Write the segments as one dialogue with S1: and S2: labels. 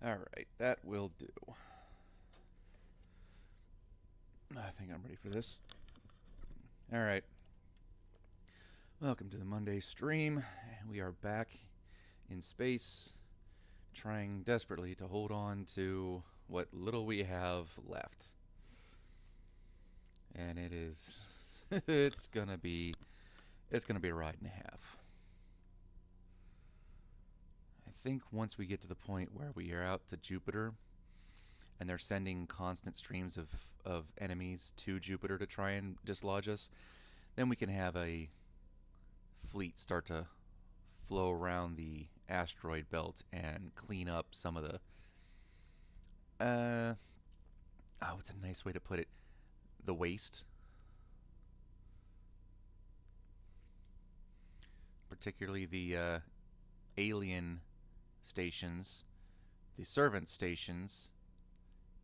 S1: Alright, that will do. I think I'm ready for this. Alright. Welcome to the Monday stream. We are back in space, trying desperately to hold on to what little we have left. And it is it's gonna be a ride and a half. I think once we get to the point where we are out to Jupiter and they're sending constant streams of enemies to Jupiter to try and dislodge us, then we can have a fleet start to flow around the asteroid belt and clean up some of the what's a nice way to put it, the waste, particularly the alien stations, the servant stations,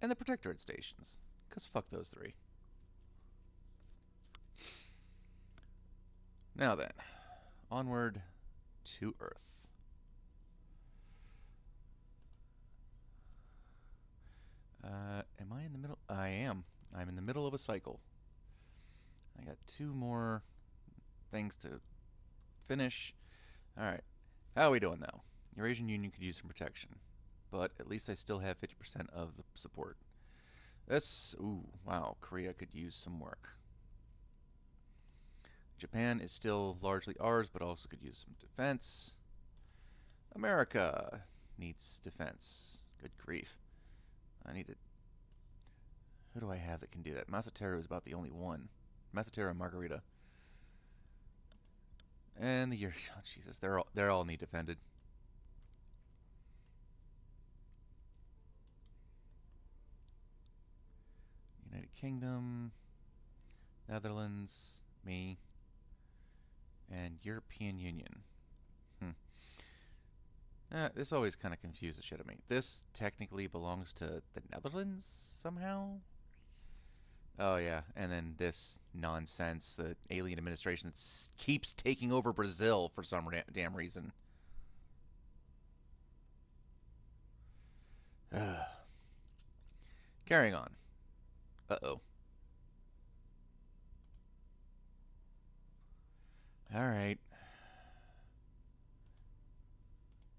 S1: and the protectorate stations, because fuck those three. Now then, onward to Earth. Am I in the middle? I am. I'm in the middle of a cycle. I got 2 more things to finish. Alright. How are we doing now? Eurasian Union could use some protection, but at least I still have 50% of the support. This, ooh, wow, Korea could use some work. Japan is still largely ours, but also could use some defense. America needs defense. Good grief. I need to... Who do I have that can do that? Masatero is about the only one. Masatero and Margarita. And the year... Oh, Jesus, they're all need defended. United Kingdom, Netherlands, me, and European Union. This always kind of confuses the shit out of me. This technically belongs to the Netherlands somehow? Oh yeah, and then this nonsense, the alien administration that keeps taking over Brazil for some damn reason. Carrying on. Uh-oh. Alright.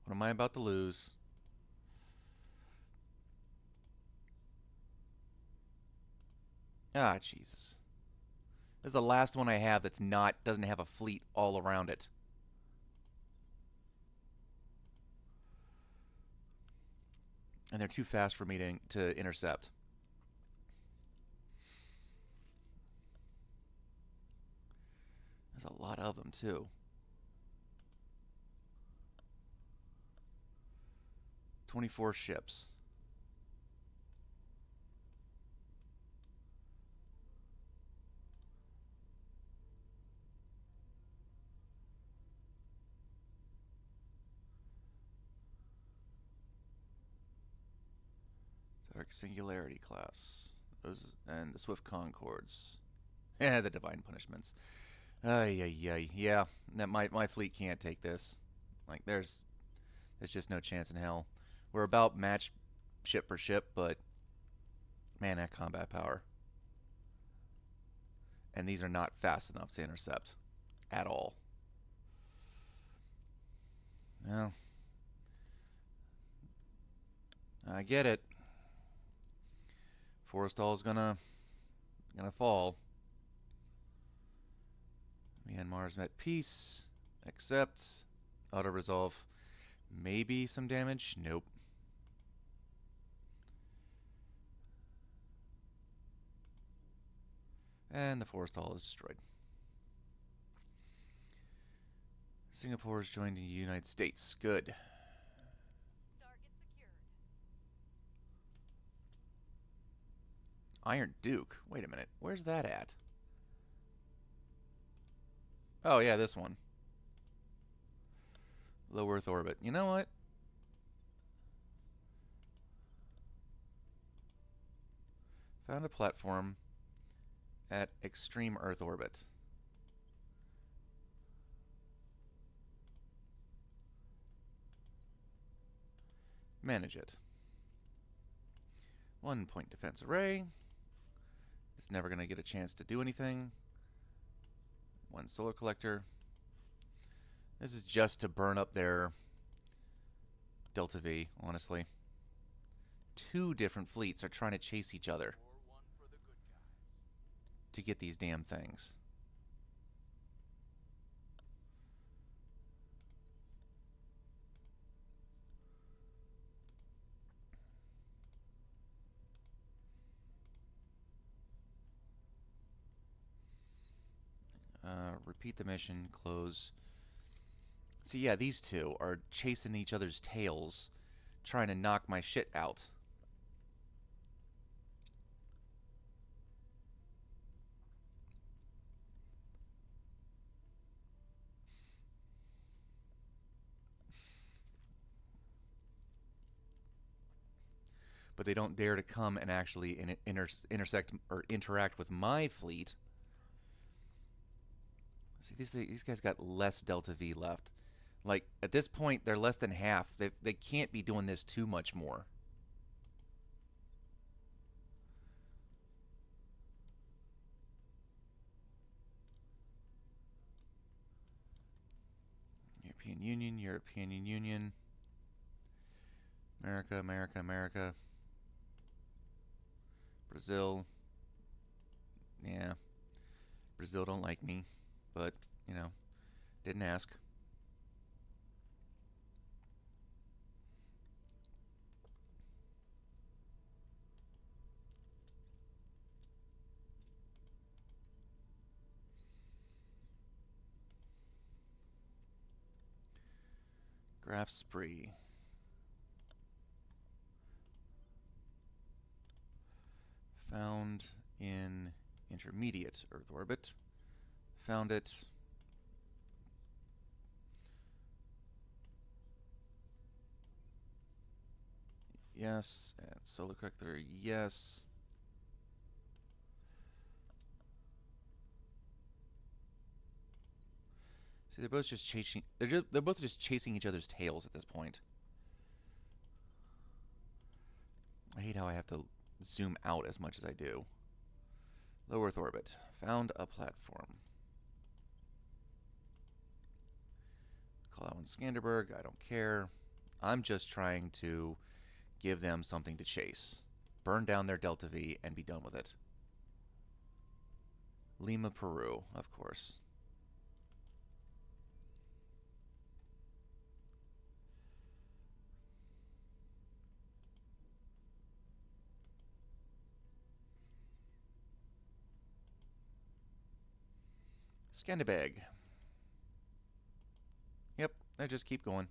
S1: What am I about to lose? Ah, Jesus. This is the last one I have that's doesn't have a fleet all around it. And they're too fast for me to intercept. There's a lot of them, too. 24 ships. Dark Singularity class. Those and the Swift Concords. Yeah, the Divine Punishments. Yeah. That my fleet can't take this. Like there's just no chance in hell. We're about match ship for ship, but man, that combat power. And these are not fast enough to intercept at all. Well, I get it. Forrestal's gonna fall. Myanmar's met peace. Accept. Auto resolve. Maybe some damage. Nope. And the Forrestal is destroyed. Singapore has joined the United States. Good.
S2: Target secured.
S1: Iron Duke? Wait a minute. Where's that at? Oh, yeah, this one. Low Earth orbit. You know what? Found a platform at extreme Earth orbit. Manage it. 1 point defense array. It's never going to get a chance to do anything. 1 solar collector. This is just to burn up their Delta V, honestly. 2 different fleets are trying to chase each other to get these damn things. Repeat the mission, close. So yeah, these two are chasing each other's tails, trying to knock my shit out. But they don't dare to come and actually intersect or interact with my fleet. See, these guys got less Delta V left. Like, at this point, they're less than half. They can't be doing this too much more. European Union, European Union. America, America, America. Brazil. Yeah. Brazil don't like me. But, you know, didn't ask. Graph spree. Found in intermediate Earth orbit. Found it. Yes. And solar collector, yes. See, they're both just chasing. They're both just chasing each other's tails at this point. I hate how I have to zoom out as much as I do. Low Earth orbit. Found a platform. Call that one Skanderberg. I don't care. I'm just trying to give them something to chase. Burn down their Delta V and be done with it. Lima, Peru, of course. Skanderbeg. Yep, I just keep going.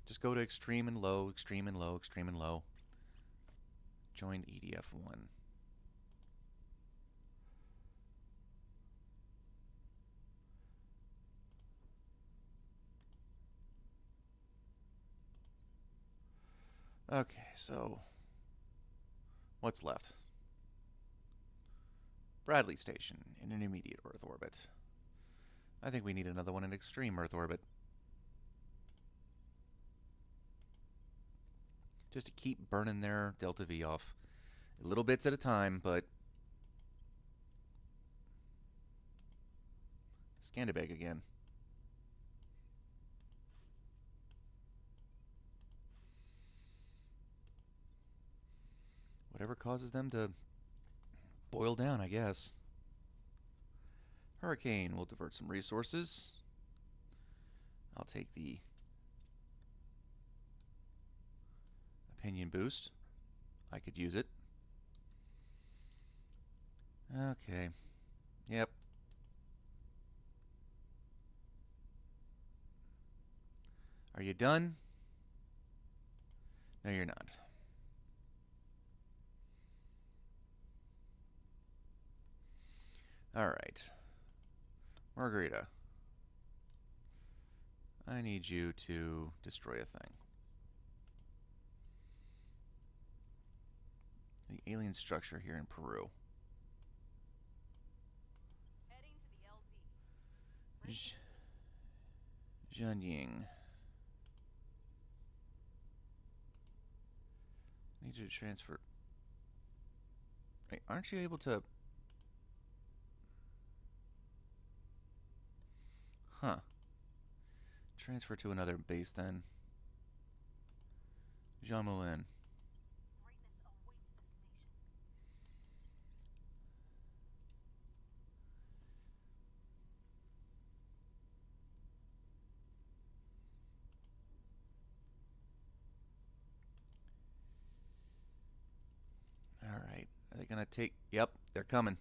S1: Just go to extreme and low, extreme and low, extreme and low. Join EDF1. Okay, so what's left? Bradley Station in intermediate Earth orbit. I think we need another one in extreme Earth orbit. Just to keep burning their Delta V off. Little bits at a time, but... Skanderbeg again. Whatever causes them to boil down, I guess. Hurricane will divert some resources. I'll take the opinion boost. I could use it. Okay. Yep. Are you done? No, you're not. All right. Margarita. I need you to destroy a thing. The alien structure here in Peru.
S2: Heading to the LZ.
S1: Jianying. Need you to transfer. Wait, aren't you able to... Huh. Transfer to another base then. Jean Moulin.
S2: Greatness awaits this nation.
S1: Alright. Are they gonna take... Yep, they're coming.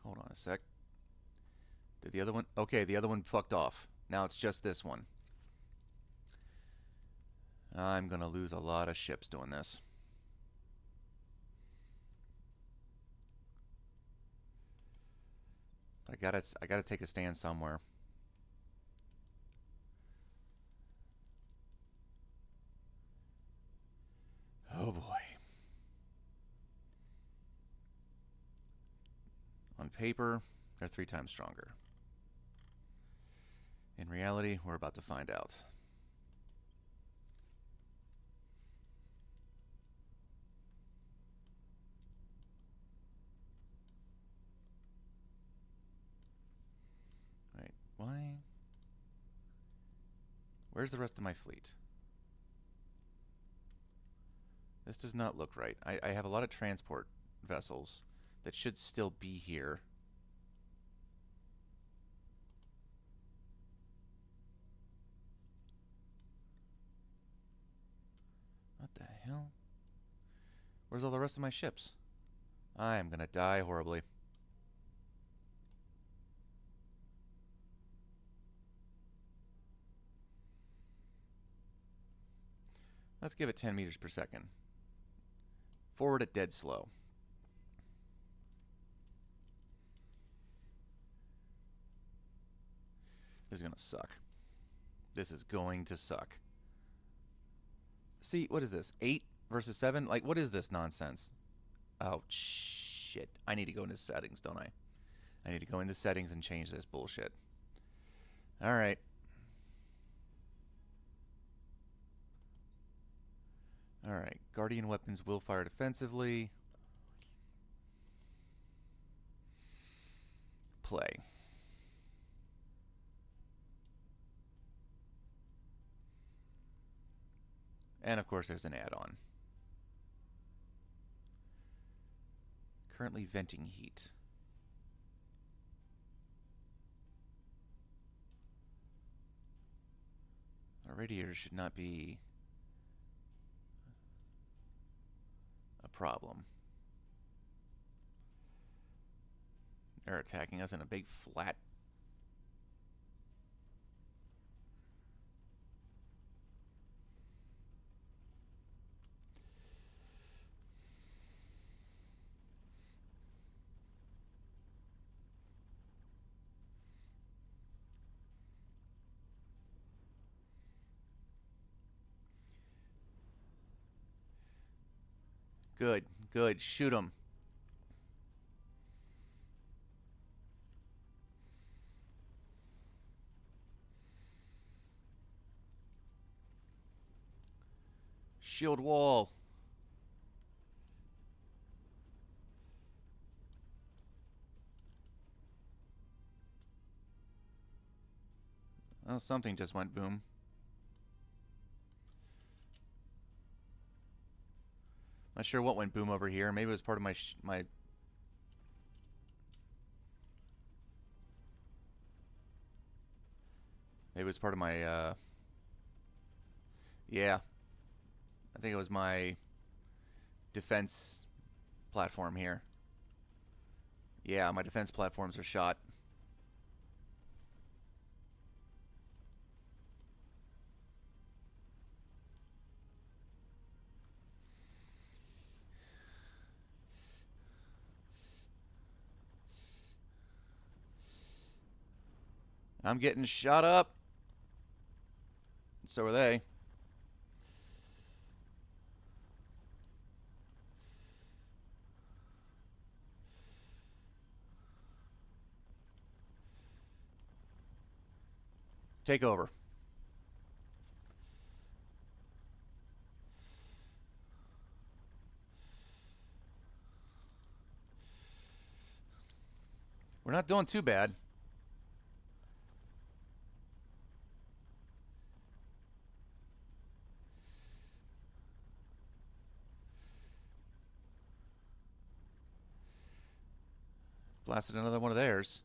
S1: Hold on a sec. Did the other one... Okay, the other one fucked off. Now it's just this one. I'm gonna lose a lot of ships doing this. I gotta take a stand somewhere. Oh boy. On paper, they're 3 times stronger. In reality, we're about to find out. Right, why? Where's the rest of my fleet? This does not look right. I have a lot of transport vessels that should still be here. What the hell? Where's all the rest of my ships? I am gonna die horribly. Let's give it 10 meters per second. Forward at dead slow. This is gonna suck. This is going to suck. See, what is this? 8 versus 7? Like, what is this nonsense? Oh, shit. I need to go into settings, don't I? I need to go into settings and change this bullshit. Alright. Alright. Guardian weapons will fire defensively. Play. And of course there's an add-on. Currently venting heat. Our radiator should not be a problem. They're attacking us in a big flat. Good, good. Shoot them. Shield wall. Oh, something just went boom. Not sure what went boom over here. Maybe it was part of my maybe it was part of my yeah. I think it was my defense platform here. Yeah, my defense platforms are shot. I'm getting shot up. So are they. Take over. We're not doing too bad. Blasted another one of theirs.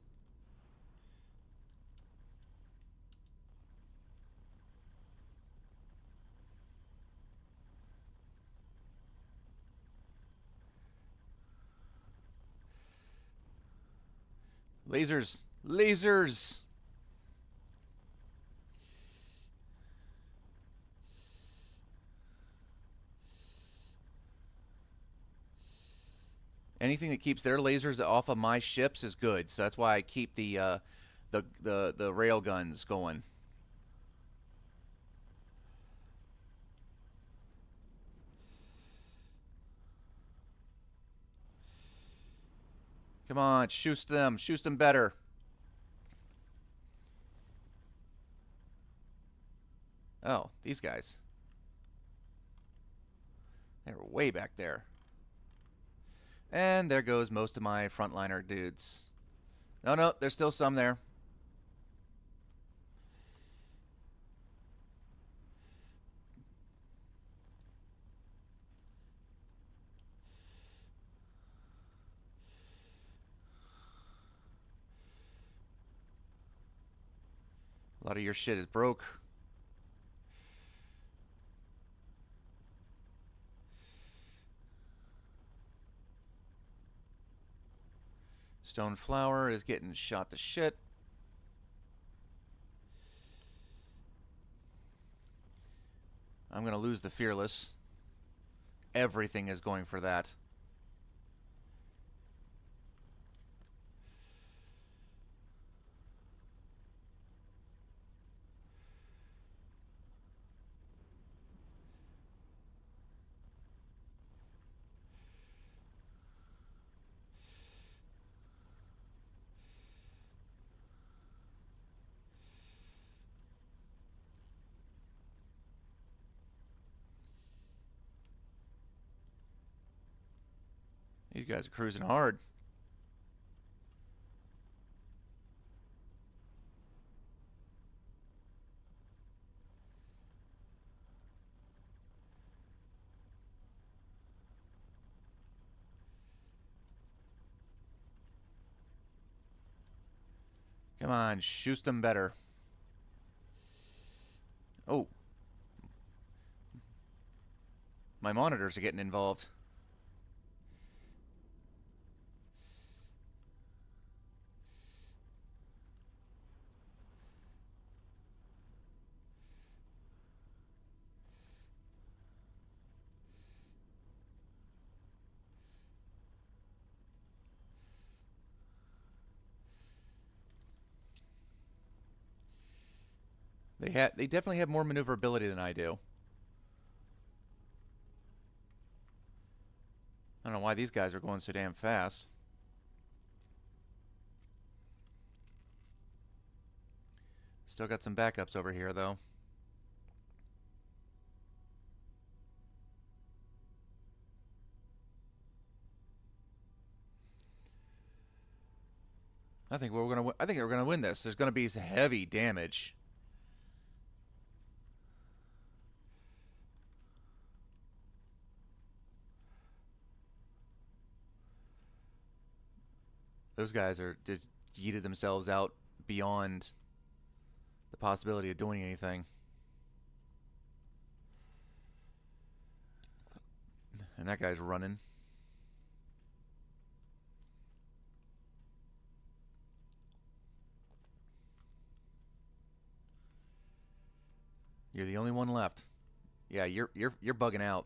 S1: Lasers! Lasers! Anything that keeps their lasers off of my ships is good. So that's why I keep the rail guns going. Come on, shoot them. Shoot them better. Oh, these guys. They were way back there. And there goes most of my frontliner dudes. No, no, there's still some there. A lot of your shit is broke. Stone Flower is getting shot to shit. I'm going to lose the Fearless. Everything is going for that. These guys are cruising hard. Come on, shoot them better. Oh. My monitors are getting involved. They definitely have more maneuverability than I do. I don't know why these guys are going so damn fast. Still got some backups over here, though. I think we're gonna. I think we're gonna win this. There's gonna be heavy damage. Those guys are just yeeted themselves out beyond the possibility of doing anything. And that guy's running. You're the only one left. Yeah, you're bugging out.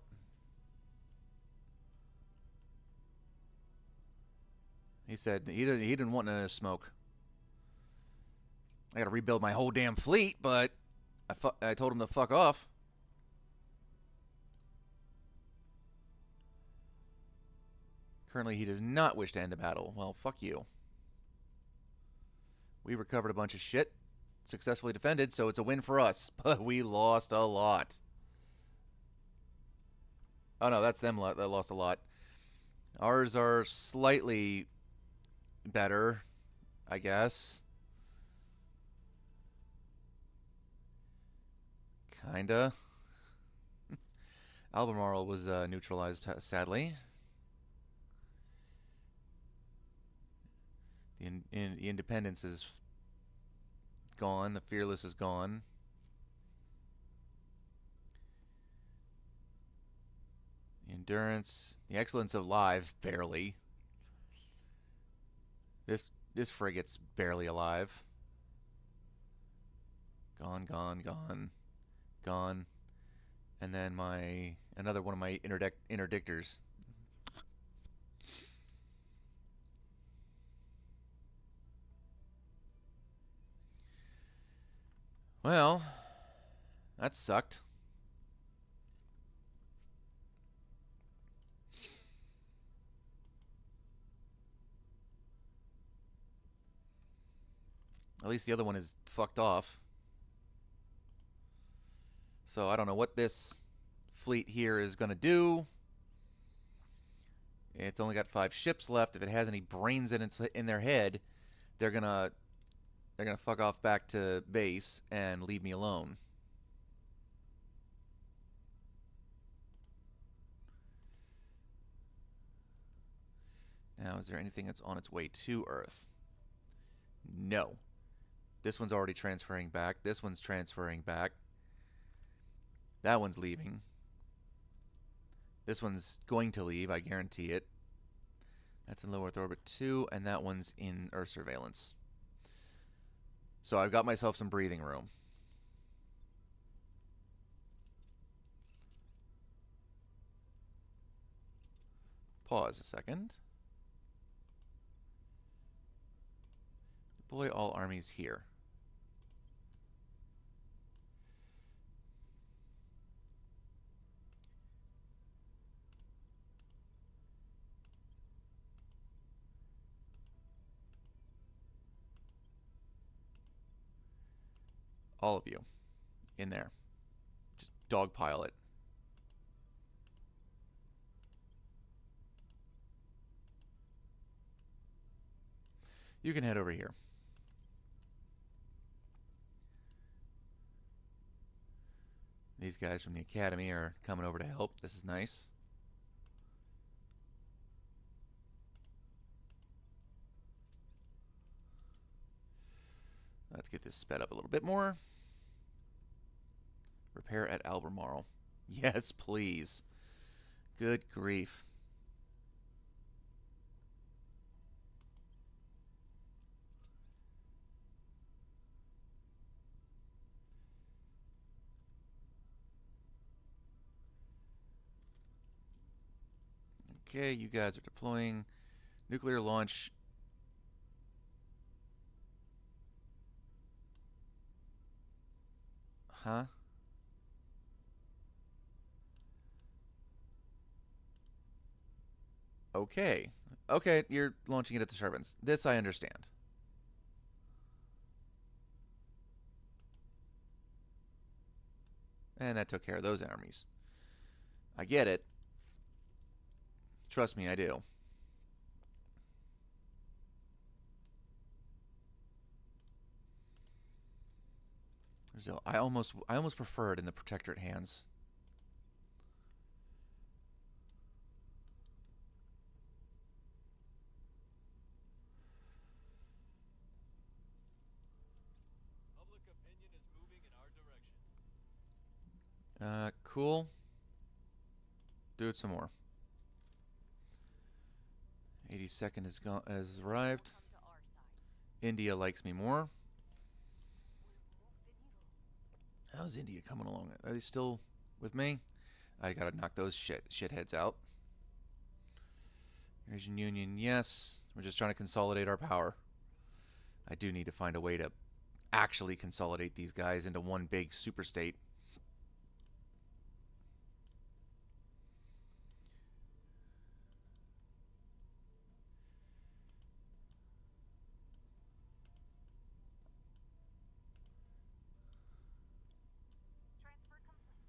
S1: He said he didn't want none of this smoke. I got to rebuild my whole damn fleet, but I told him to fuck off. Currently, he does not wish to end the battle. Well, fuck you. We recovered a bunch of shit, successfully defended, so it's a win for us. But we lost a lot. Oh no, that's them that lost a lot. Ours are slightly better. I guess. Kinda. Albemarle was neutralized, sadly. The Independence is gone. The Fearless is gone. The Endurance. The Excellence alive, barely. This frigate's barely alive. Gone, gone, gone, gone. And then another one of my interdictors. Well, that sucked. At least the other one is fucked off. So I don't know what this fleet here is going to do. It's only got 5 ships left. If it has any brains in their head, they're gonna fuck off back to base and leave me alone. Now, is there anything that's on its way to Earth? No. This one's already transferring back. This one's transferring back. That one's leaving. This one's going to leave, I guarantee it. That's in low Earth orbit 2, and that one's in Earth surveillance. So I've got myself some breathing room. Pause a second. Deploy all armies here. All of you in there. Just dogpile it. You can head over here. These guys from the academy are coming over to help. This is nice. Let's get this sped up a little bit more. Repair at Albemarle. Yes, please. Good grief. Okay, you guys are deploying nuclear launch. Huh? Okay. Okay, you're launching it at the turbines. This I understand. And that took care of those armies. I get it. Trust me, I do. Brazil. I almost prefer it in the Protectorate hands.
S3: Public opinion is moving in our direction.
S1: Cool. Do it some more. 82nd has arrived.
S2: Come to our side.
S1: India likes me more. How's India coming along? Are they still with me? I gotta knock those shitheads out. Eurasian Union, yes. We're just trying to consolidate our power. I do need to find a way to actually consolidate these guys into one big super state.
S2: Transfer complete.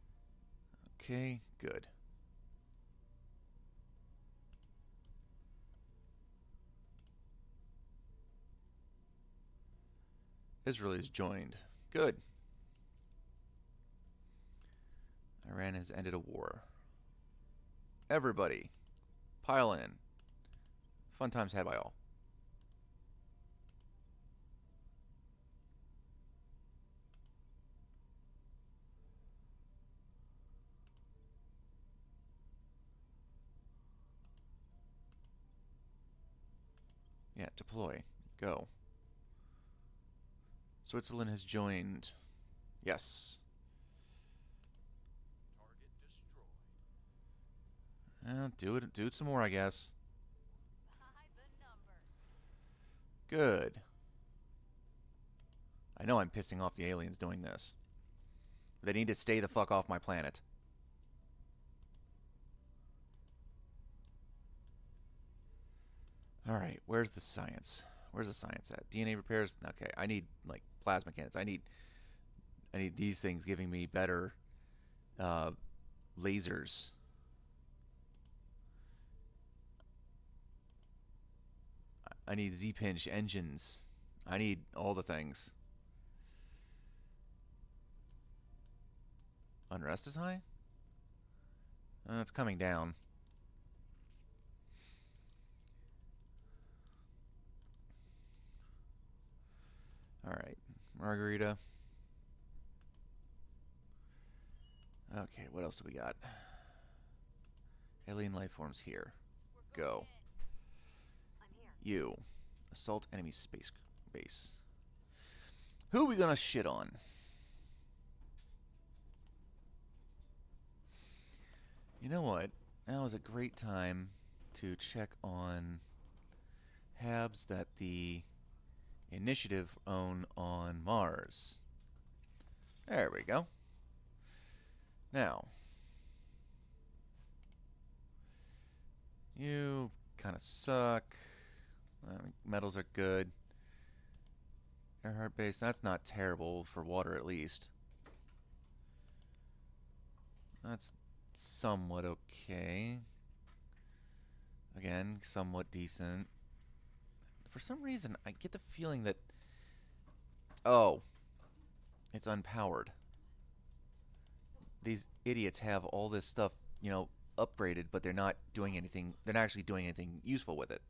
S1: Okay, good. Israel is joined. Good. Iran has ended a war. Everybody, pile in. Fun times had by all. Yeah, deploy. Go. Switzerland has joined. Yes.
S3: Target destroyed.
S1: Do it. Do it some more, I guess.
S2: By the numbers.
S1: Good. I know I'm pissing off the aliens doing this. They need to stay the fuck off my planet. Alright, where's the science? Where's the science at? DNA repairs? Okay, I need, like, plasma cannons. I need these things giving me better lasers. I need Z-pinch engines. I need all the things. Unrest is high? It's coming down. Alright, Margarita. Okay, what else do we got? Alien life forms here.
S2: We're going
S1: Go.
S2: in. I'm here.
S1: You. Assault enemy space base. Who are we gonna shit on? You know what? Now is a great time to check on habs that the initiative own on Mars. There we go. Now, you kind of suck. Metals are good. Earhart base, that's not terrible for water at least. That's somewhat okay. Again, somewhat decent. For some reason, I get the feeling that... Oh. It's unpowered. These idiots have all this stuff, you know, upgraded, but they're not doing anything... They're not actually doing anything useful with it.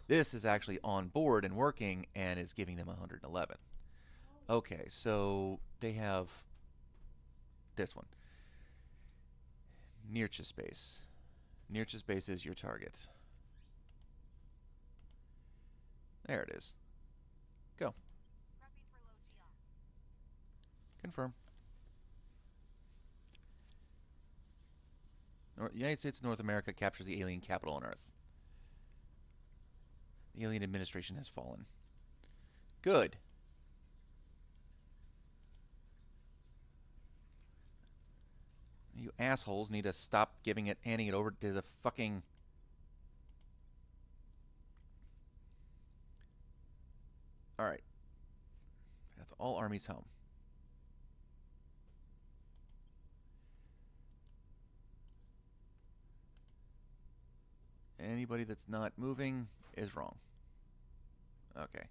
S1: This is actually on board and working and is giving them 111. Okay, so they have this one. Nearchus base. Nearchus base is your target. There it is. Go.
S2: Prepping for low geox.
S1: Confirm. United States of North America captures the alien capital on Earth. The alien administration has fallen. Good. You assholes need to stop handing it over to the fucking... Alright. Got all armies home. Anybody that's not moving is wrong. Okay.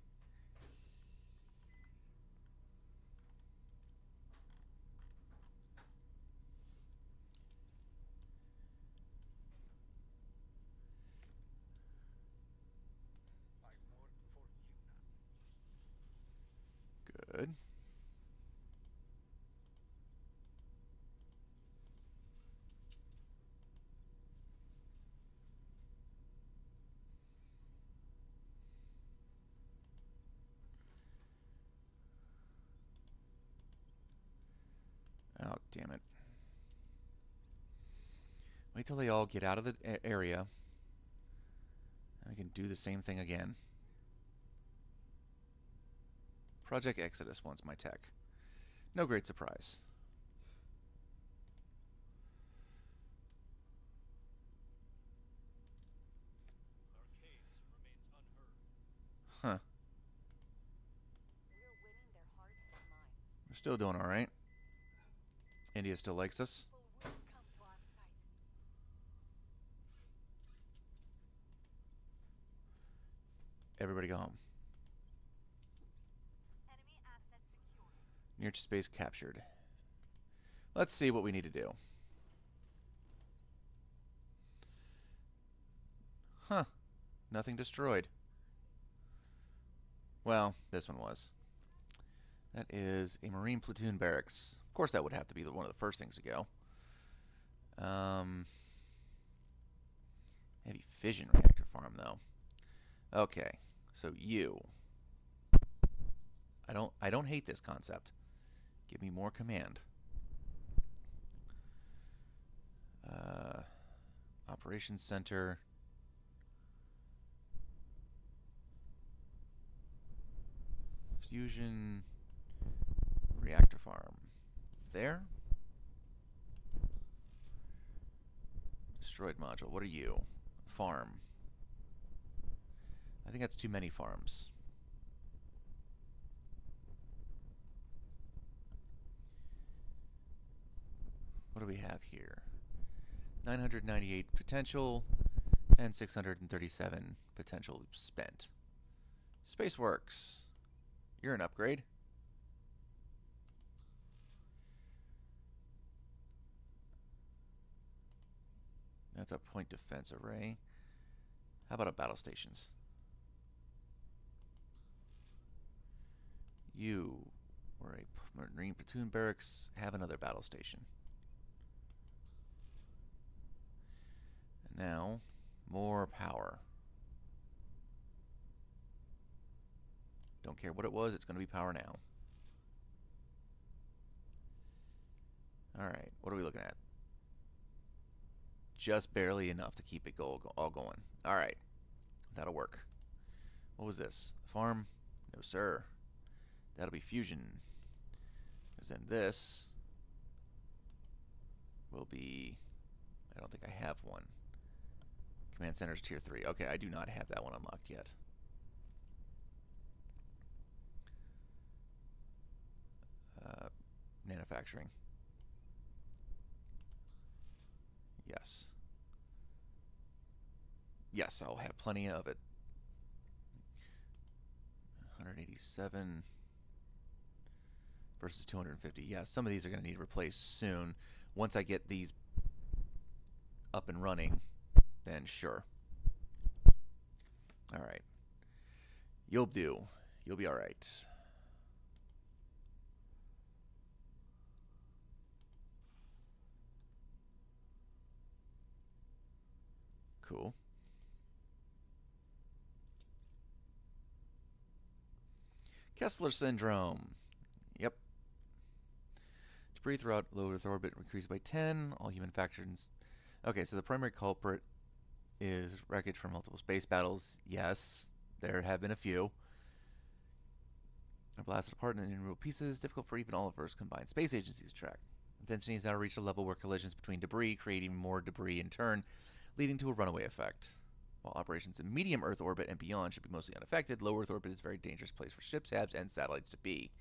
S1: Good. Oh, damn it. Wait till they all get out of the area. And we can do the same thing again. Project Exodus wants my tech. No great surprise.
S3: Our case remains unheard.
S1: Huh.
S2: We're winning their hearts and minds.
S1: We're still doing alright. India still likes us.
S2: People will come to our side.
S1: Everybody go home.
S2: Enemy
S1: Miniature space captured. Let's see what we need to do. Huh. Nothing destroyed. Well, this one was. That is a Marine platoon barracks. Of course, that would have to be one of the first things to go. Heavy fission reactor farm, though. Okay, so you. I don't hate this concept. Give me more command. Operations center. Fusion reactor farm. There. Destroyed module. What are you? Farm. I think that's too many farms. What do we have here? 998 potential and 637 potential spent. Spaceworks. You're an upgrade. That's a point defense array. How about a battle stations? You were a Marine platoon barracks. Have another battle station. And now, more power. Don't care what it was, it's going to be power now. Alright, what are we looking at? Just barely enough to keep it all going. Alright, that'll work. What was this? Farm? No, sir. That'll be fusion. Because then this will be... I don't think I have one. Command Center's Tier 3. Okay, I do not have that one unlocked yet. Manufacturing. Yes. Yes, I'll have plenty of it. 187 versus 250. Yeah, some of these are going to need replaced soon. Once I get these up and running, then sure. Alright. You'll do. You'll be alright. Cool. Kessler syndrome. Yep. Debris throughout low Earth orbit increased by 10. All human factors. Okay, so the primary culprit is wreckage from multiple space battles. Yes, there have been a few. Are blasted apart in innumerable pieces, difficult for even all of Earth's combined space agencies to track. Density has now reached a level where collisions between debris create even more debris in turn, leading to a runaway effect. While operations in medium Earth orbit and beyond should be mostly unaffected, low Earth orbit is a very dangerous place for ships, HABs, and satellites to be.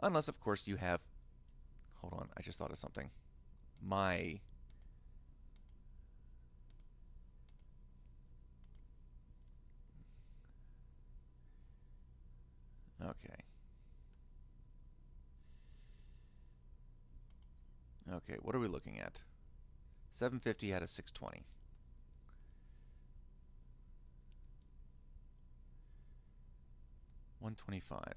S1: Unless, of course, you have... Hold on, I just thought of something. My... Okay. Okay, what are we looking at? 750 out of 620. $125.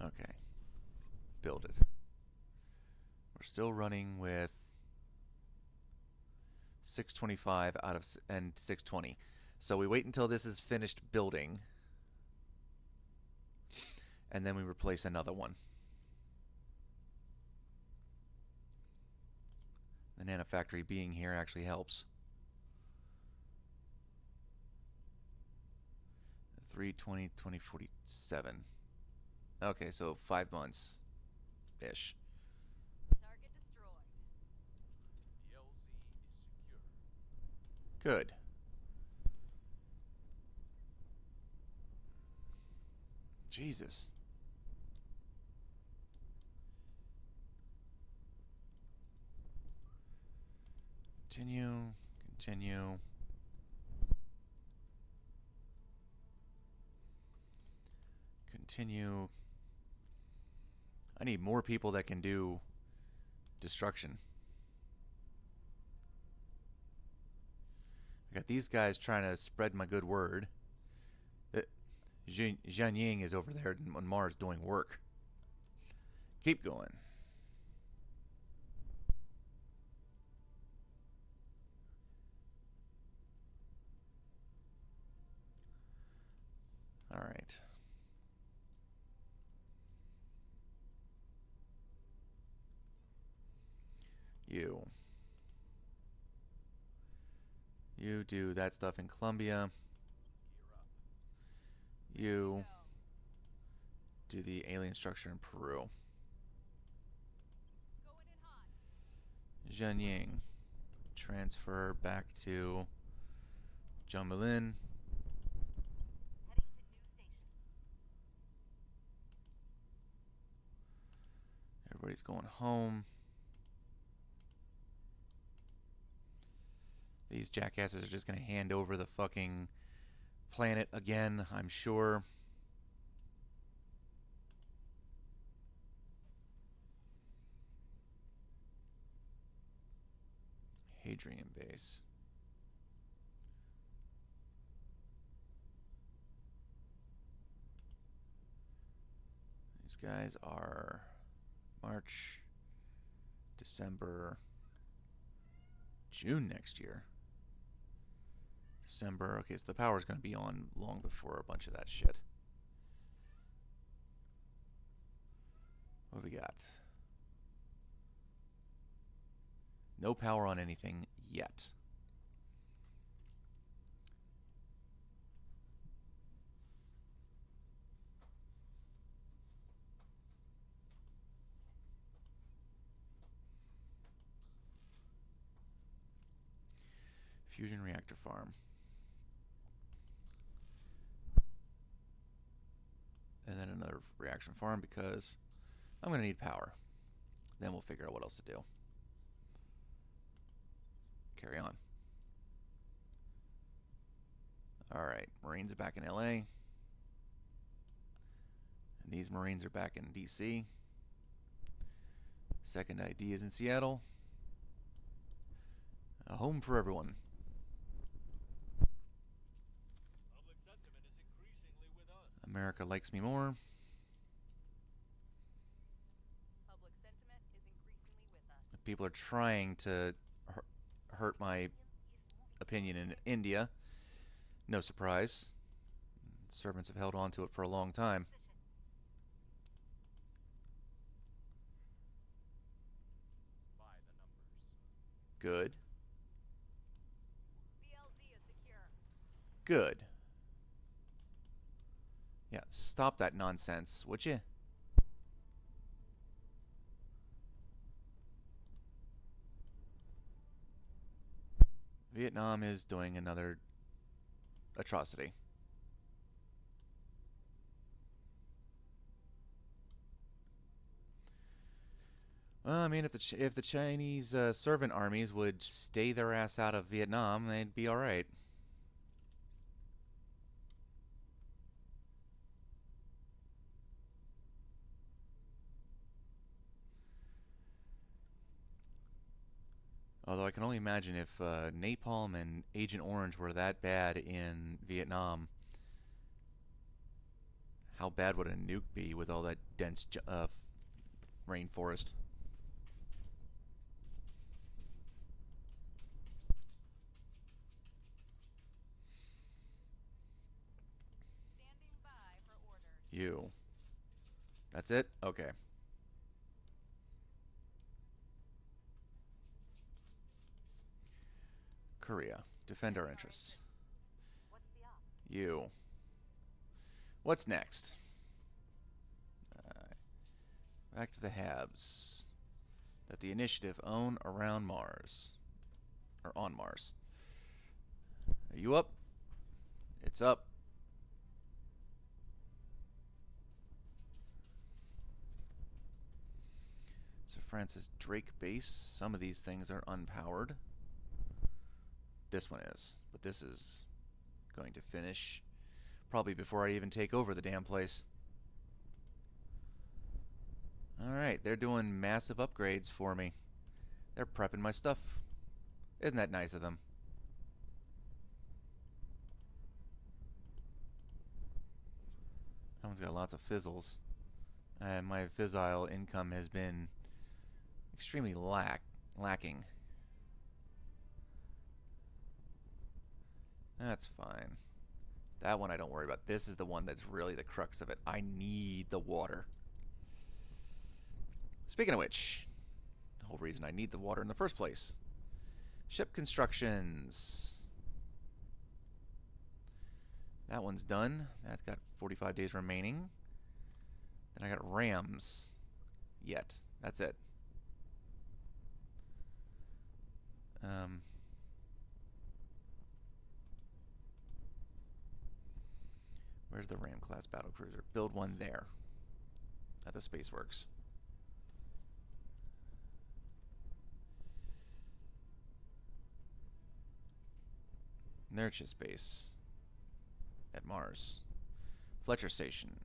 S1: Okay. Build it. We're still running with 625 out of and 620. So we wait until this is finished building, and then we replace another one. The nanofactory being here actually helps. 320, 2047. Okay, so 5 months ish.
S2: Target destroyed.
S3: The LZ is secure.
S1: Good. Jesus. Continue. Continue. Continue. I need more people that can do destruction. I got these guys trying to spread my good word. Zhen Ying is over there on Mars doing work. Keep going. All right. You. You do that stuff in Colombia. You do the alien structure in Peru.
S2: Going in hot.
S1: Zhen Ying. Transfer back to Jumbalin.
S2: Heading to new station.
S1: Everybody's going home. These jackasses are just going to hand over the fucking planet again, I'm sure. Hadrian base. These guys are March, December, June next year. December. Okay, so the power's going to be on long before a bunch of that shit. What do we got? No power on anything yet. Fusion reactor farm. And then another reaction farm because I'm going to need power. Then we'll figure out what else to do. Carry on. Alright, Marines are back in LA. And these Marines are back in DC. Second ID is in Seattle. A home for everyone.
S3: Public sentiment is increasingly with us.
S1: America likes me more.
S2: Public sentiment is increasingly with us.
S1: People are trying to hurt my opinion in India. No surprise. Servants have held on to it for a long time.
S3: By the numbers.
S1: Good.
S2: VLZ is secure.
S1: Good. Yeah, stop that nonsense, would you? Vietnam is doing another atrocity. Well, I mean, if the Chinese servant armies would stay their ass out of Vietnam, they'd be all right. Although I can only imagine if napalm and Agent Orange were that bad in Vietnam, how bad would a nuke be with all that dense rainforest?
S2: Standing by for orders.
S1: You. That's it? Okay. Korea. Defend our interests.
S2: What's the op?
S1: You. What's next? Back to the Habs. That the initiative own around Mars. Or on Mars. Are you up? It's up. Sir Francis Drake base. Some of these things are unpowered. this one is. But this is going to finish probably before I even take over the damn place. Alright, they're doing massive upgrades for me. They're prepping my stuff. Isn't that nice of them? That one's got lots of fizzles. And my fissile income has been extremely lacking. That's fine. That one I don't worry about. This is the one that's really the crux of it. I need the water. Speaking of which, the whole reason I need the water in the first place. Ship constructions. That one's done. That's got 45 days remaining. Then I got rams. Yet. That's it. Where's the Ram class battlecruiser? Build one there. At the Spaceworks. Nurture Space. At Mars. Fletcher Station.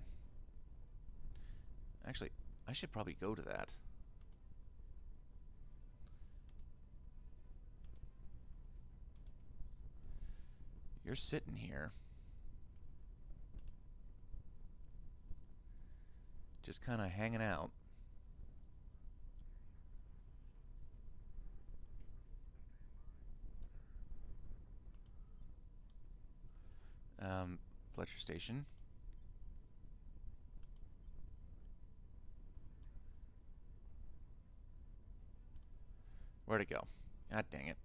S1: Actually, I should probably go to that. You're sitting here. Just kind of hanging out. Fletcher Station. Where'd it go? God dang it.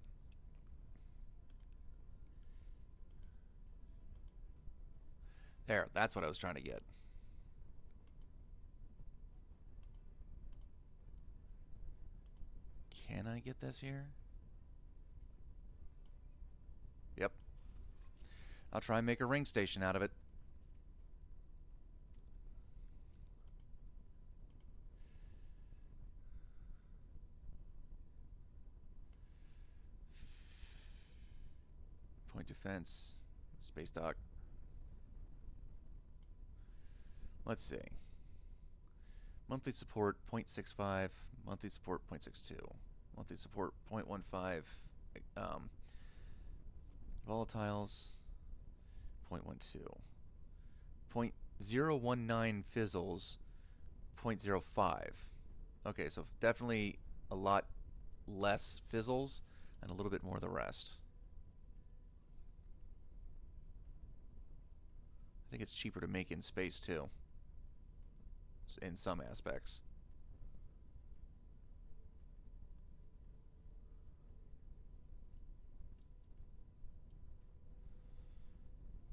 S1: There, that's what I was trying to get. Can I get this here? Yep. I'll try and make a ring station out of it. Point defense. Space dock. Let's see. Monthly support 0.65. Monthly support 0.62. Monthly support 0.15. Volatiles 0.12. 0.019 fizzles 0.05. Okay, so definitely a lot less fizzles and a little bit more of the rest. I think it's cheaper to make in space too, in some aspects.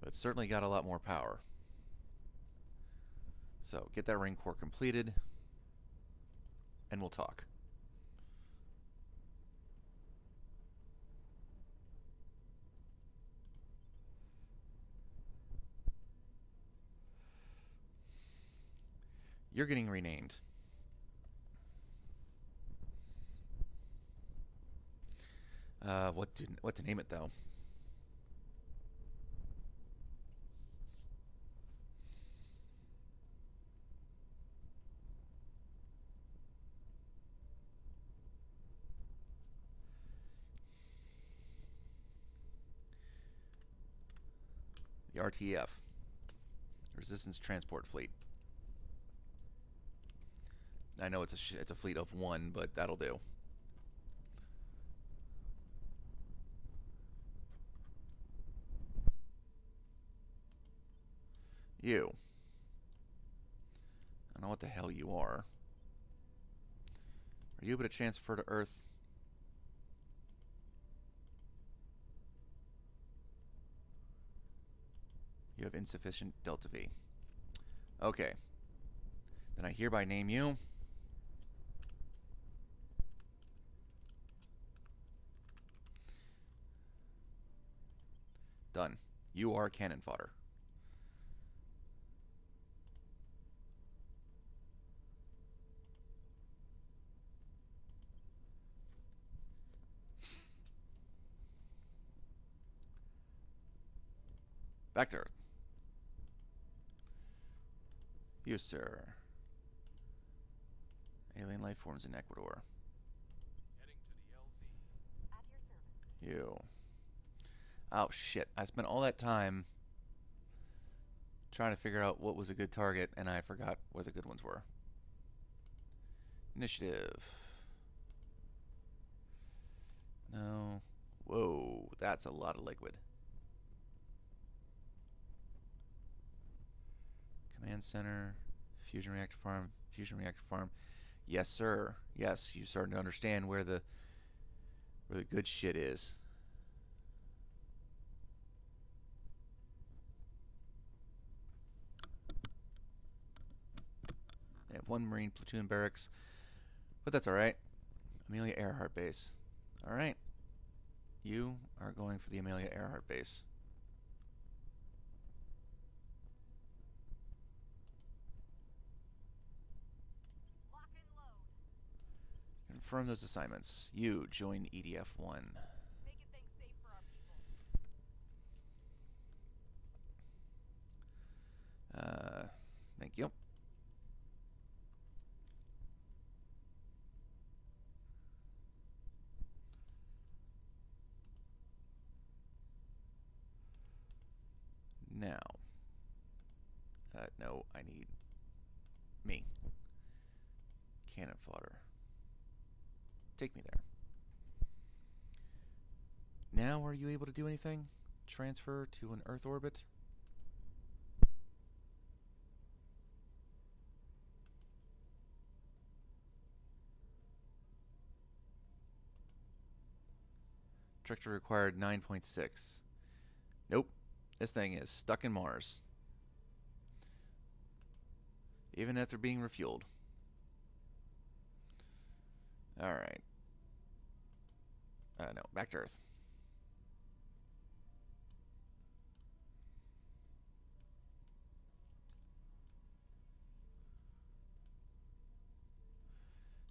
S1: But it's certainly got a lot more power. So get that ring core completed, and we'll talk. You're getting renamed. What to name it though? The RTF, Resistance Transport Fleet. I know it's a fleet of one, but that'll do. You. I don't know what the hell you are. Are you able to transfer to Earth? You have insufficient Delta V. Okay. Then I hereby name you done. You are cannon fodder. Back to Earth. You, sir. Alien life forms in Ecuador.
S3: Heading to the LZ.
S2: At your service.
S1: You. Oh, shit. I spent all that time trying to figure out what was a good target, and I forgot where the good ones were. Initiative. No. Whoa, that's a lot of liquid. Command center. Fusion reactor farm. Fusion reactor farm. Yes, sir. Yes, you're starting to understand where the good shit is. They have one Marine platoon barracks, but that's all right. Amelia Earhart base. All right. You are going for the Amelia Earhart base.
S2: Lock and load.
S1: Confirm those assignments. You join EDF 1.
S2: Making things safe for our people.
S1: Thank you. Now, no, I need me. Cannon fodder. Take me there. Now, are you able to do anything? Transfer to an Earth orbit? Trajectory required 9.6. Nope. This thing is stuck in Mars. Even after being refueled. Alright. No, back to Earth.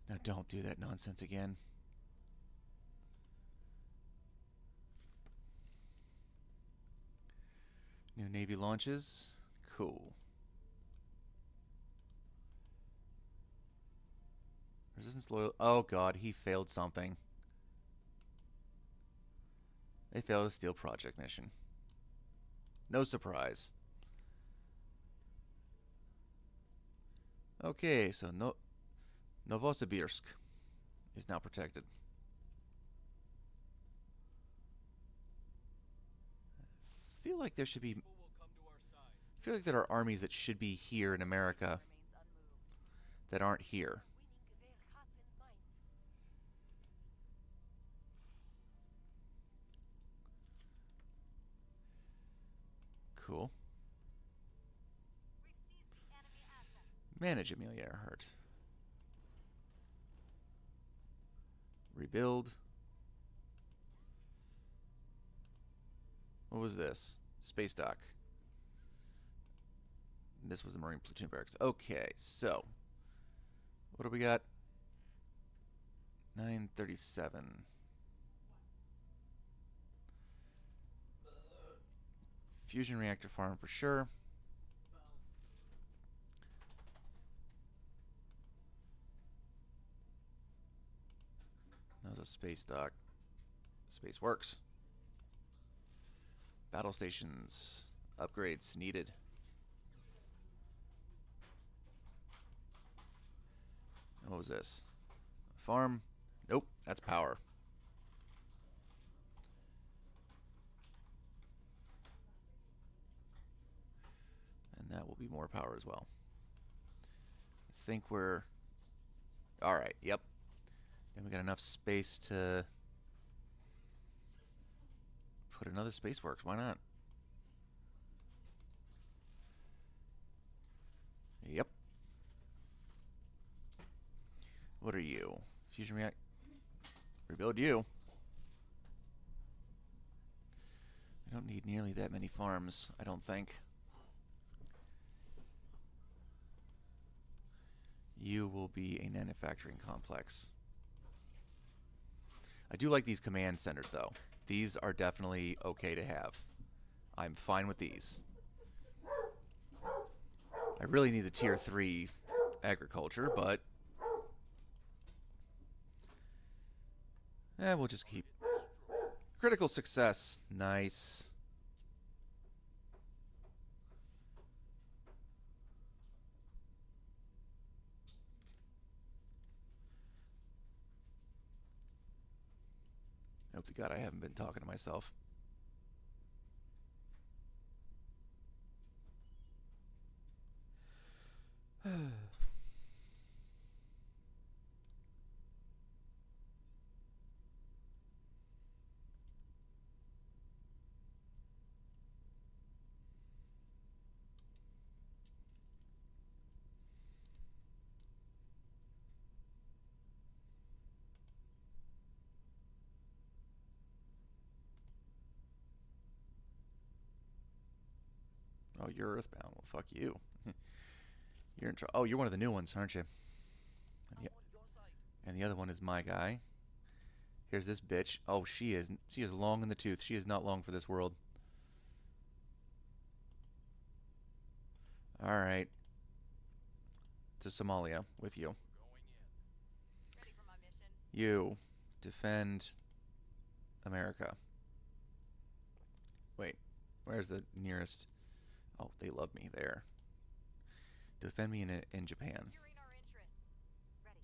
S1: Now don't do that nonsense again. New Navy launches. Cool. Resistance loyal. Oh god, he failed something. They failed a steel project mission. No surprise. Okay, so Novosibirsk is now protected. I feel like there should be.
S3: People will come to our side.
S1: I feel like there are armies that should be here in America
S2: Remains unmoved.
S1: that aren't here.
S2: Winning their hearts and minds.
S1: Cool.
S2: We've seized the enemy asset.
S1: Manage Amelia Earhart. Rebuild. What was this? Space dock. This was the Marine platoon barracks. Okay, so what do we got? 937. Fusion reactor farm for sure. That was a space dock. Space works. Battle stations. Upgrades needed. What was this? Farm? Nope, that's power. And that will be more power as well. I think we're... Alright, yep. Then we got enough space to put another spaceworks. Why not? Yep. What are you? Fusion react. Rebuild you. We don't need nearly that many farms, I don't think. You will be a manufacturing complex. I do like these command centers, though. These are definitely okay to have. I'm fine with these. I really need the tier 3 agriculture, but we'll just keep. Critical success. Nice. Hope to God I haven't been talking to myself. Oh, you're Earthbound. Well, fuck you. You're in trouble. Oh, you're one of the new ones, aren't you? And the other one is my guy. Here's this bitch. Oh, she is long in the tooth. She is not long for this world. All right. To Somalia with you.
S2: Ready for my mission?
S1: You defend America. Wait, where's the nearest? Oh, they love me there. Defend me in Japan.
S2: Securing our interests. Ready.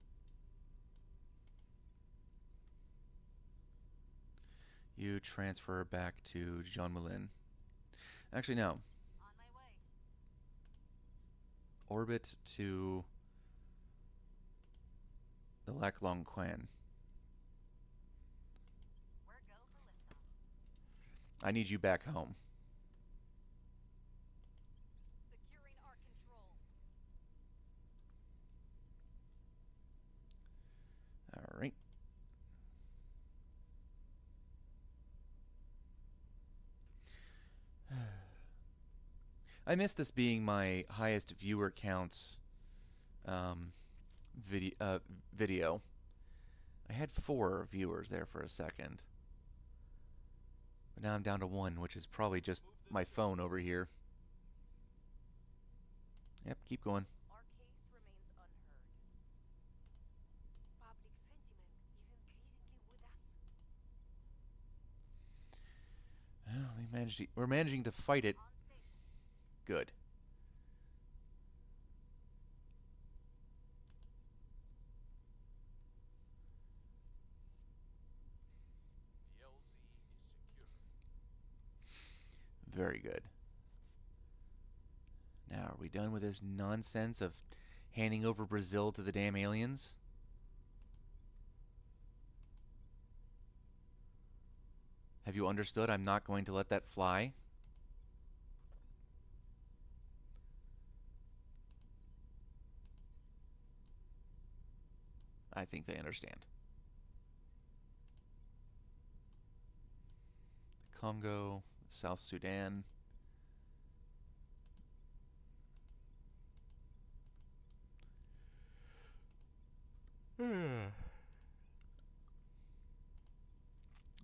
S1: You transfer back to Jean Moulin. Actually, no.
S2: On my way.
S1: Orbit to the Lac Long Quan.
S2: We're go for liftoff.
S1: I need you back home.
S2: Securing our control.
S1: All right. I miss this being my highest viewer count video. I had 4 viewers there for a second. But now I'm down to 1, which is probably just my phone over here. Yep, keep going.
S2: Our case remains unheard.
S4: Public sentiment is increasingly with us.
S1: Well, we're managing to fight it.
S2: On station.
S1: Good.
S3: The LZ is secure.
S1: Very good. Now, are we done with this nonsense of handing over Brazil to the damn aliens? Have you understood? I'm not going to let that fly. I think they understand. The Congo, South Sudan.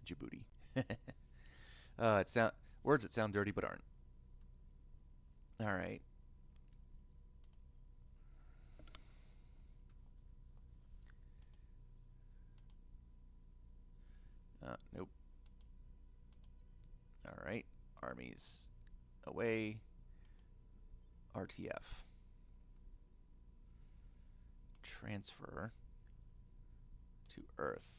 S1: Djibouti. Words that sound dirty but aren't. All right. Nope. All right. Armies away. RTF. Transfer to Earth.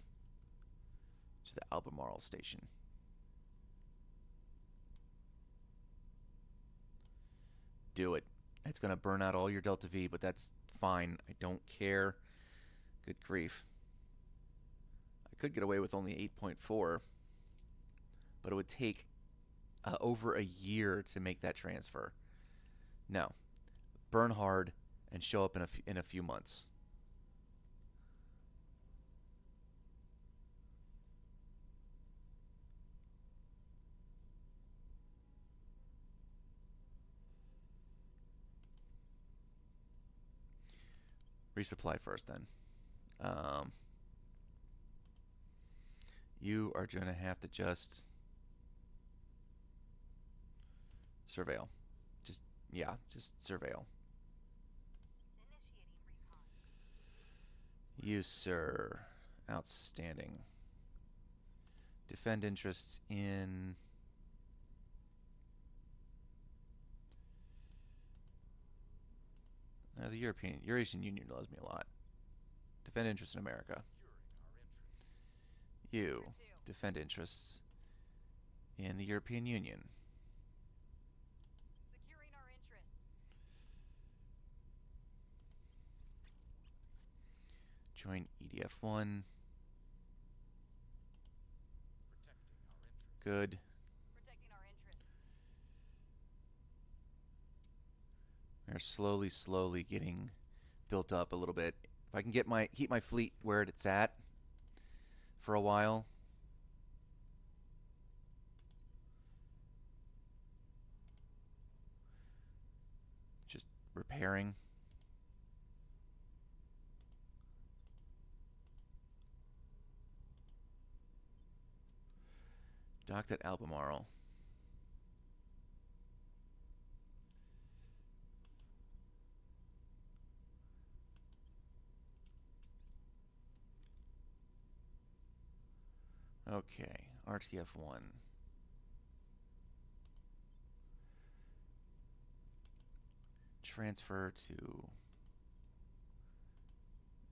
S1: To the Albemarle station. Do it. It's going to burn out all your Delta V, but that's fine. I don't care. Good grief. I could get away with only 8.4, but it would take over a year to make that transfer. No. Burn hard and show up in a few months. Resupply first, then. You are going to have to just Surveil. Just, yeah, just surveil.
S2: Initiating recon.
S1: You, sir. Outstanding. Defend interests in... the Eurasian Union loves me a lot. Defend interests in America. You.
S2: Number 2.
S1: Defend interests in the European Union.
S2: Securing our interests.
S1: Join EDF1. Good.
S2: Protecting our interests.
S1: They're slowly getting built up a little bit. If I can keep my fleet where it's at for a while. Just repairing. Docked at Albemarle. Okay, RTF1. Transfer to...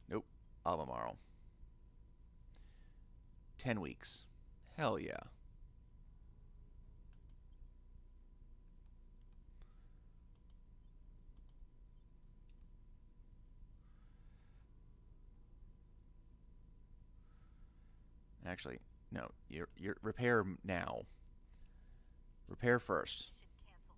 S1: Nope, Albemarle. 10 weeks. Hell yeah. Actually, no. You're repair now. Repair first.
S2: Mission canceled.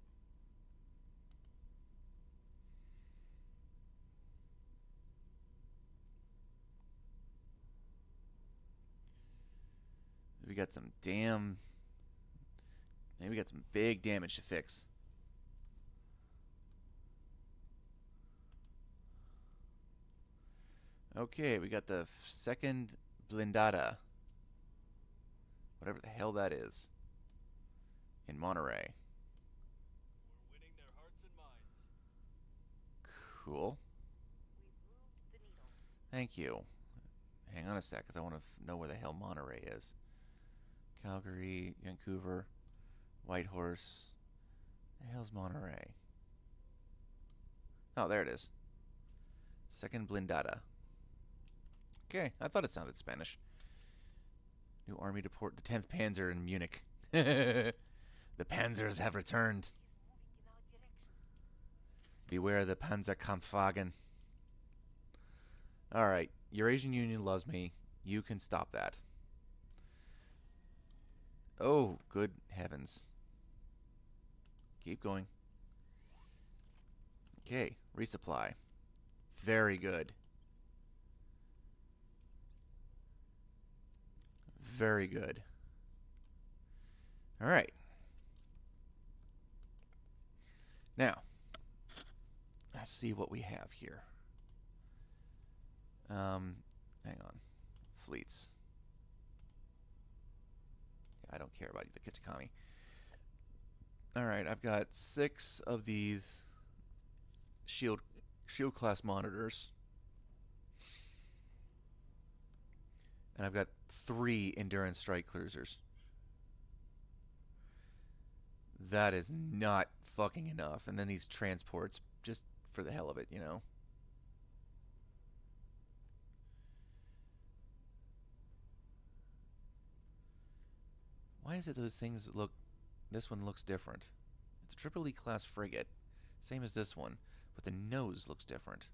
S1: We got some damn... Maybe we got some big damage to fix. Okay, we got the second blindada. Whatever the hell that is. In Monterey.
S3: We're winning their hearts and minds.
S1: Cool.
S2: We've moved the needle.
S1: Thank you. Hang on a sec, because I want to know where the hell Monterey is. Calgary, Vancouver, Whitehorse. The hell's Monterey? Oh, there it is. Second blindada. Okay, I thought it sounded Spanish. New army to port the 10th Panzer in Munich. The Panzers have returned.
S4: He's moving in our direction.
S1: Beware the Panzerkampfwagen. Alright, Eurasian Union loves me. You can stop that. Oh, good heavens. Keep going. Okay, resupply. Very good. Very good. All right. Now, let's see what we have here. Hang on. Fleets. I don't care about the Kitakami. All right, I've got 6 of these shield class monitors. And I've got 3 endurance strike cruisers. That is not fucking enough. And then these transports, just for the hell of it, you know. Why is it those things look... This one looks different. It's a Triple E class frigate. Same as this one. But the nose looks different.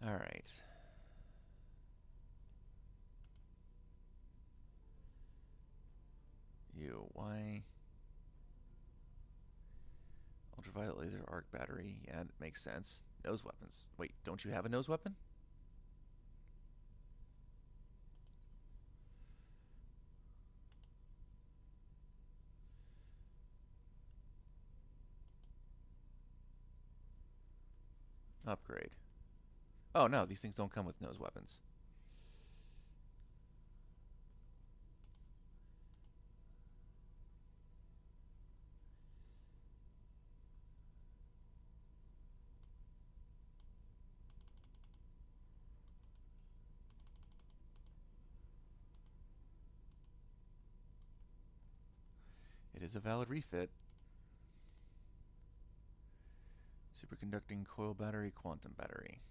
S1: Alright. You, why? Ultraviolet laser arc battery. Yeah, it makes sense. Nose weapons. Wait, don't you have a nose weapon? Upgrade. Oh no, these things don't come with nose weapons. is a valid refit. Superconducting coil battery, quantum battery.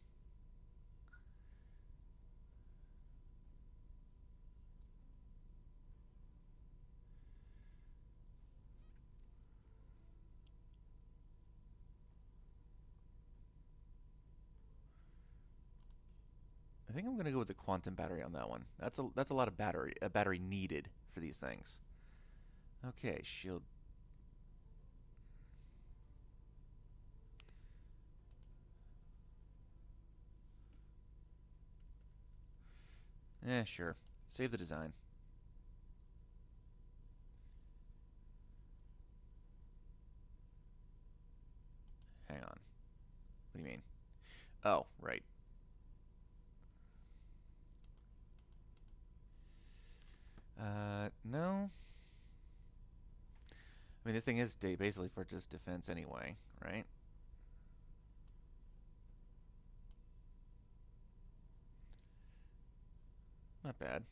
S1: I think I'm gonna go with the quantum battery on that one. That's a lot of battery needed for these things. Okay, shield. Sure. Save the design. Hang on. What do you mean? Oh, right. No. I mean, this thing is basically for just defense anyway, right? Not bad.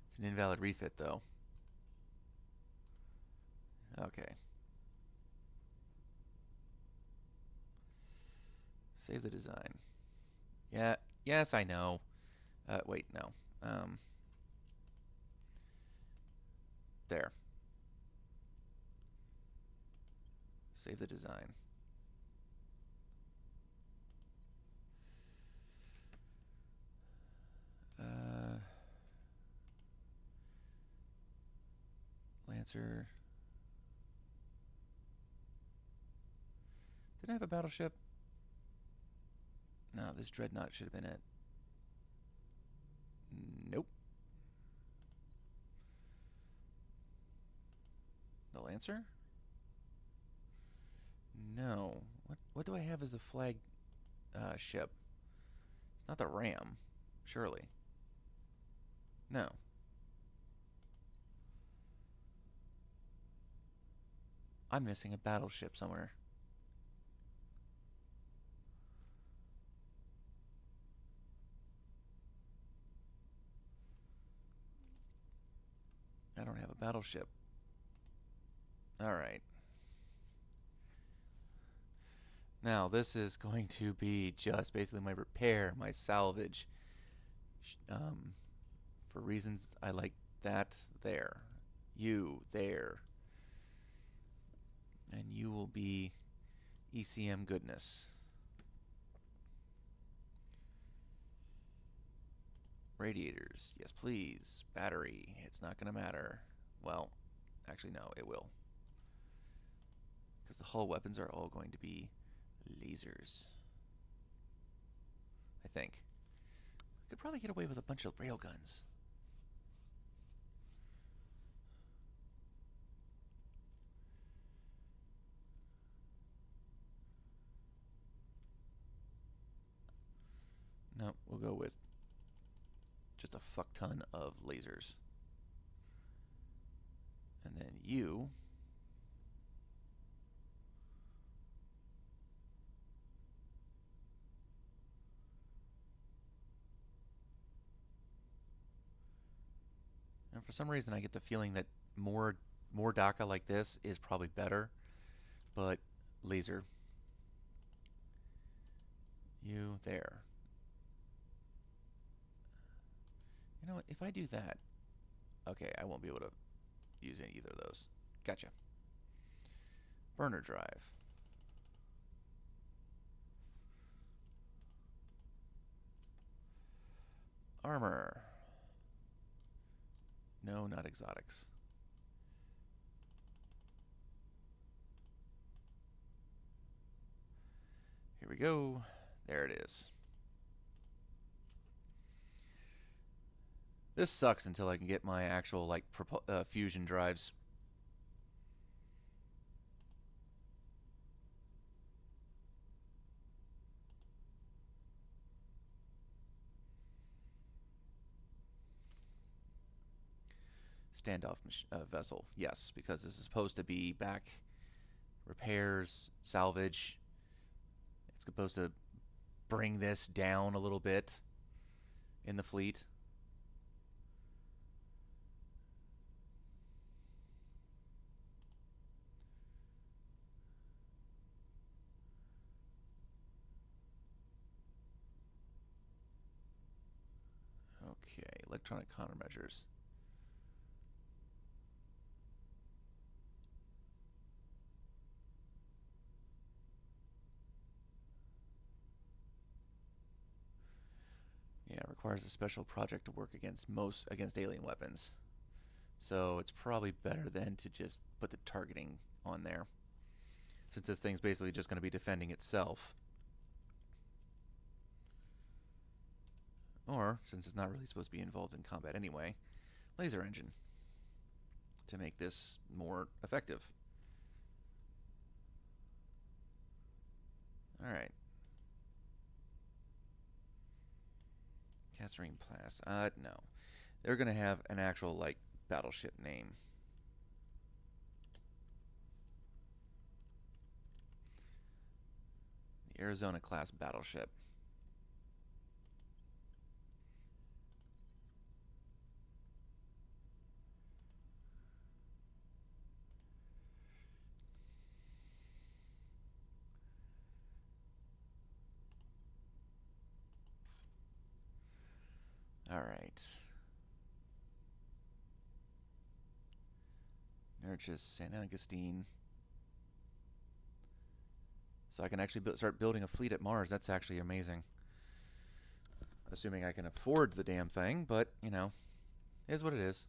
S1: It's an invalid refit, though. Okay. Save the design. Yeah. Yes, I know. Wait, no. There. Save the design. Lancer. Did I have a battleship? No, this dreadnought should have been it. Nope. The Lancer? No. What do I have as the flag ship? It's not the Ram, surely. No. I'm missing a battleship somewhere. I don't have a battleship. Alright. Now, this is going to be just basically my repair, my salvage. For reasons I like that there. You there. And you will be ECM goodness. Radiators, yes please. Battery, it's not going to matter. Well, actually no, it will. Because the hull weapons are all going to be lasers. I think. Could probably get away with a bunch of railguns. No, we'll go with just a fuck ton of lasers. And then you. And for some reason I get the feeling that more DACA like this is probably better. But laser. You there. You know what? If I do that, okay, I won't be able to use either of those. Gotcha. Burner drive. Armor. No, not exotics. Here we go. There it is. This sucks until I can get my actual like fusion drives. Standoff vessel, yes, because this is supposed to be back repairs, salvage. It's supposed to bring this down a little bit in the fleet. electronic countermeasures. Yeah, it requires a special project to work against alien weapons. So it's probably better then to just put the targeting on there, since this thing's basically just going to be defending itself. Or, since it's not really supposed to be involved in combat anyway, laser engine to make this more effective. Alright. Kasserine class. No. They're going to have an actual, like, battleship name. The Arizona class battleship. Alright. Nurchis, San Augustine. So I can actually start building a fleet at Mars. That's actually amazing. Assuming I can afford the damn thing, but, you know, it is what it is.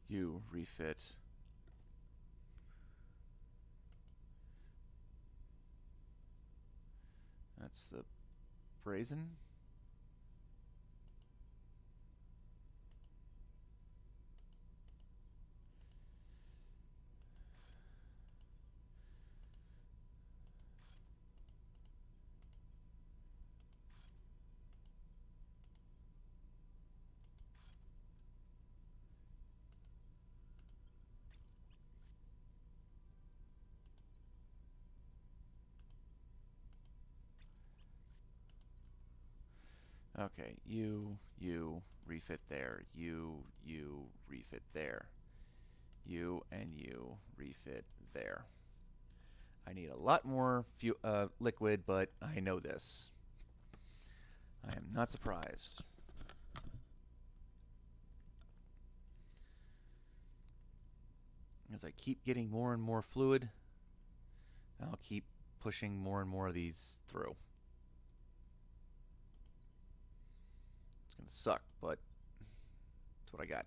S1: You refit. That's the brazen. Okay, you refit there. You refit there. You and you refit there. I need a lot more liquid, but I know this. I am not surprised. As I keep getting more and more fluid, I'll keep pushing more and more of these through. It's going to suck, but that's what I got.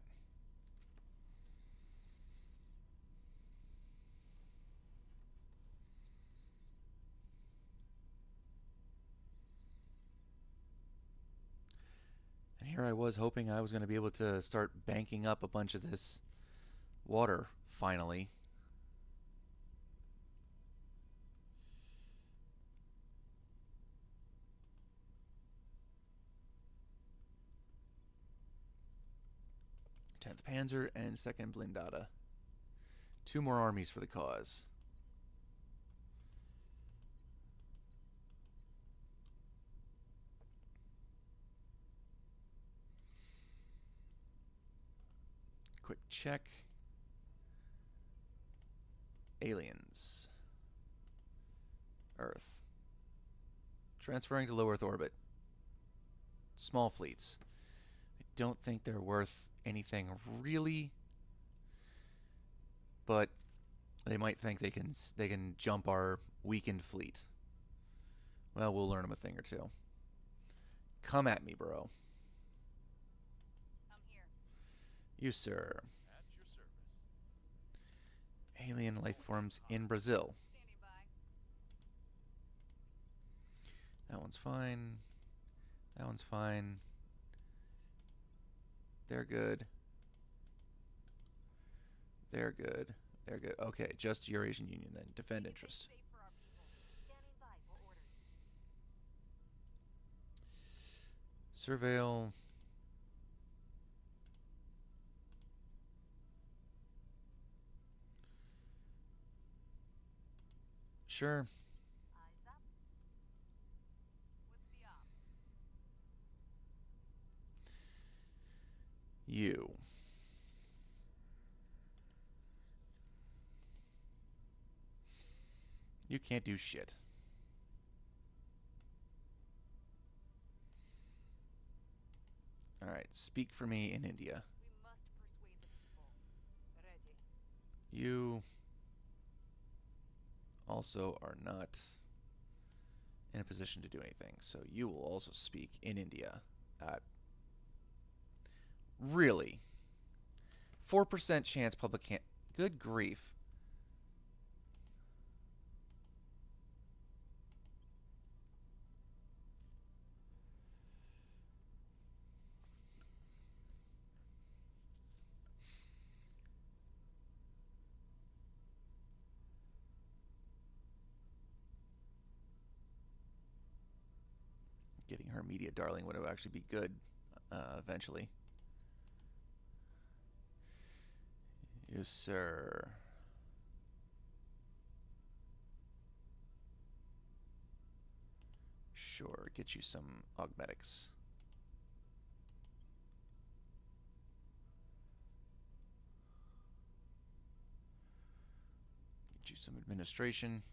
S1: And here I was hoping I was going to be able to start banking up a bunch of this water, finally. Tenth Panzer and Second Blindata. 2 more armies for the cause. Quick check. Aliens. Earth. Transferring to low Earth orbit. Small fleets. I don't think they're worth anything really, but they might think they can jump our weakened fleet. Well, we'll learn them a thing or two. Come at me, bro.
S2: I'm here.
S1: You, sir.
S3: At your service.
S1: Alien life forms in Brazil.
S2: Standing by.
S1: That one's fine. That one's fine. They're good. They're good. They're good. Okay, just Eurasian Union then. Defend
S2: Make it
S1: interest.
S2: safe for our people.
S4: Standing by for orders.
S1: Surveil. Sure.
S4: Eyes up.
S2: What's the op?
S1: You. You can't do shit. Alright, speak for me in India.
S2: We must persuade the people.
S4: Ready.
S1: You also are not in a position to do anything, so you will also speak in India. Really? 4% chance public can't. Good grief. Getting her media darling would actually be good eventually. Yes, sir. Sure, get you some augmetics. Get you some administration.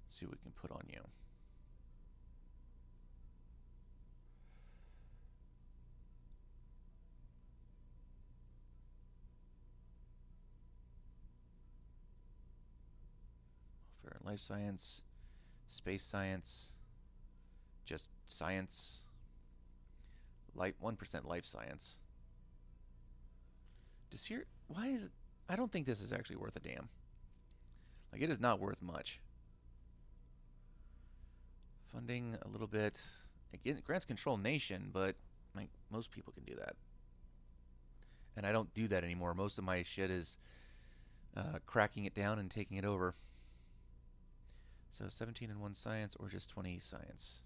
S1: See what we can put on you. Welfare and life science, space science, just science, life 1% life science. Does here? Why is it? I don't think this is actually worth a damn. Like, it is not worth much. Funding a little bit. Again, it grants control nation, but like most people can do that. And I don't do that anymore. Most of my shit is cracking it down and taking it over. So 17 and 1 science or just 20 science.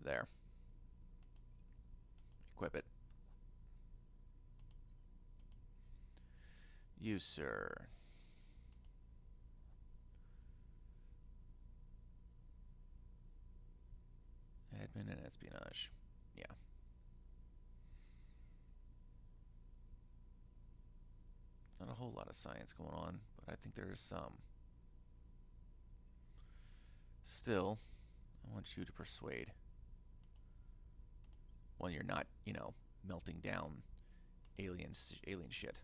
S1: There. Equip it. You, sir. Admin and espionage. Yeah. Not a whole lot of science going on, but I think there is some. Still, I want you to persuade. When you're not, melting down alien shit.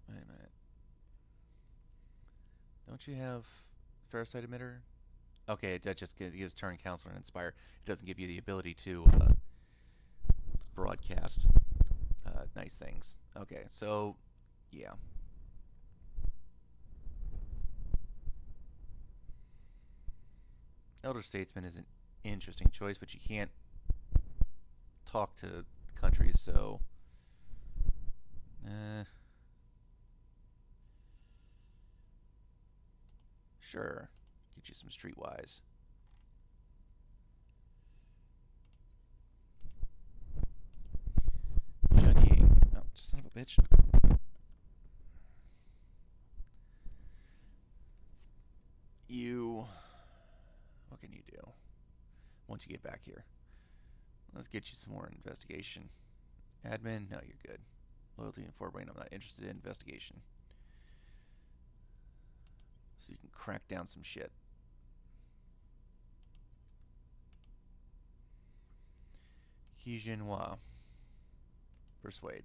S1: Wait a minute. Don't you have Ferrocite emitter? Okay, that just gives turn counselor and inspire. It doesn't give you the ability to broadcast nice things. Okay, so yeah. Elder Statesman is an interesting choice, but you can't talk to countries, so sure. Get you some streetwise. Junying. Oh, son of a bitch. You. What can you do once you get back here? Let's get you some more investigation. Admin? No, you're good. Loyalty and forebrain, I'm not interested in investigation. So you can crack down some shit. Kijinhua. Persuade.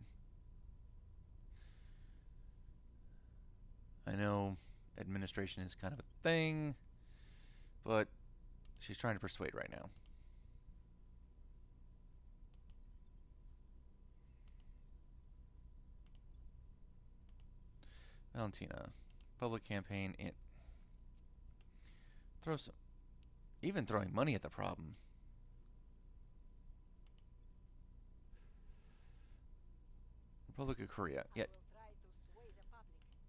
S1: I know administration is kind of a thing, but she's trying to persuade right now. Valentina. Public campaign. Throw some. Even throwing money at the problem. Republic of Korea. Yeah.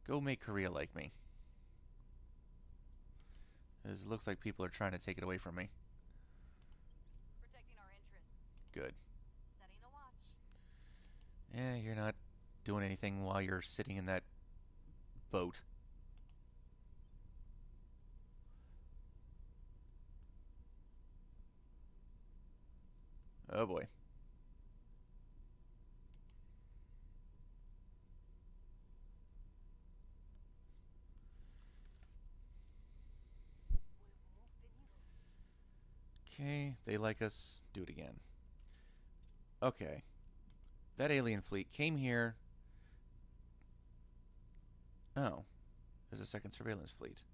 S1: Go make Korea like me. It looks like people are trying to take it away from me.
S2: Protecting our interests.
S1: Good.
S4: Setting a watch.
S1: Yeah, you're not doing anything while you're sitting in that boat. Oh boy. Okay, they like us. Do it again. Okay. That alien fleet came here. Oh. There's a second surveillance fleet.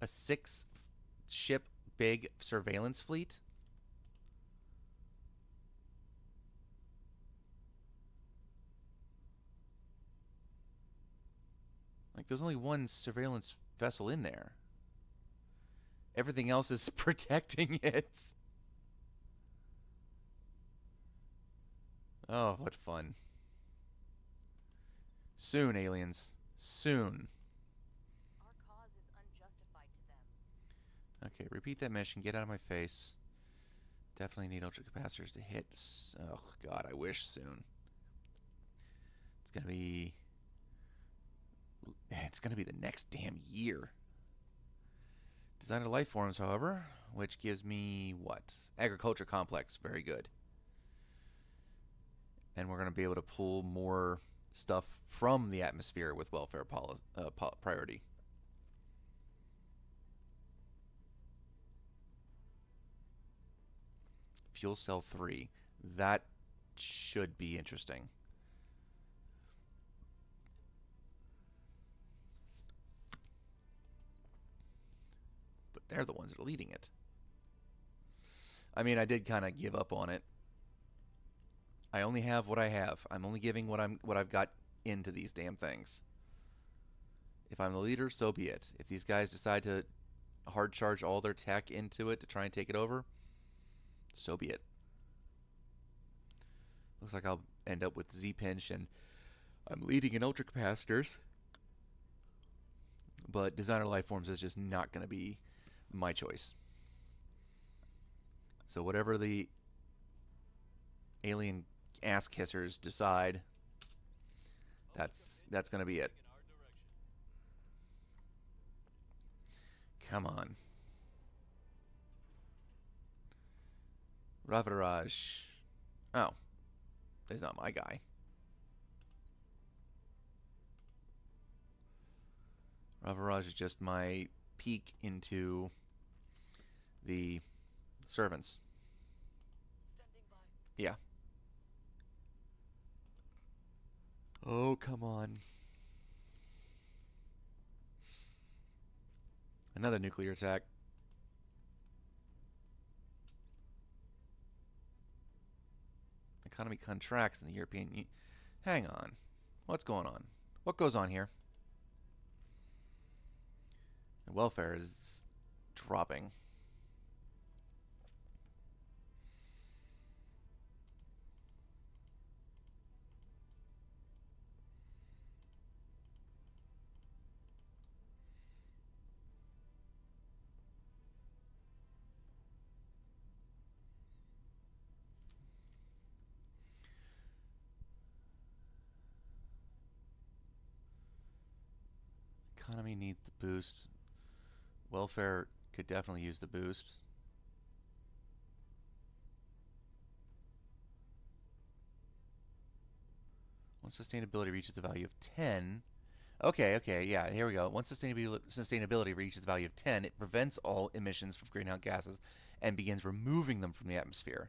S1: A 6-ship big surveillance fleet? Like, there's only one surveillance vessel in there. Everything else is protecting it. Oh, what fun. Soon, aliens. Soon.
S2: Our cause is unjustified to them.
S1: Okay, repeat that mission. Get out of my face. Definitely need ultracapacitors to hit. Oh, God, I wish soon. It's gonna be... It's gonna be the next damn year. Designer life forms, however, which gives me what? Agriculture complex. Very good. And we're gonna be able to pull more stuff from the atmosphere with welfare priority. Fuel cell 3. That should be interesting. But they're the ones that are leading it. I mean, I did kind of give up on it. I only have what I have. I'm only giving what I've got into these damn things. If I'm the leader, so be it. If these guys decide to hard charge all their tech into it to try and take it over, so be it. Looks like I'll end up with Z-Pinch, and I'm leading in ultracapacitors. But designer lifeforms is just not going to be my choice. So whatever the alien ass kissers decide, that's going to be it. Come on. Ravaraj. Oh. He's not my guy. Ravaraj is just my peek into the servants. Yeah. Oh, come on. Another nuclear attack. Economy contracts in the European Union. Hang on. What's going on? What goes on here? The welfare is dropping. Economy needs the boost. Welfare could definitely use the boost. Once sustainability reaches a value of 10. Okay, yeah, here we go. Once sustainability reaches a value of 10, it prevents all emissions from greenhouse gases and begins removing them from the atmosphere.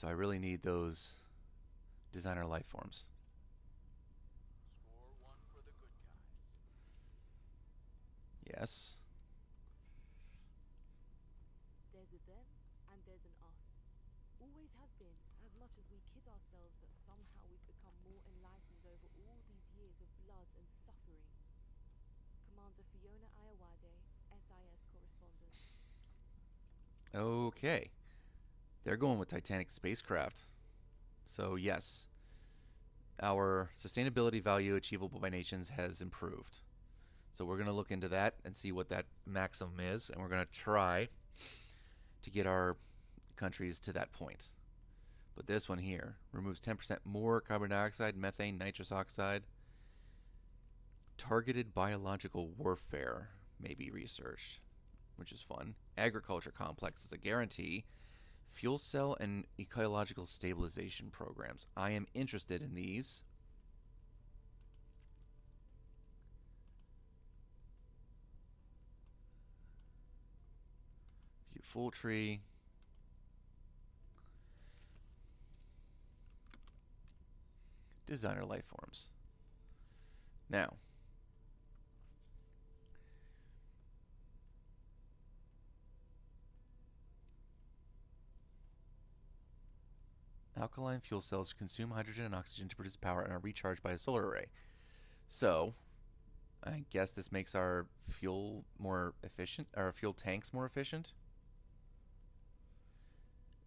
S1: So I really need those designer life forms.
S3: Score one for the good guys.
S1: Yes.
S5: There's a them and there's an us. Always has been, as much as we kid ourselves that somehow we've become more enlightened over all these years of blood and suffering. Commander Fiona Ayawade, SIS correspondent.
S1: Okay. They're going with Titanic spacecraft. So, yes, our sustainability value achievable by nations has improved. So, we're going to look into that and see what that maximum is, and we're going to try to get our countries to that point. But this one here removes 10% more carbon dioxide, methane, nitrous oxide. Targeted biological warfare may be researched, which is fun. Agriculture complex is a guarantee. Fuel cell and ecological stabilization programs. I am interested in these. View full tree. Designer life forms. Now, alkaline fuel cells consume hydrogen and oxygen to produce power and are recharged by a solar array. So, I guess this makes our fuel more efficient, our fuel tanks more efficient.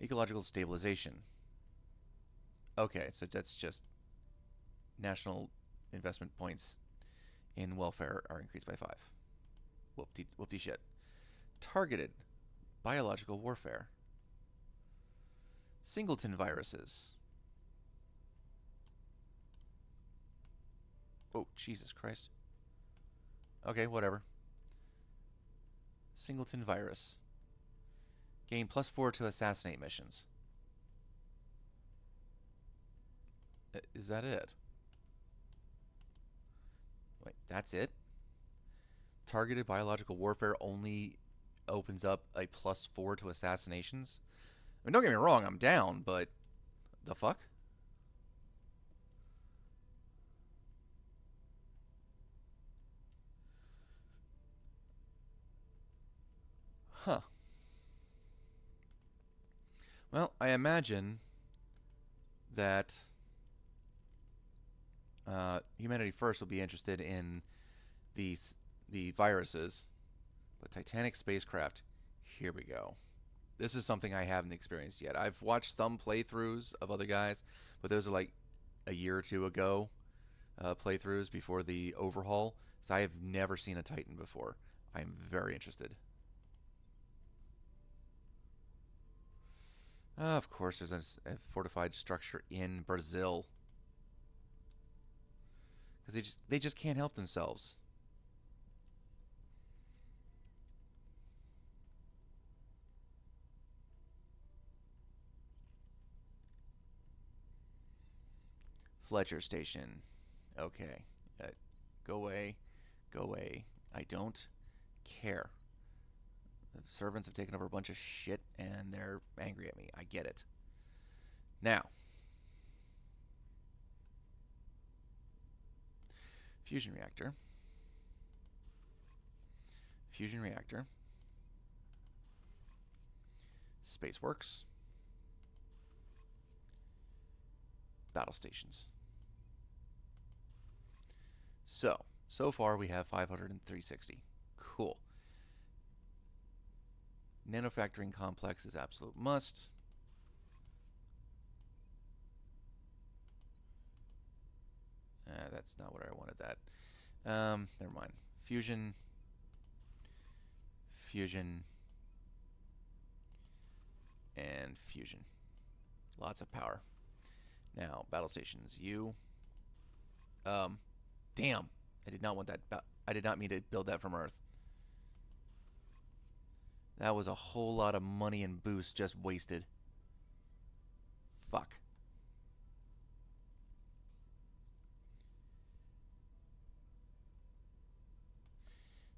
S1: Ecological stabilization. Okay, so that's just national investment points in welfare are increased by 5. Whoop-de shit. Targeted biological warfare. Singleton viruses. Oh, Jesus Christ. Okay, whatever. Singleton virus. Gain +4 to assassinate missions. Is that it? Wait, that's it? Targeted biological warfare only opens up a +4 to assassinations? I mean, don't get me wrong, I'm down, but the fuck? Huh. Well, I imagine that Humanity First will be interested in the viruses, but Titanic spacecraft, here we go. This is something I haven't experienced yet. I've watched some playthroughs of other guys, but those are like a year or two ago playthroughs before the overhaul, so I have never seen a Titan before. I'm very interested. Of course, there's a fortified structure in Brazil. Because they just can't help themselves. Fletcher Station. Okay. Go away. Go away. I don't care. The servants have taken over a bunch of shit and they're angry at me. I get it. Now, fusion reactor. Fusion reactor. Spaceworks. Battle stations. So far we have 500 and 360. Cool. Nanofactoring complex is absolute must. That's not what I wanted that. Never mind. Fusion. Fusion. And fusion. Lots of power. Now, battle stations. You. Damn. I did not want that. I did not mean to build that from Earth. That was a whole lot of money and boost just wasted. Fuck.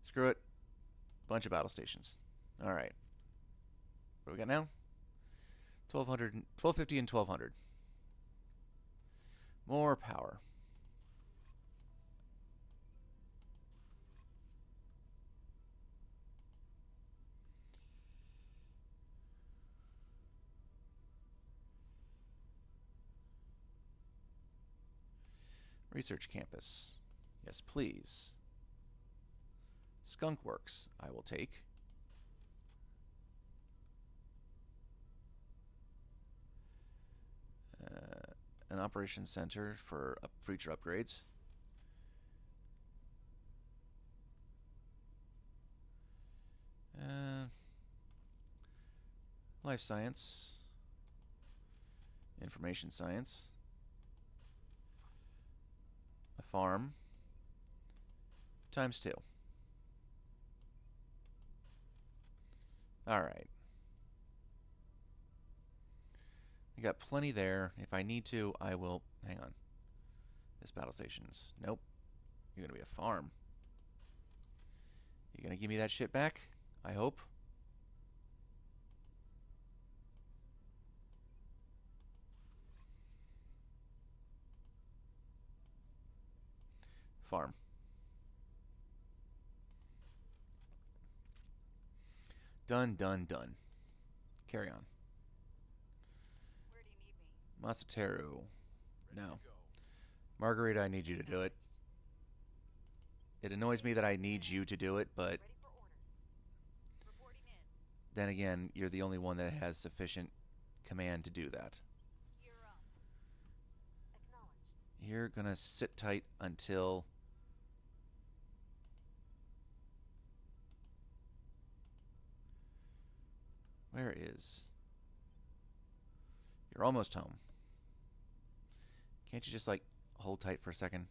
S1: Screw it. Bunch of battle stations. Alright. What do we got now? 1200, 1250 and 1200. More power. Research campus. Yes, please. Skunk Works, I will take. An operations center for future upgrades. Life science. Information science. A farm. Times 2. Alright. I got plenty there. If I need to, I will... Hang on. This battle station's... Nope. You're gonna be a farm. You gonna give me that shit back? I hope. Farm. Done, done, done. Carry on.
S2: Where do you need me?
S1: Masateru.
S3: Ready
S1: No.
S3: to go.
S1: Margarita, I need you to do it. It annoys me that I need you to do it, but
S4: Ready for orders.
S2: Reporting in.
S1: then again, you're the only one that has sufficient command to do that.
S2: You're up.
S4: Acknowledged.
S1: You're gonna sit tight until... Where is... You're almost home. Can't you just, like, hold tight for a second?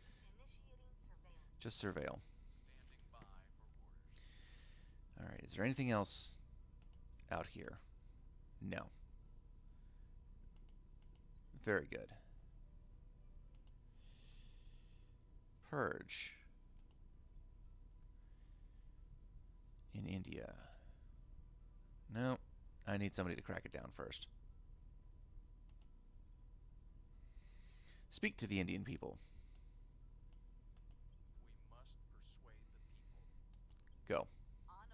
S4: Initiating surveillance.
S1: Just surveil.
S3: Standing by for orders.
S1: Alright, is there anything else out here? No. Very good. Purge. In India. No, I need somebody to crack it down first. Speak to the Indian people.
S3: We must persuade the people.
S1: Go.
S4: On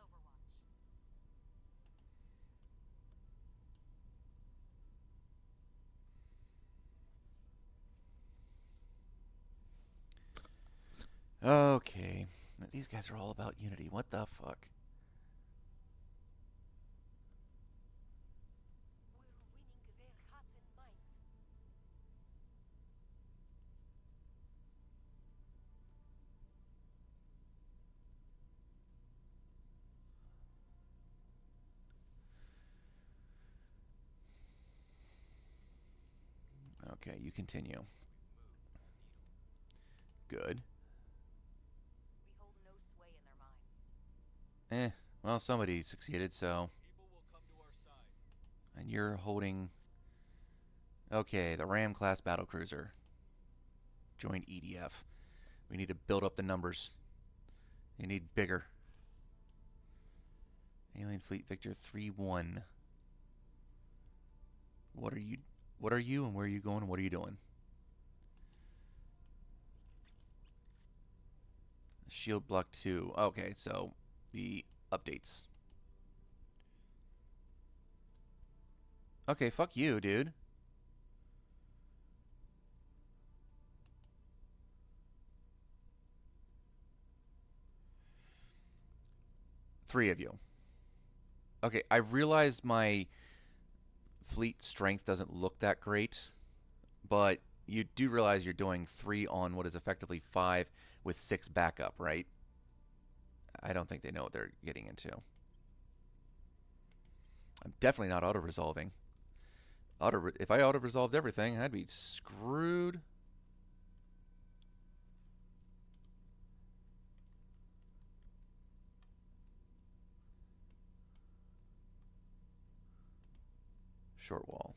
S4: Overwatch.
S1: Okay. These guys are all about unity. What the fuck?
S4: We're winning their hearts and minds.
S1: Okay, you continue. Good.
S2: We hold no sway in their minds.
S1: Well, somebody succeeded, so...
S3: People will come to our side.
S1: And you're holding... Okay, the Ram class battlecruiser. Join EDF. We need to build up the numbers. You need bigger. Alien Fleet Victor 3-1. What are you and where are you going and what are you doing? Shield block 2. Okay, so the updates. Okay, fuck you, dude. Three of you. Okay, I realize my fleet strength doesn't look that great, but you do realize you're doing 3 on what is effectively 5 with 6 backup, right? I don't think they know what they're getting into. I'm definitely not auto-resolving. If I auto-resolved everything, I'd be screwed. Short wall.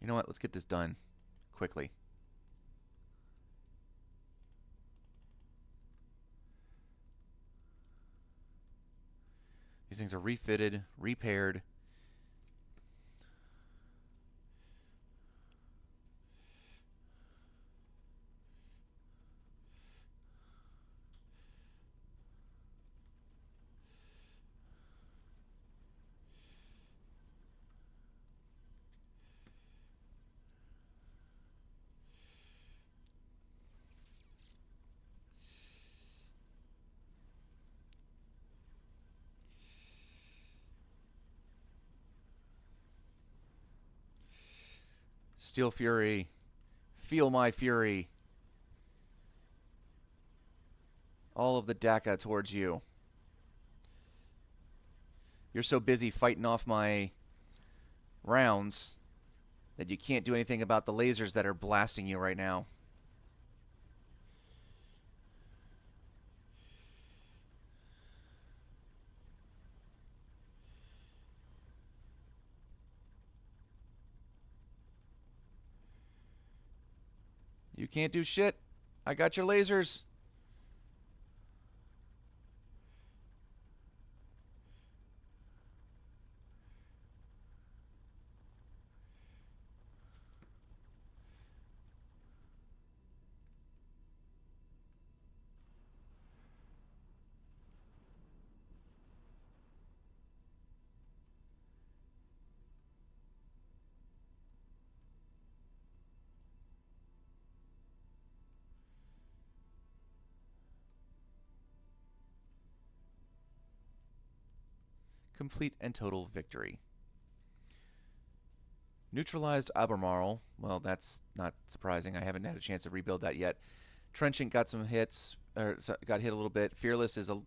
S1: You know what? Let's get this done quickly. These things are refitted, repaired. Steel Fury. Feel my fury. All of the DACA towards you. You're so busy fighting off my rounds that you can't do anything about the lasers that are blasting you right now. You can't do shit. I got your lasers. Complete and total victory. Neutralized Albemarle. Well, that's not surprising. I haven't had a chance to rebuild that yet. Trenchant got some hits, or got hit a little bit. Fearless is a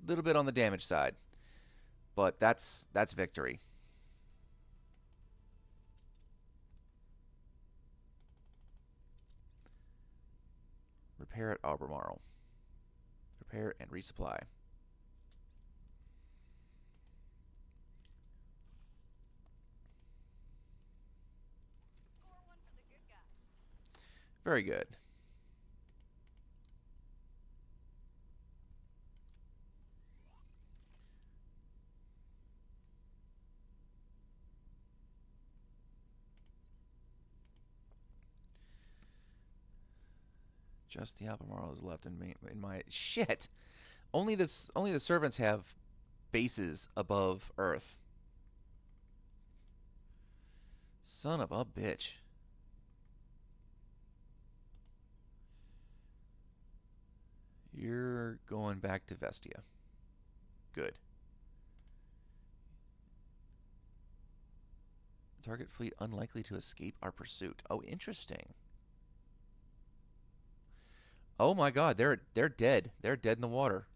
S1: little bit on the damage side, but that's victory. Repair at Albemarle. Repair and resupply.
S2: Score one for the good guys.
S1: Very good. Just the Albemarle is left in my shit. Only the servants have bases above Earth. Son of a bitch. You're going back to Vestia. Good. Target fleet unlikely to escape our pursuit. Oh, interesting. Oh my god, they're dead. They're dead in the water.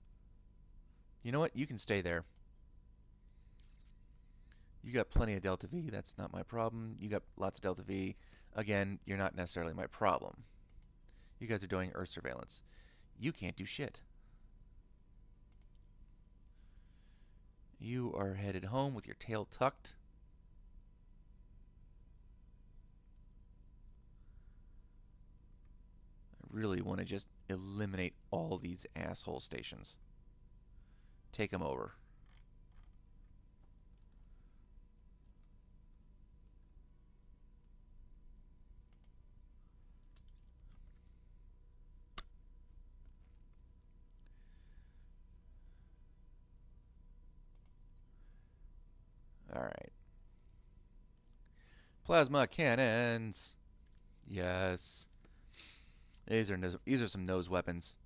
S1: You know what? You can stay there. You got plenty of Delta V. That's not my problem. You got lots of Delta V. Again, you're not necessarily my problem. You guys are doing Earth surveillance. You can't do shit. You are headed home with your tail tucked. I really want to just eliminate all these asshole stations. Take them over. All right. Plasma cannons. Yes. These are some nose weapons.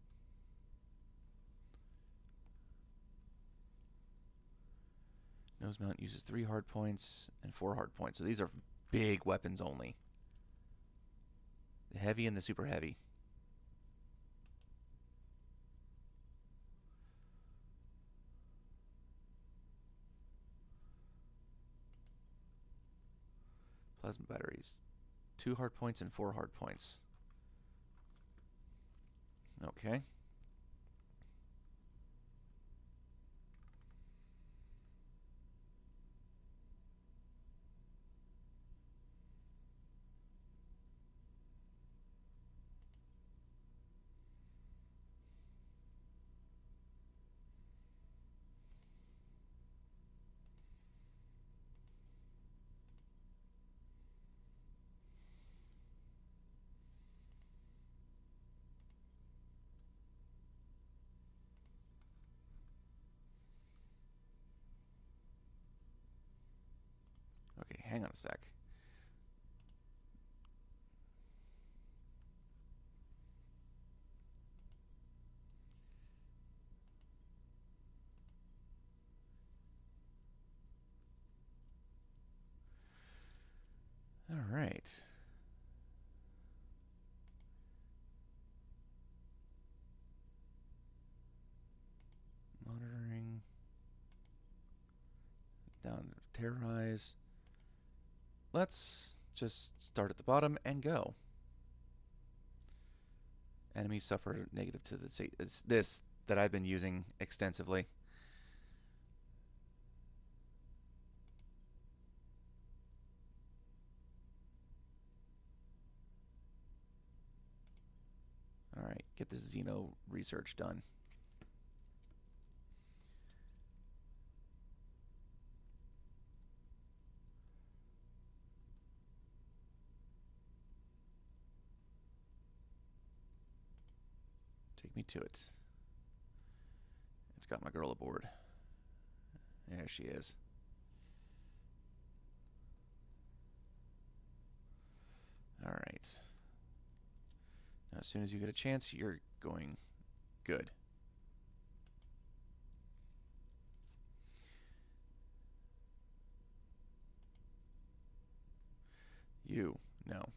S1: Nose mount uses 3 hard points and 4 hard points. So these are big weapons only. The heavy and the super heavy. Plasma batteries. 2 hard points and 4 hard points. Okay. hang on a sec. All right. Monitoring. Down to terrorize. Let's just start at the bottom and go. Enemies suffer negative to the state. It's this that I've been using extensively. All right, get this Xeno research done. Take me to it. It's got my girl aboard. There she is. All right. Now, as soon as you get a chance, you're going good. You, no.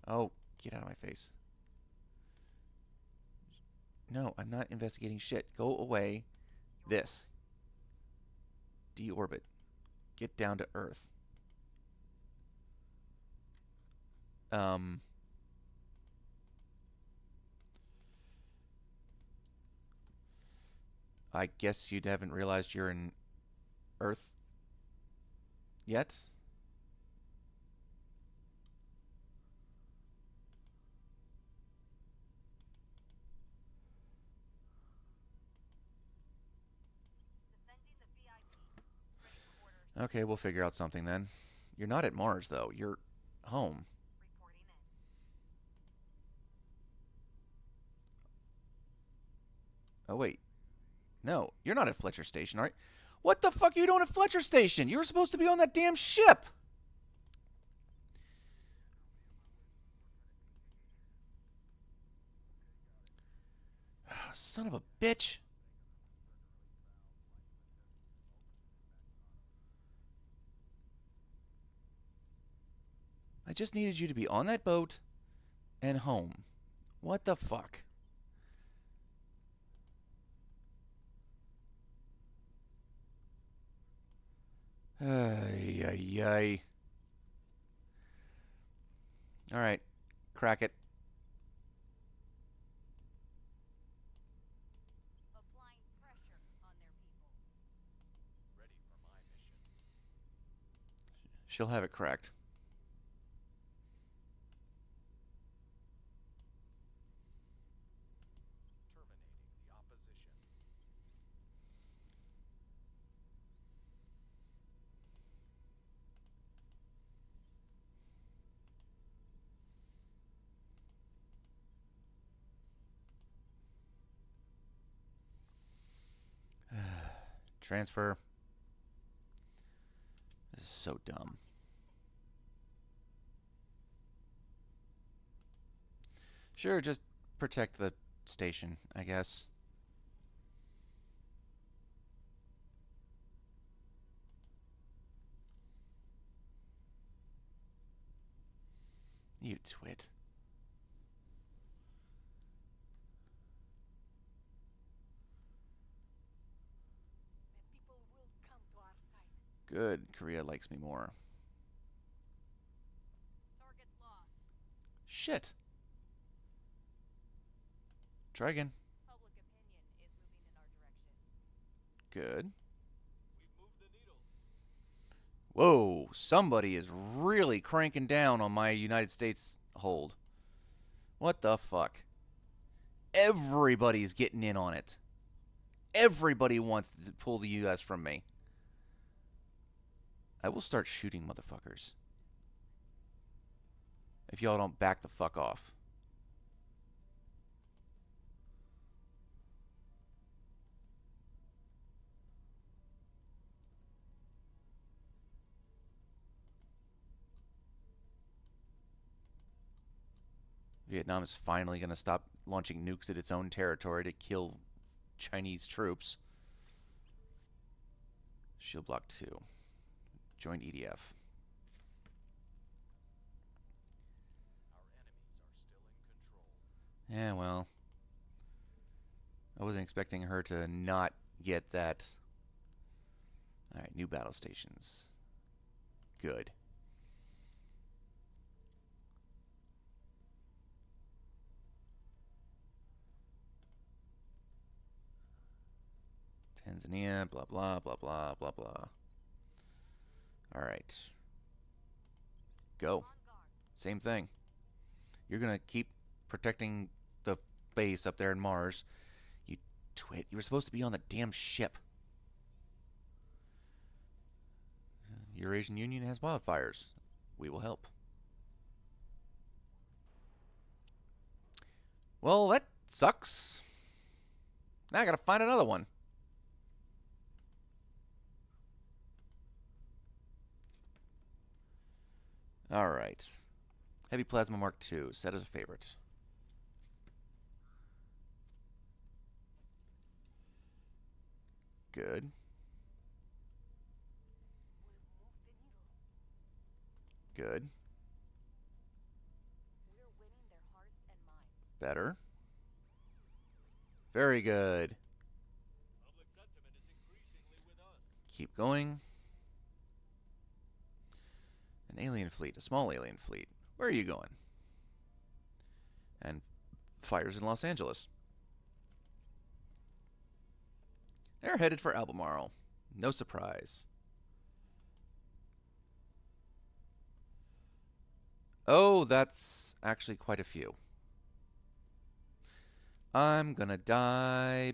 S1: Oh, get out of my face. No, I'm not investigating shit. Go away. This. Deorbit. Get down to Earth. I guess you haven't realized you're in Earth yet?
S4: Defending the VIP. Ready for orders.
S1: Okay, we'll figure out something then. You're not at Mars, though. You're home.
S4: Reporting in.
S1: Oh, wait. No, you're not at Fletcher Station, are you? What the fuck are you doing at Fletcher Station? You were supposed to be on that damn ship! Son of a bitch. I just needed you to be on that boat and home. What the fuck? Ay, ay, ay. All right, crack it.
S2: Applying pressure on their people.
S3: Ready for my mission.
S1: She'll have it cracked.
S3: Terminating the opposition.
S1: Transfer. This is so dumb. Sure, just protect the station, I guess. You twit.
S4: The people will come to our side.
S1: Good. Korea likes me more.
S2: Target's lost.
S1: Shit. Try again.
S2: Public opinion is moving in our direction.
S1: Good.
S3: We've moved the needle.
S1: Whoa, somebody is really cranking down on my United States hold. What the fuck? Everybody's getting in on it. Everybody wants to pull the U.S. from me. I will start shooting motherfuckers if y'all don't back the fuck off. Vietnam is finally going to stop launching nukes at its own territory to kill Chinese troops. Shield block 2. Join EDF. Yeah, well. I wasn't expecting her to not get that. Alright, new battle stations. Good. Tanzania, blah, blah, blah, blah, blah, blah. Alright. Go. Same thing. You're going to keep protecting the base up there in Mars. You twit. You were supposed to be on the damn ship. Eurasian Union has wildfires. We will help. Well, that sucks. Now I gotta find another one. Alright. Heavy Plasma Mark II. Set as a favorite. Good. Good.
S2: We're winning their hearts and minds.
S1: Better. Very good.
S3: Public sentiment is increasingly with us.
S1: Keep going. An alien fleet. A small alien fleet. Where are you going? And fires in Los Angeles. They're headed for Albemarle. No surprise. Oh, that's actually quite a few. I'm gonna die.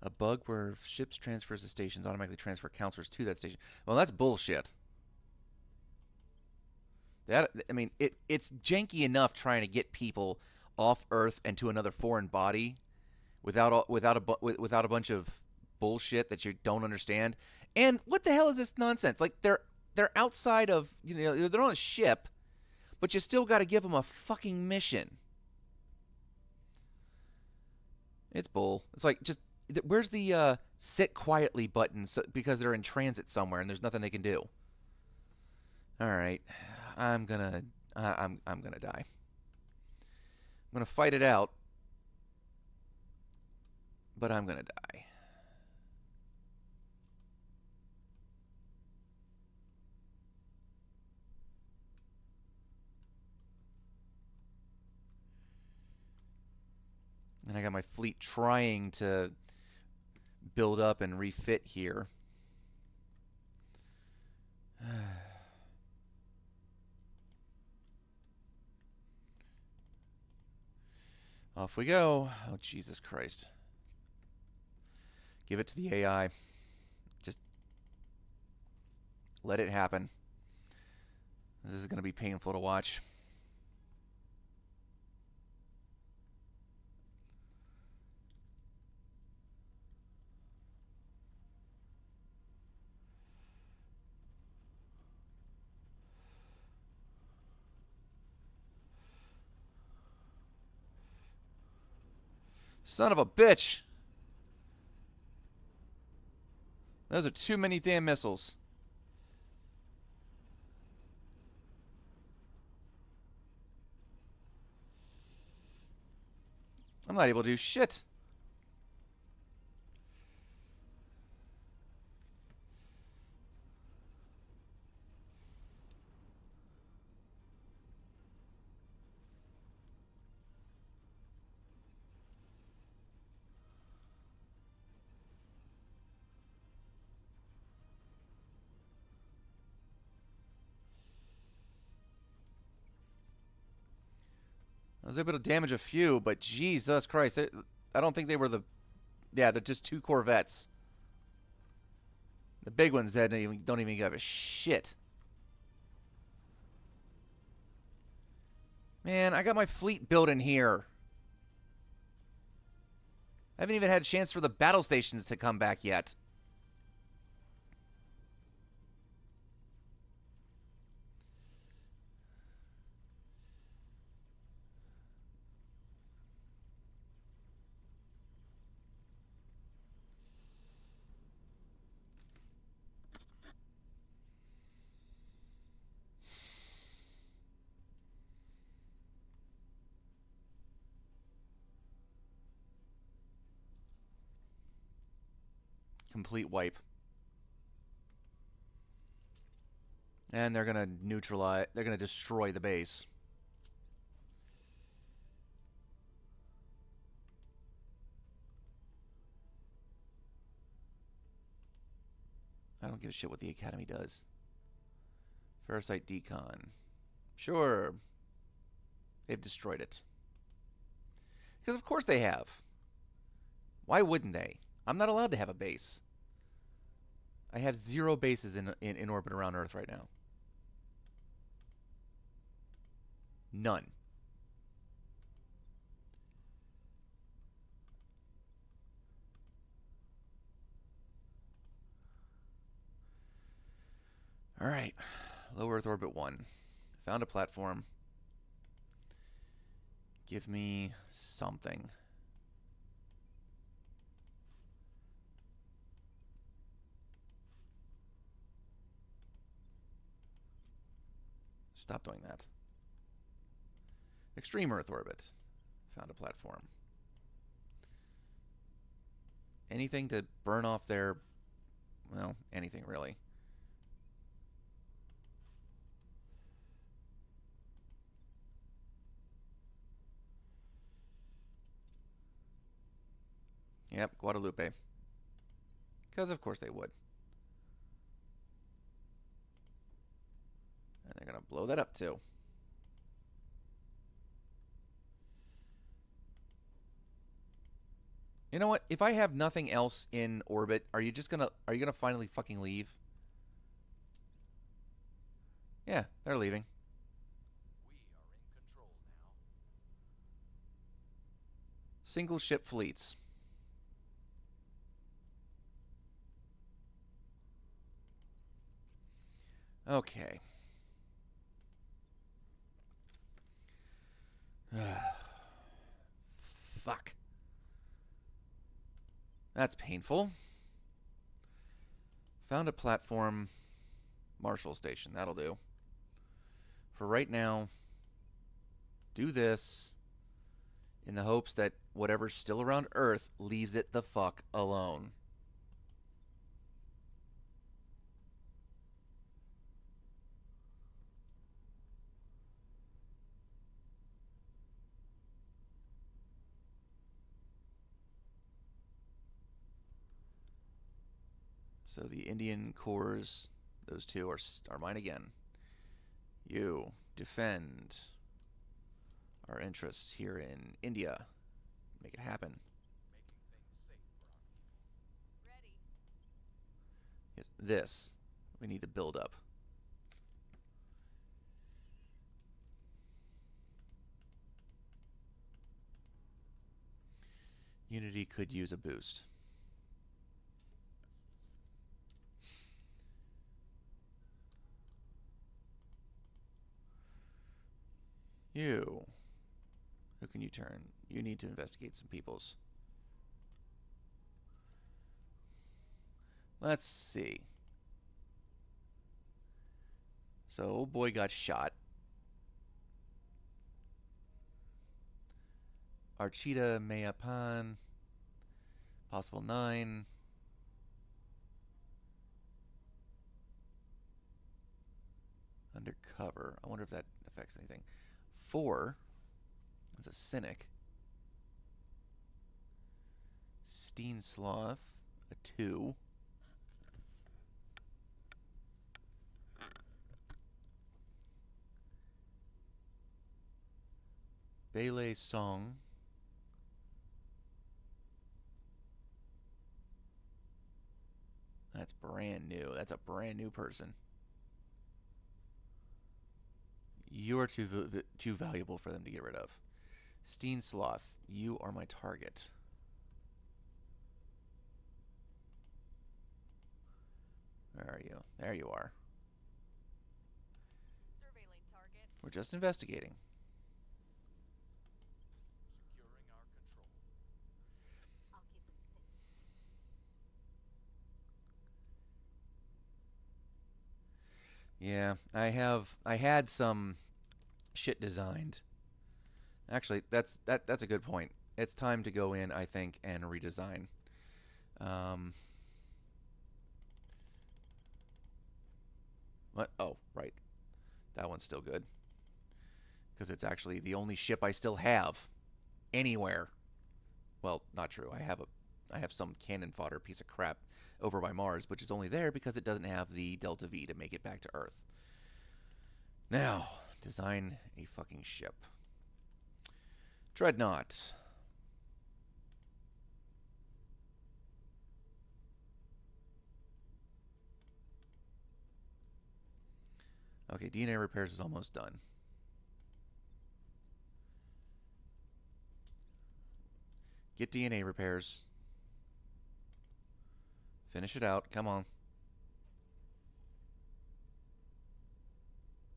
S1: A bug where ships transfers to stations automatically transfer counselors to that station. Well, that's bullshit. That, I mean, it's janky enough trying to get people off Earth and to another foreign body without a bunch of bullshit that you don't understand. And what the hell is this nonsense? Like they're outside of, you know, they're on a ship, but you still got to give them a fucking mission. It's bull. It's like just where's the sit quietly button because they're in transit somewhere and there's nothing they can do. All right. I'm gonna die. I'm gonna fight it out, but I'm gonna die. And I got my fleet trying to build up and refit here. Off we go. Oh, Jesus Christ. Give it to the AI. Just let it happen. This is going to be painful to watch. Son of a bitch. Those are too many damn missiles. I'm not able to do shit. I was able to damage a few, but Jesus Christ. I don't think they were the... Yeah, they're just 2 Corvettes. The big ones that don't even give a shit. Man, I got my fleet built in here. I haven't even had a chance for the battle stations to come back yet. complete wipe. And they're gonna neutralize. They're gonna destroy the base. I don't give a shit what the Academy does. Parasite Decon. Sure. They've destroyed it. Because of course they have. Why wouldn't they? I'm not allowed to have a base. I have 0 bases in orbit around Earth right now. None. All right. Low Earth Orbit 1. Found a platform. Give me something. Stop doing that. Extreme Earth Orbit. Found a platform. Anything to burn off their... Well, anything really. Yep, Guadalupe. Because of course they would. And they're going to blow that up too. You know what? If I have nothing else in orbit, are you gonna finally fucking leave? Yeah, they're leaving.
S3: We are in control now.
S1: Single ship fleets. Okay. Fuck. That's painful. Found a platform. Marshall Station. That'll do. For right now, do this in the hopes that whatever's still around Earth leaves it the fuck alone. So the Indian cores, those two are mine again. You defend our interests here in India. Make it happen.
S3: Making things safe for our
S2: Ready.
S1: Yes, this we need to build up. Unity could use a boost. You. Who can you turn? You need to investigate some peoples. Let's see. So, old boy got shot. Archita Mayapan. Possible 9. Undercover. I wonder if that affects anything. 4. That's a cynic. Steen Sloth. A 2. Bele Song. That's brand new. That's a brand new person. You're too valuable for them to get rid of. Steen Sloth, you are my target. Where are you? There you are.
S2: Surveilling target.
S1: We're just investigating.
S3: securing our control.
S4: I'll keep them safe.
S1: Yeah, I had some shit designed. Actually, that's a good point. It's time to go in, I think, and redesign. What? Oh, right. That one's still good. Because it's actually the only ship I still have. Anywhere. Well, not true. I have some cannon fodder piece of crap over by Mars, which is only there because it doesn't have the Delta V to make it back to Earth. Now, design a fucking ship. Dreadnought. Okay, DNA repairs is almost done. Get DNA repairs. Finish it out. Come on.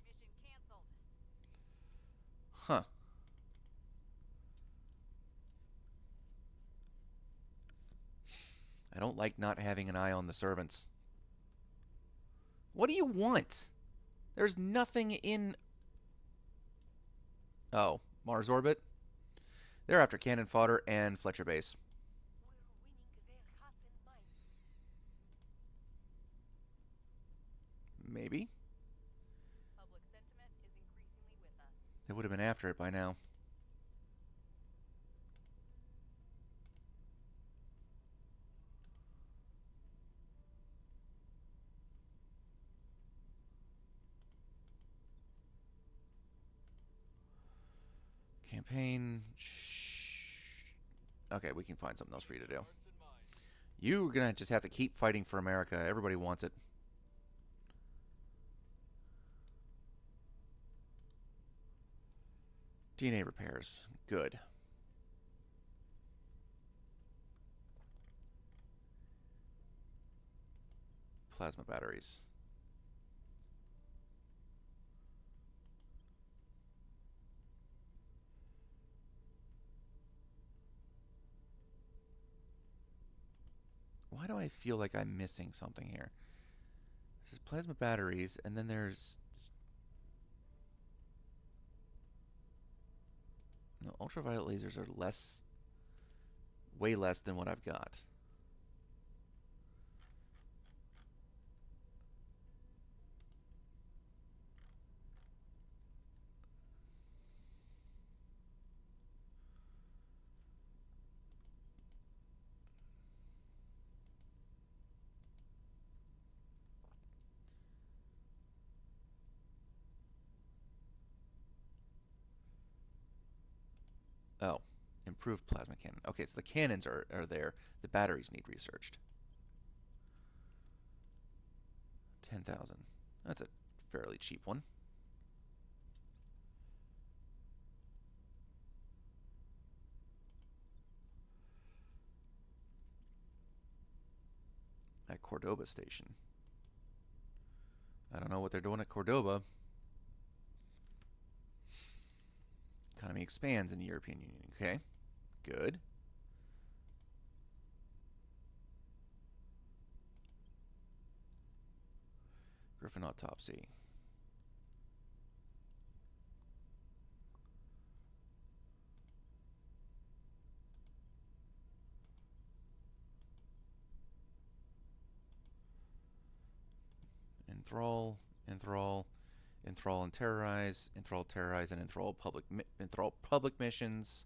S4: Mission canceled.
S1: Huh. I don't like not having an eye on the servants. What do you want? There's nothing in... Oh, Mars orbit? They're after cannon fodder and Fletcher base.
S4: We're winning their hearts and minds.
S1: Maybe.
S2: Public sentiment is increasingly with us.
S1: They would have been after it by now. Campaign. Okay, we can find something else for you to do.
S3: Hearts and minds.
S1: You're gonna just have to keep fighting for America. Everybody wants it. DNA repairs. Good. Plasma batteries. Why do I feel like I'm missing something here? This is plasma batteries, and then there's... No, ultraviolet lasers are less... way less than what I've got. Oh, improved plasma cannon. Okay, so the cannons are there. The batteries need researched. 10,000. That's a fairly cheap one. At Cordoba Station. I don't know what they're doing at Cordoba. Economy expands in the European Union. Okay, good. Griffin autopsy. Enthrall, enthrall, enthrall and terrorize, and enthrall public missions.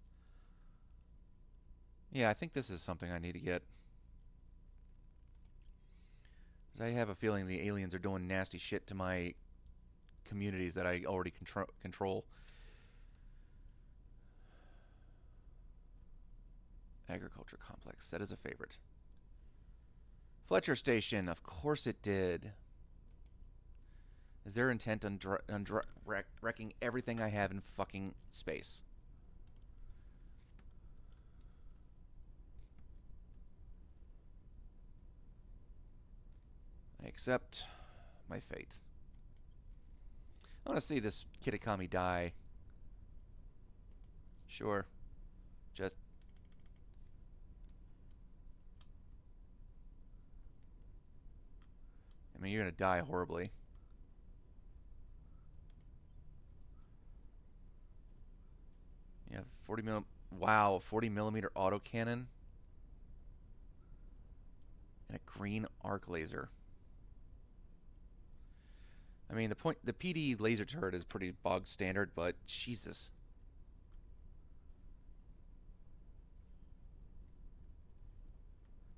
S1: Yeah, I think this is something I need to get. 'Cause I have a feeling the aliens are doing nasty shit to my communities that I already control. Agriculture complex, set as a favorite. Fletcher Station, of course it did. Is their intent on wrecking everything I have in fucking space? I accept my fate. I want to see this Kitakami die. Sure. Just... I mean, you're gonna die horribly. You have 40 mil... Wow, 40 millimeter autocannon. And a green arc laser. I mean, the PD laser turret is pretty bog standard, but Jesus.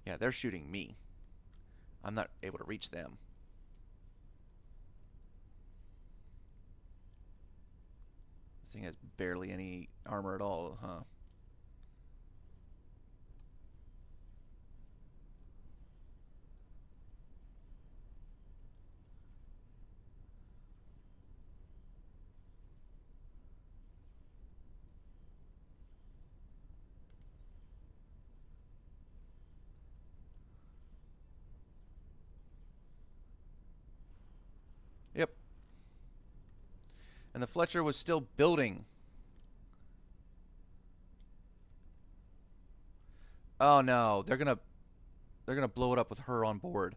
S1: Yeah, they're shooting me. I'm not able to reach them. This thing has barely any armor at all, huh? Yep. And the Fletcher was still building. Oh no, they're gonna blow it up with her on board.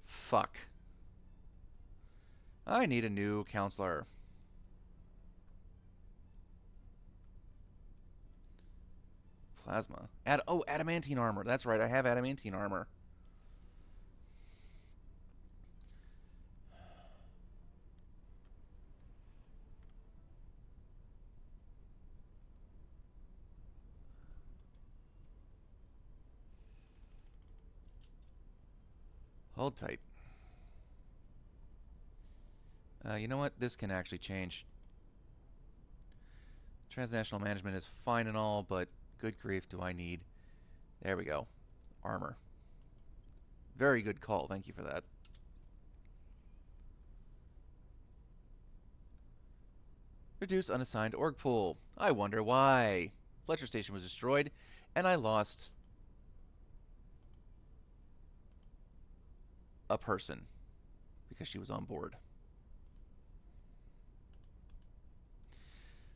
S1: Fuck. I need a new counselor. Plasma. Adamantine armor. That's right, I have adamantine armor. Hold tight. You know what? This can actually change. Transnational management is fine and all, but good grief do I need. There we go. Armor. Very good call. Thank you for that. Reduce unassigned org pool. I wonder why. Fletcher Station was destroyed, and I lost a person because she was on board.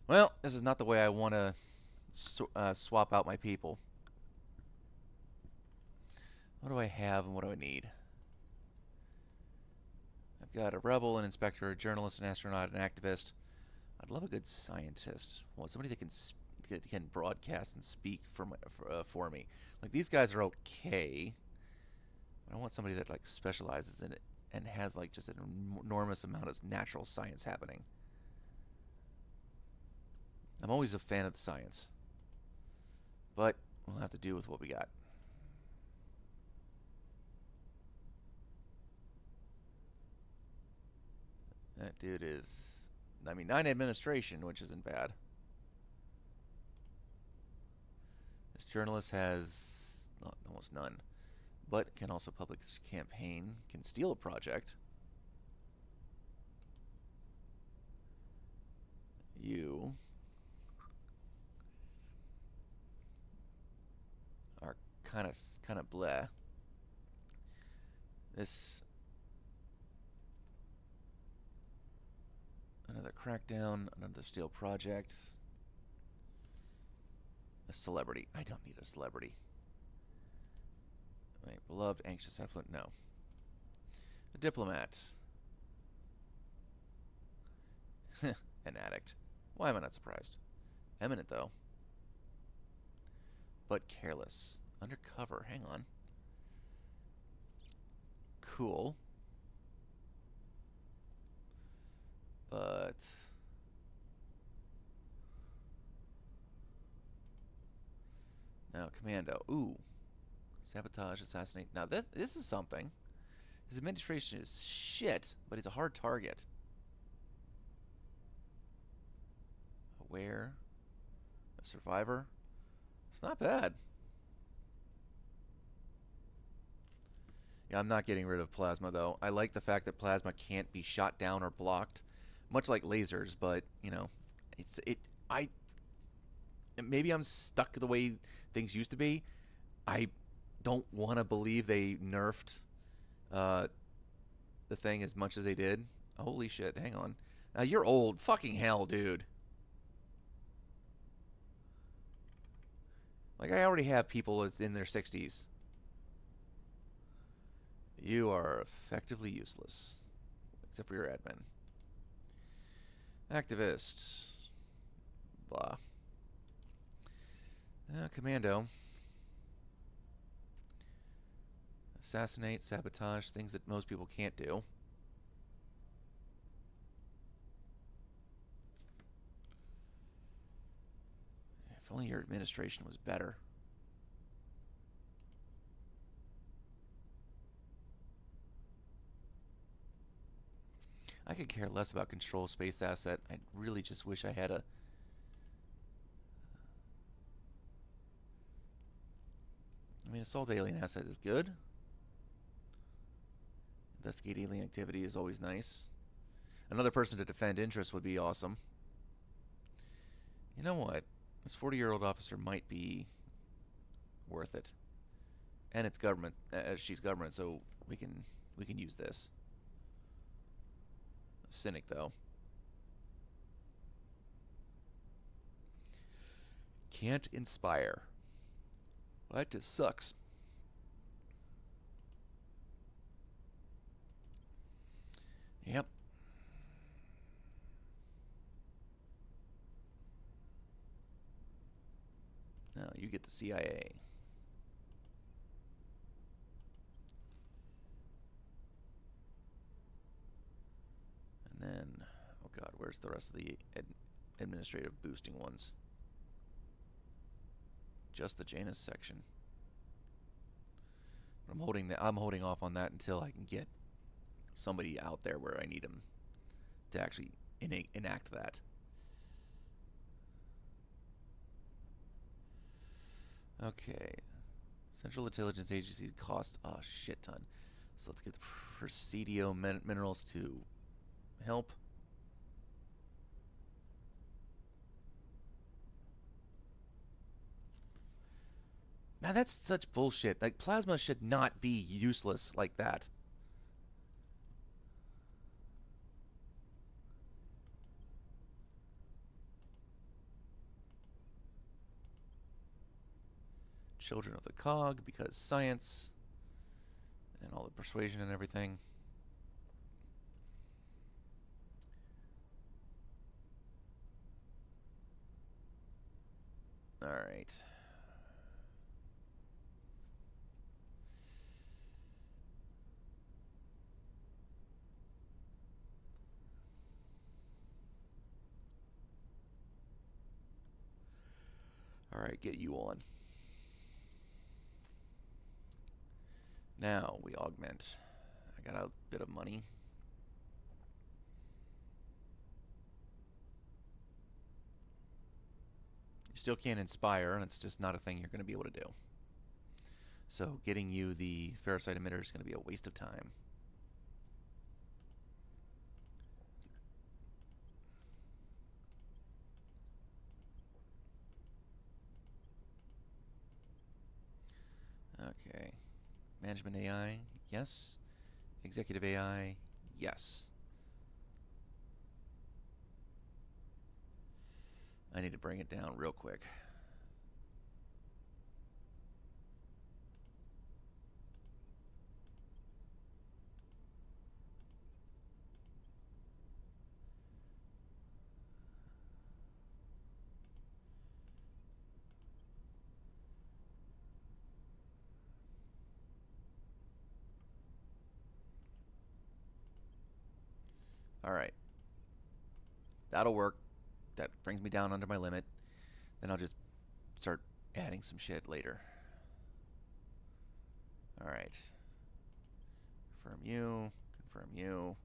S1: Well, this is not the way I want to swap out my people. What do I have and what do I need? I've got a rebel, an inspector, a journalist, an astronaut, an activist. I'd love a good scientist. Well, somebody that can broadcast and speak for me. Like, these guys are okay. But I want somebody that like specializes in it and has like just an enormous amount of natural science happening. I'm always a fan of the science, but we'll have to do with what we got. That dude is, I mean, 9 administration, which isn't bad. This journalist has almost none, but can also public campaign, can steal a project. You are kind of bleh. This another crackdown, another steal project. A celebrity. I don't need a celebrity. Wait, beloved, anxious, affluent. No. A diplomat. An addict. Why am I not surprised? Eminent though. But careless. Undercover. Hang on. Cool. But now commando. Ooh. Sabotage, assassinate. Now this is something. His administration is shit, but he's a hard target. Aware. A survivor. It's not bad. Yeah, I'm not getting rid of plasma though. I like the fact that plasma can't be shot down or blocked, much like lasers. But you know, maybe I'm stuck the way things used to be. I don't want to believe they nerfed the thing as much as they did. Holy shit! Hang on. Now you're old. Fucking hell, dude. Like, I already have people in their 60s. You are effectively useless. Except for your admin. Activist. Blah. Commando. Assassinate, sabotage, things that most people can't do. If only your administration was better. I could care less about control space asset. I really just wish I had a... I mean, assault alien asset is good. Investigate alien activity is always nice. Another person to defend interest would be awesome. You know what? This 40-year-old officer might be worth it. And it's government. She's government, so we can use this. Cynic, though. Can't inspire. Well, that just sucks. Yep. Now you get the CIA. And then, oh god, where's the rest of the administrative boosting ones? Just the Janus section. I'm holding off on that until I can get somebody out there where I need them to actually enact that. Okay. Central Intelligence Agency costs a shit ton. So let's get the Presidio minerals to help. Now that's such bullshit. Like, plasma should not be useless like that. Children of the Cog, because science and all the persuasion and everything. All right. All right, get you on. Now we augment. I got a bit of money. You still can't inspire, and it's just not a thing you're going to be able to do. So getting you the ferrocite emitter is going to be a waste of time. Okay. Management AI, yes. Executive AI, yes. I need to bring it down real quick. All right. That'll work. That brings me down under my limit. Then I'll just start adding some shit later. All right. Confirm you, confirm you,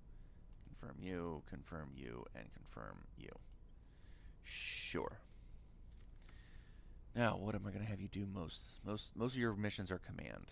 S1: confirm you, confirm you, and confirm you. Sure. Now, what am I going to have you do most? Most of your missions are command.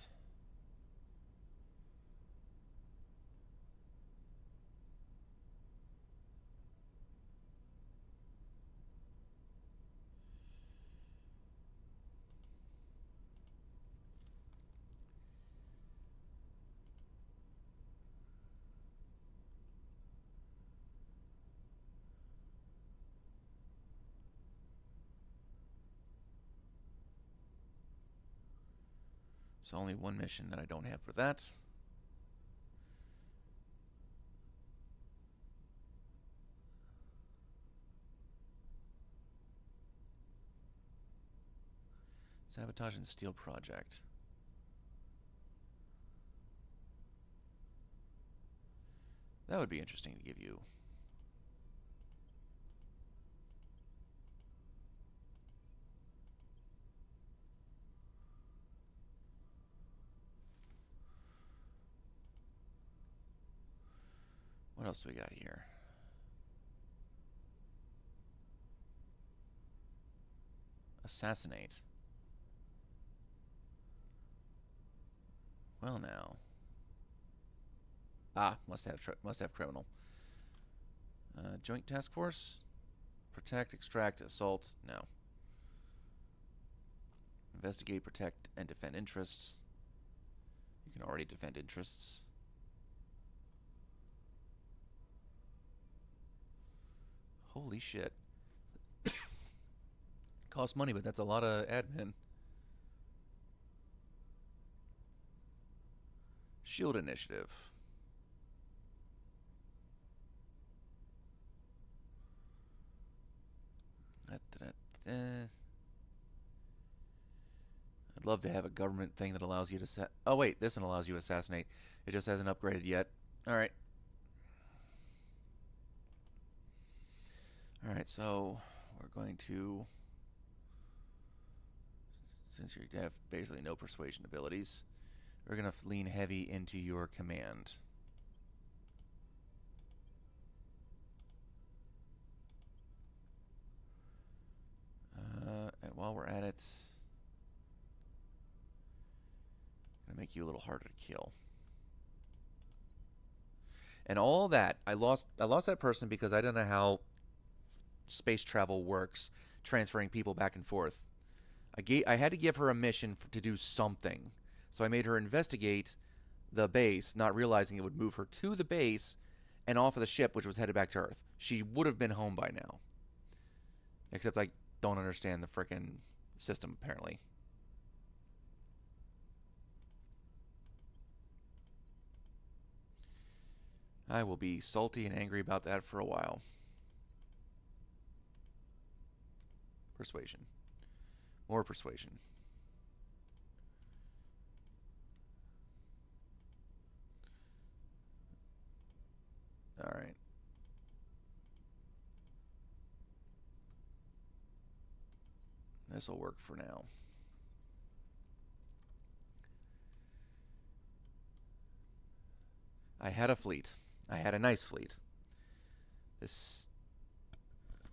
S1: So only one mission that I don't have for that. Sabotage and Steal Project. That would be interesting to give you. What else do we got here? Assassinate. Well, now. Ah, must have criminal. Joint task force. Protect, extract, assault. No. Investigate, protect, and defend interests. You can already defend interests. Holy shit. Costs money, but that's a lot of admin. Shield initiative. I'd love to have a government thing that allows you to oh wait, this one allows you to assassinate. It just hasn't upgraded yet. Alright. Alright, so we're going to, since you have basically no persuasion abilities, we're going to lean heavy into your command. And while we're at it, I'm going to make you a little harder to kill. And all that, I lost that person because I don't know how space travel works, transferring people back and forth. I had to give her a mission to do something. So I made her investigate the base, not realizing it would move her to the base and off of the ship, which was headed back to Earth. She would have been home by now. Except I don't understand the frickin' system, apparently. I will be salty and angry about that for a while. Persuasion. More persuasion. Alright. This will work for now. I had a fleet. I had a nice fleet. This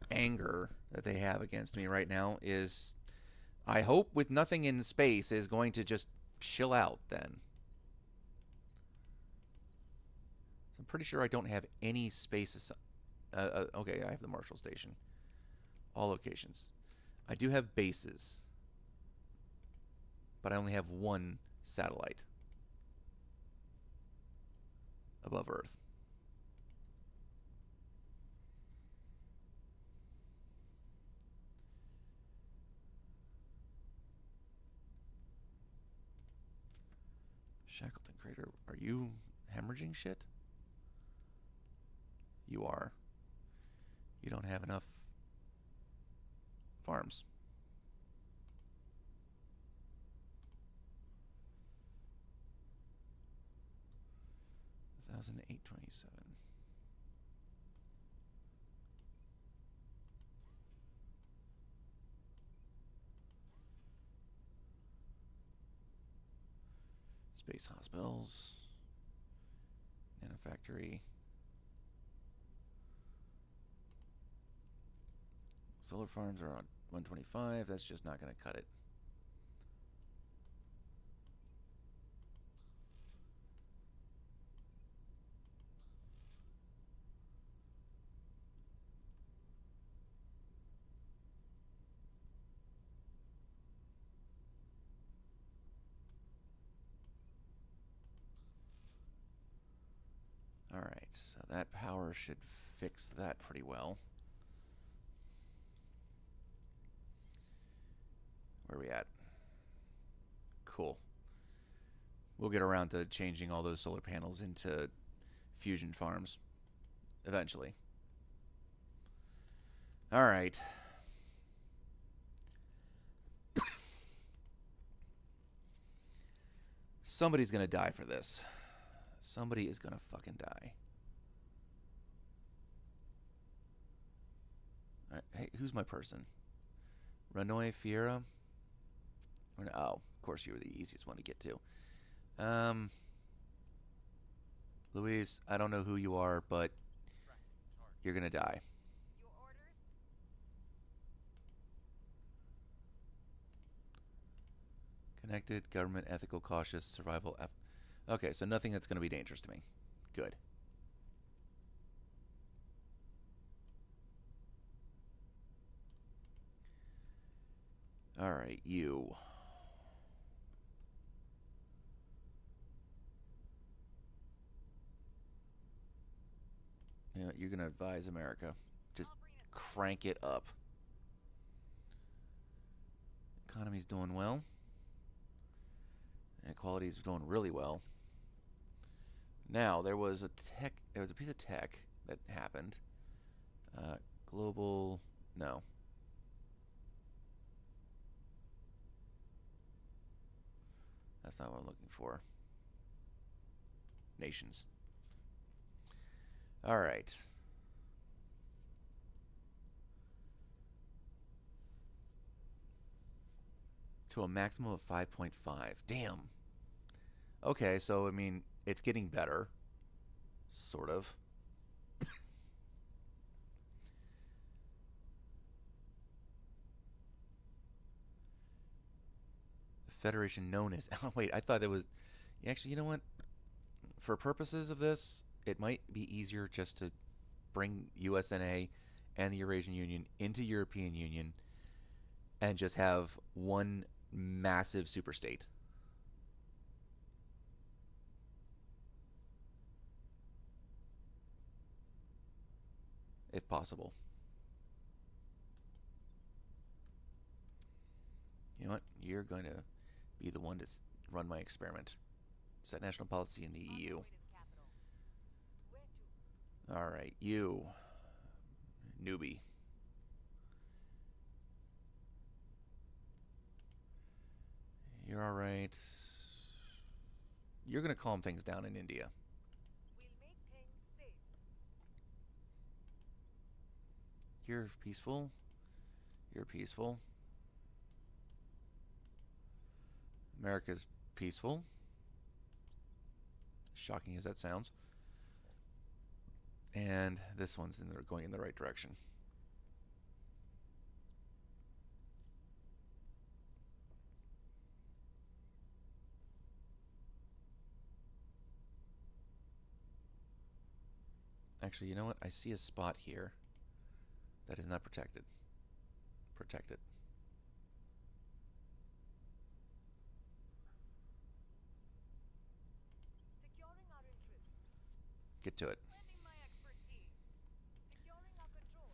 S1: anger that they have against me right now is, I hope with nothing in space, is going to just chill out then. So I'm pretty sure I don't have any space. Okay, I have the Marshall Station. All locations. I do have bases, but I only have one satellite above Earth. Shackleton Crater, are you hemorrhaging shit? You are. You don't have enough farms. 1,827. Space hospitals. Nanofactory. Solar farms are on 125. That's just not going to cut it. Alright, so that power should fix that pretty well. Where are we at? Cool. We'll get around to changing all those solar panels into fusion farms eventually. Alright. Somebody's gonna die for this. Somebody is gonna fucking die. who's my person? Renoy Fiera? Oh, of course you were the easiest one to get to. Louise, I don't know who you are, but you're gonna die.
S2: Your orders?
S1: Connected, government, ethical, cautious, survival. Okay, so nothing that's gonna be dangerous to me. Good. All right, you. You know, you're gonna advise America. Just crank it up. Economy's doing well. Inequality's doing really well. Now there was a piece of tech that happened. Global, no. That's not what I'm looking for. Nations. All right. To a maximum of 5.5. Damn. Okay, so I mean, it's getting better. Sort of. The Federation known as. Oh, wait, I thought it was. Actually, you know what? For purposes of this, it might be easier just to bring USNA and the Eurasian Union into European Union and just have one massive superstate. If possible. You know what? You're going to be the one to run my experiment. Set national policy in the EU. All right, you newbie. You're all right. You're going to calm things down in India.
S2: We'll make things safe.
S1: You're peaceful. You're peaceful. America's peaceful. Shocking as that sounds. And this one's going in the right direction. Actually, you know what? I see a spot here that is not protected. Protect it.
S2: Securing our interests.
S1: Get to it.
S2: Lending my expertise. Securing our control.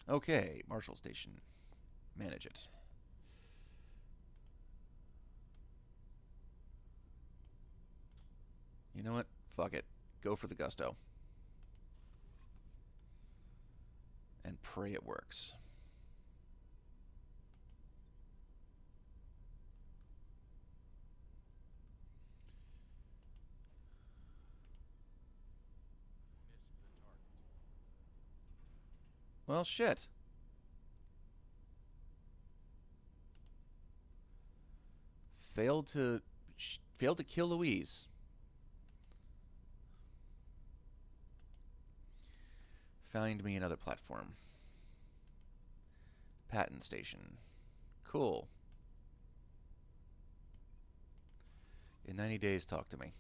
S1: Okay, Marshall Station. Manage it. You know what? Fuck it. Go for the gusto. And pray it works.
S3: Missed the target.
S1: Well, shit. Failed to kill Louise. Find me another platform. Patent station. Cool. In 90 days, talk to me.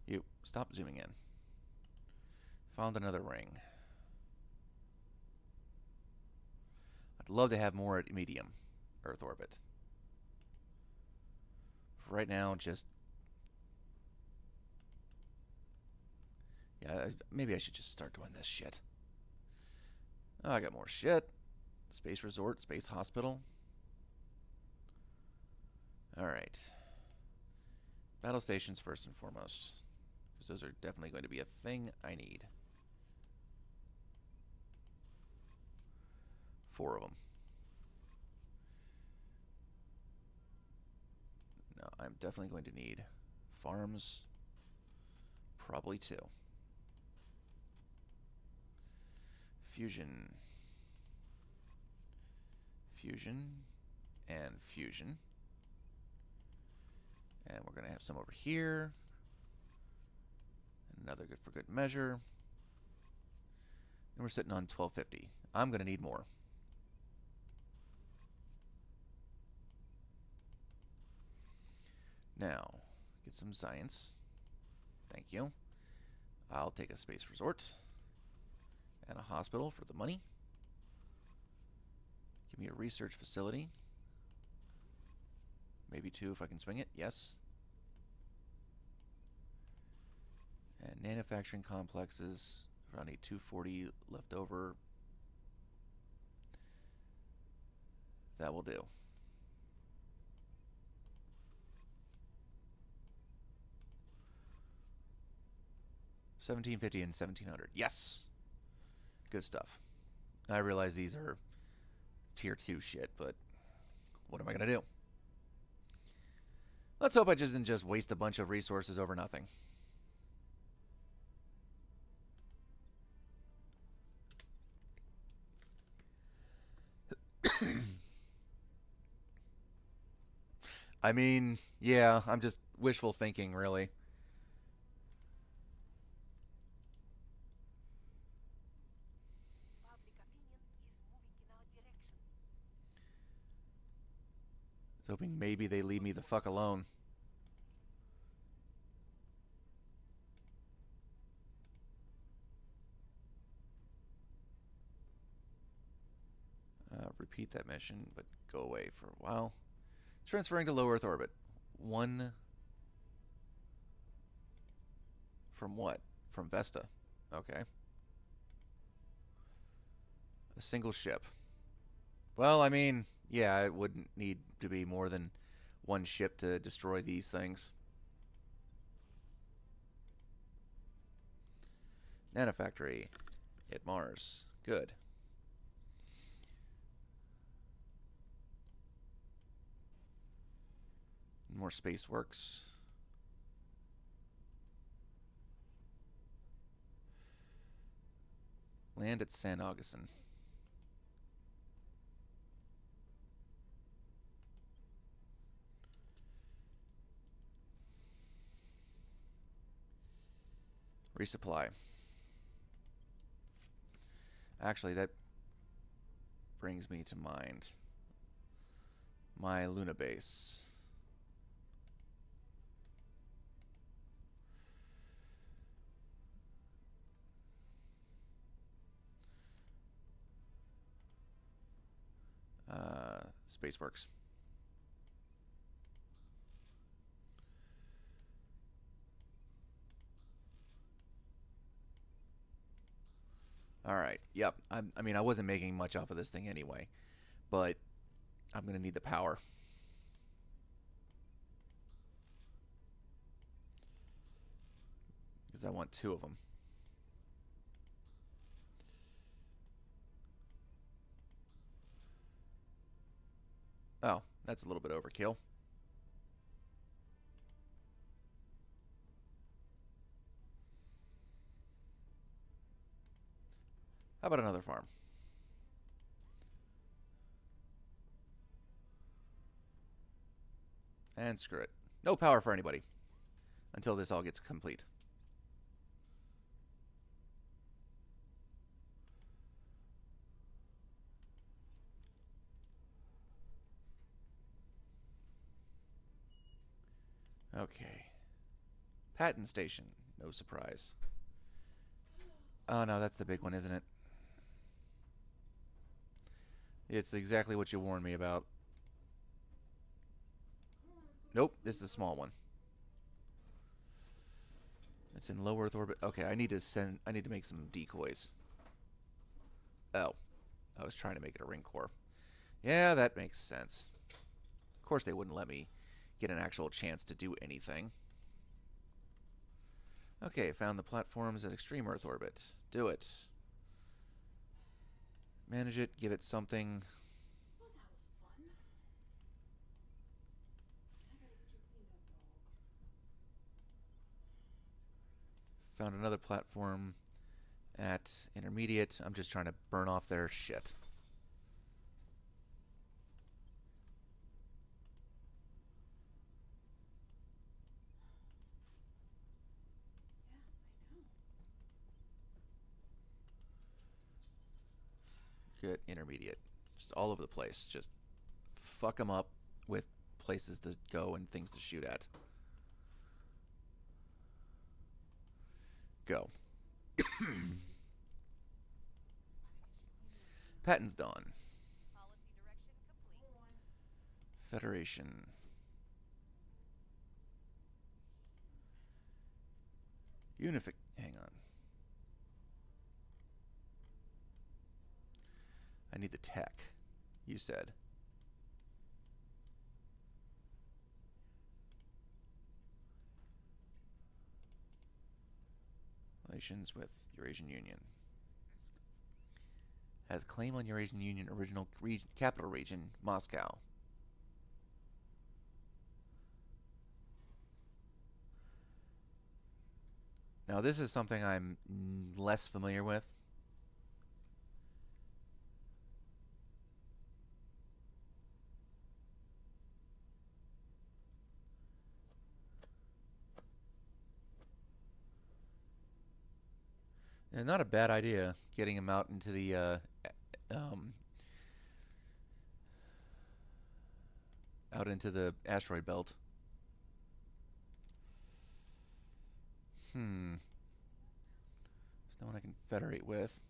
S1: You, stop zooming in. Found another ring. I'd love to have more at medium Earth orbit. For right now, just... Yeah, maybe I should just start doing this shit. Oh, I got more shit. Space resort, space hospital. Alright. Battle stations first and foremost. Because those are definitely going to be a thing I need. 4 of them. No, I'm I'm definitely going to need farms. Probably 2. Fusion. Fusion. And fusion. And we're going to have some over here. Another good for good measure. And we're sitting on 1250. I'm going to need more. Now, get some science. Thank you. I'll take a space resort and a hospital for the money. Give me a research facility. Maybe 2 if I can swing it. Yes. And manufacturing complexes. I need 240 left over. That will do. $1,750 and $1,700. Yes. Good stuff. I realize these are tier 2 shit, but what am I gonna do? Let's hope I didn't just waste a bunch of resources over nothing. I mean, yeah, I'm just wishful thinking, really.
S4: Public opinion is moving in our direction.
S1: I was hoping maybe they leave me the fuck alone. Repeat that mission, but go away for a while. Transferring to low Earth orbit. 1 from what? From Vesta. Okay. A single ship. Well, I mean, yeah, it wouldn't need to be more than 1 ship to destroy these things. Nanofactory at Mars. Good. More space works. Land at San Augustine. Resupply. Actually, that brings me to mind my Luna base. Spaceworks. Alright, yep. I mean, I wasn't making much off of this thing anyway, but I'm going to need the power. Because I want 2 of them. Oh, that's a little bit overkill. How about another farm? And screw it. No power for anybody. Until this all gets complete. Okay. Patent station. No surprise. Oh no, that's the big one, isn't it? It's exactly what you warned me about. Nope, this is the small one. It's in low Earth orbit. Okay, I need to make some decoys. Oh. I was trying to make it a ring core. Yeah, that makes sense. Of course they wouldn't let me get an actual chance to do anything. Okay, found the platforms at extreme Earth orbit. Do it. Manage it, give it something.
S5: Well, that was fun. I gotta get you cleaned up
S1: Found another platform at intermediate. I'm just trying to burn off their shit. Good, intermediate. Just all over the place. Just fuck them up with places to go and things to shoot at. Go. Patton's done.
S2: Policy direction complete.
S1: Federation. Hang on. I need the tech, you said. Relations with Eurasian Union. Has claim on Eurasian Union original capital region, Moscow. Now this is something I'm less familiar with. And not a bad idea getting him out into the out into the asteroid belt. There's no one I can federate with.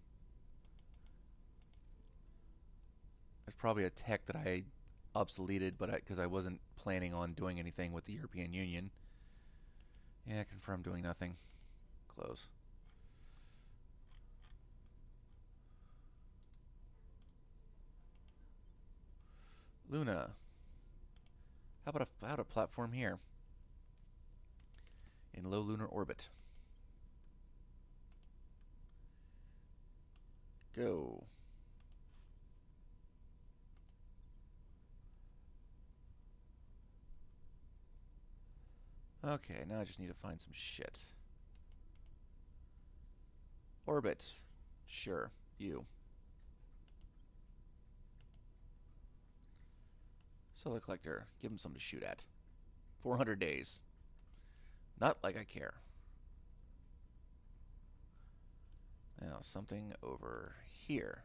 S1: There's probably a tech that I obsoleted, but because I wasn't planning on doing anything with the European Union. Yeah, confirm doing nothing. Close. Luna. How about a platform here? In low lunar orbit. Go. Okay, now I just need to find some shit. Orbit. Sure, you. Solar collector. Give him something to shoot at. 400 days. Not like I care. Now, something over here.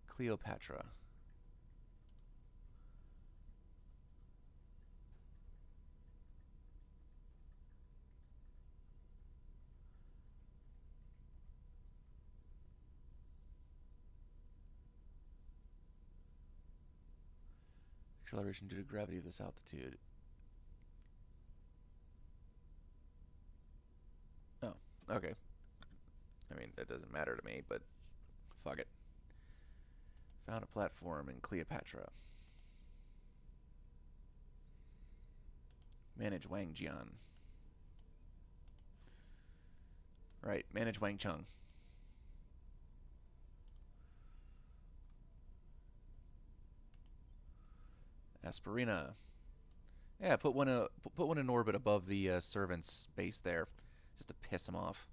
S1: Cleopatra. Acceleration due to gravity of this altitude. Oh, okay. I mean, that doesn't matter to me, but fuck it. Found a platform in Cleopatra. Manage Wang Jian. Right, manage Wang Chung. Asperina. Yeah, put one in orbit above the servant's base there, just to piss him off.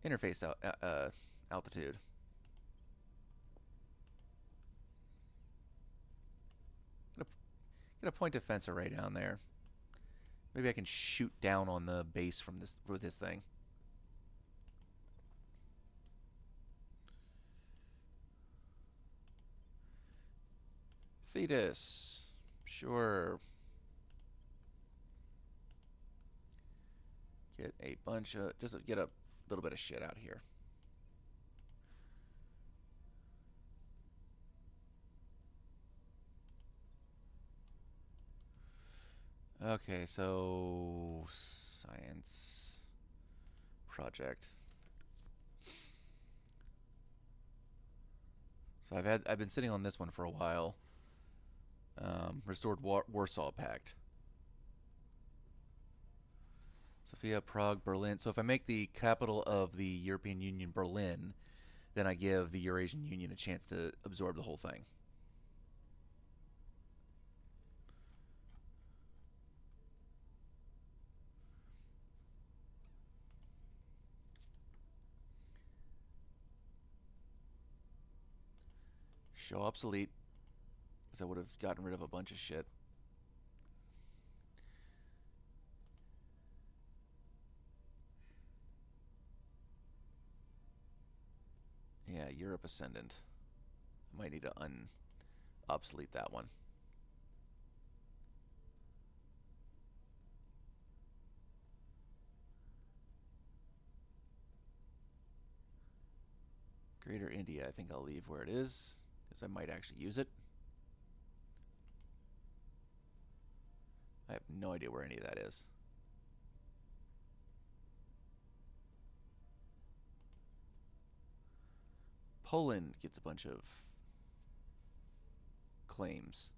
S1: Interface altitude. Get a point defense array down there. Maybe I can shoot down on the base from this with this thing. Thetis. Sure. Get a bunch of... Just get a little bit of shit out here. Okay, so... Science... Project. So I've been sitting on this one for a while. Restored Warsaw Pact. Sofia, Prague, Berlin. So if I make the capital of the European Union Berlin, then I give the Eurasian Union a chance to absorb the whole thing. Show obsolete. Because I would have gotten rid of a bunch of shit. Yeah, Europe Ascendant. I might need to obsolete that one. Greater India, I think I'll leave where it is, because I might actually use it. I have no idea where any of that is. Poland gets a bunch of claims.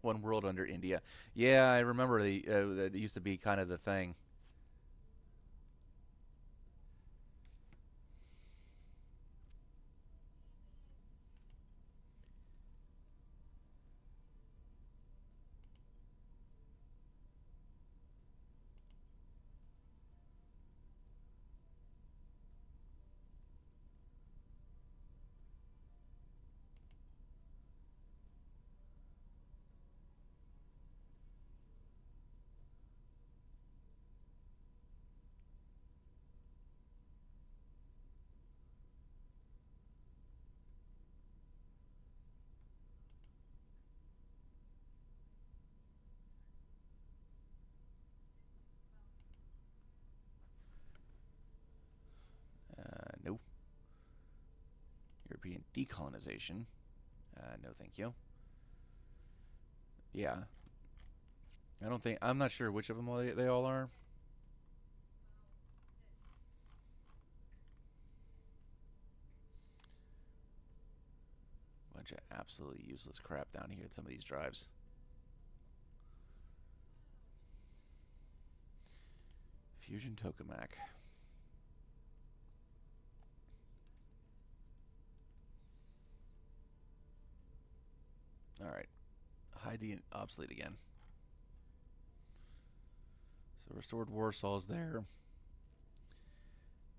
S1: One world under India. Yeah, I remember that used to be kind of the thing. No. European decolonization. No, thank you. Yeah. I don't think. I'm not sure which of them they all are. Bunch of absolutely useless crap down here at some of these drives. Fusion Tokamak. Alright. Hide the obsolete again. So restored Warsaw's there.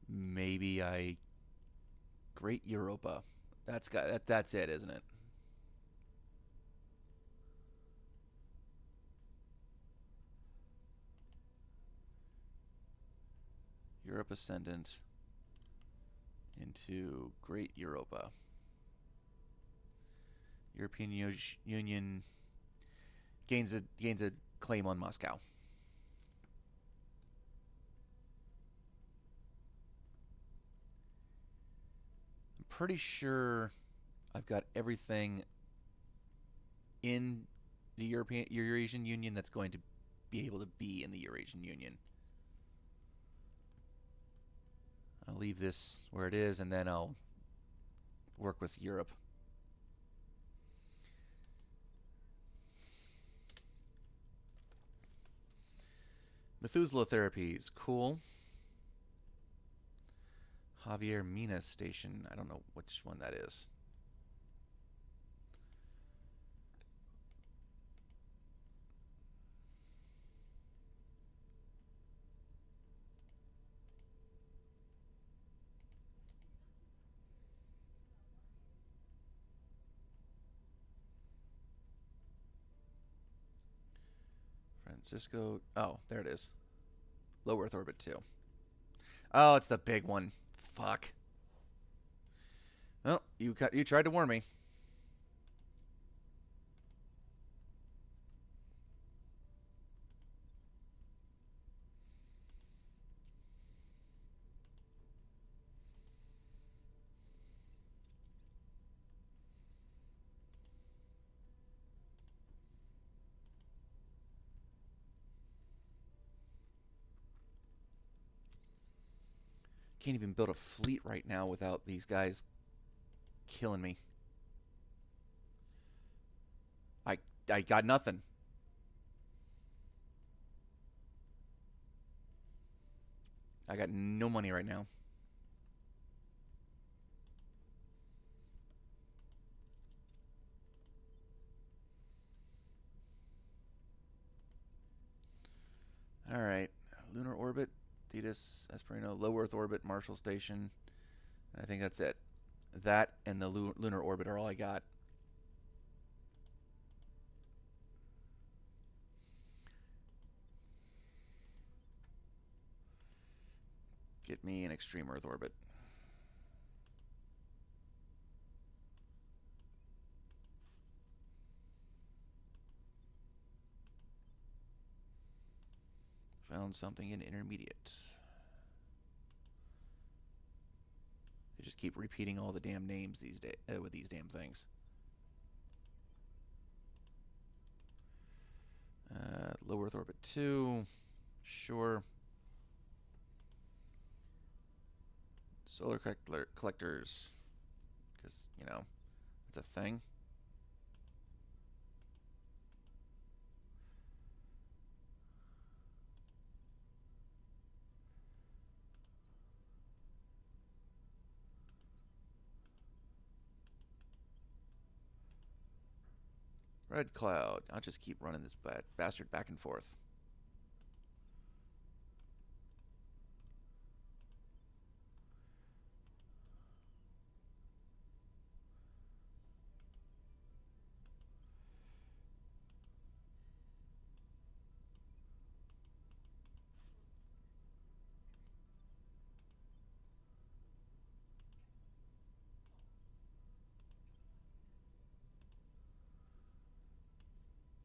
S1: Maybe I Great Europa. That's it, isn't it? Europe Ascendant into Great Europa. European Union gains a claim on Moscow. I'm pretty sure I've got everything in the Eurasian Union that's going to be able to be in the Eurasian Union. I'll leave this where it is, and then I'll work with Europe. Methuselah Therapies, cool. Javier Mina Station, I don't know which one that is. Francisco. Oh, there it is. Low Earth Orbit 2. Oh, it's the big one. Fuck. Well, you tried to warn me. Can't even build a fleet right now without these guys killing me. I got nothing. I got no money right now. Alright. Lunar orbit, Thetis, Esperino, low Earth orbit, Marshall Station. And I think that's it. That and the lunar orbit are all I got. Get me an extreme Earth orbit. Found something in intermediate. They just keep repeating all the damn names these days with these damn things. Low Earth orbit 2. Sure. Solar collectors. Because, you know, it's a thing. Red cloud. I'll just keep running this bastard back and forth.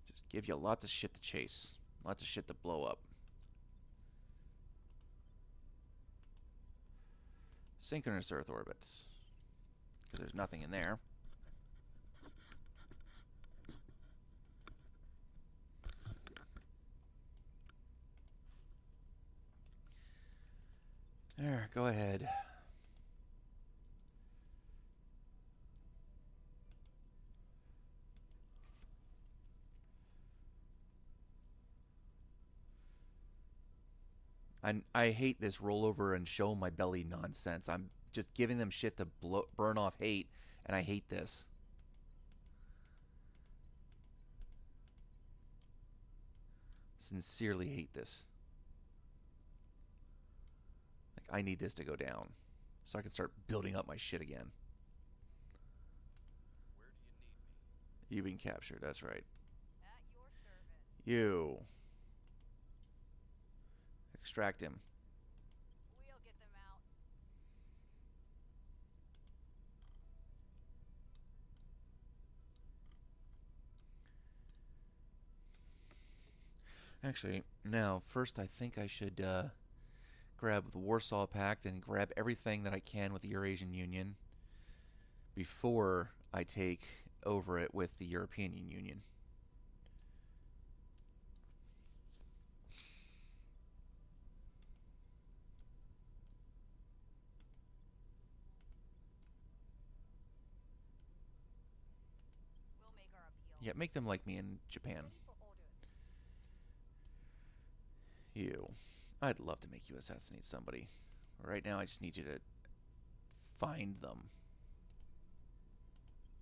S1: Just give you lots of shit to chase. Lots of shit to blow up. Synchronous Earth orbits. Because there's nothing in there. There, go ahead. I hate this rollover and show my belly nonsense. I'm just giving them shit to burn off hate, and I hate this. Sincerely hate this. Like, I need this to go down so I can start building up my shit again.
S3: Where do you need me?
S1: You've been captured, that's right.
S2: At your service.
S1: You. Extract him.
S2: We'll get them out.
S1: Actually, now, first I think I should grab the Warsaw Pact and grab everything that I can with the Eurasian Union before I take over it with the European Union.
S2: We'll make our appeal.
S1: Yeah, make them like me in Japan.
S2: Ready for orders.
S1: You. I'd love to make you assassinate somebody. Right now, I just need you to find them.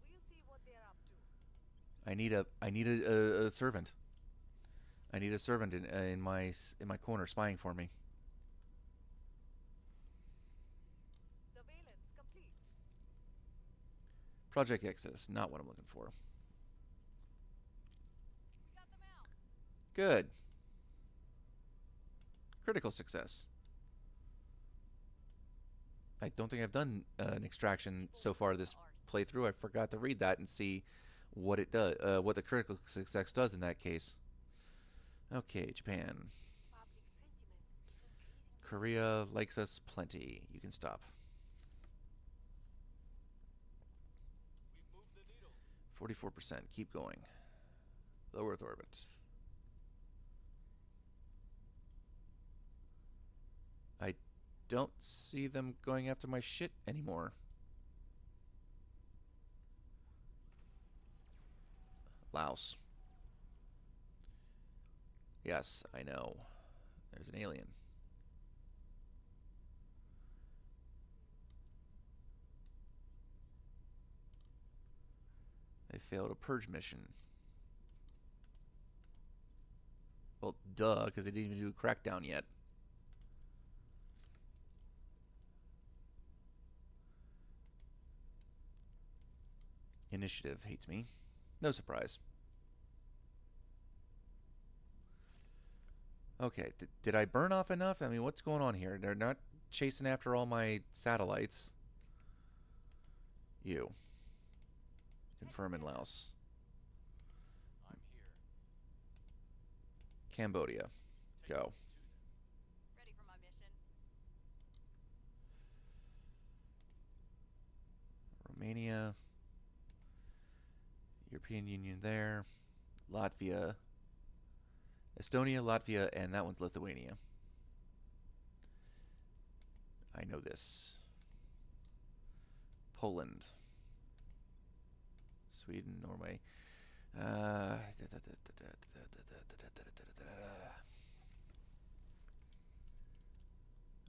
S2: We'll see what they're up to.
S1: I need a servant. I need a servant in my corner spying for me.
S2: Surveillance complete.
S1: Project Exodus, not what I'm looking for.
S2: We got them out.
S1: Good. Critical success. I don't think I've done an extraction so far this playthrough. I forgot to read that and see what it does, what the critical success does in that case. Okay, Japan.
S4: Public sentiment is increasing.
S1: Korea likes us plenty. You can stop.
S3: We've moved the needle.
S1: 44%. Keep going. Low Earth orbit. I don't see them going after my shit anymore. Laos. Yes, I know. There's an alien. They failed a purge mission. Well, duh, because they didn't even do a crackdown yet. Initiative hates me. No surprise. Okay, did I burn off enough? I mean, what's going on here? They're not chasing after all my satellites. You. Confirm in Laos.
S3: I'm here.
S1: Cambodia.
S3: Take
S1: Go.
S3: me to them.
S2: Ready for my mission?
S1: Romania. European Union there. Latvia. Estonia, Latvia, and that one's Lithuania. I know this. Poland. Sweden, Norway.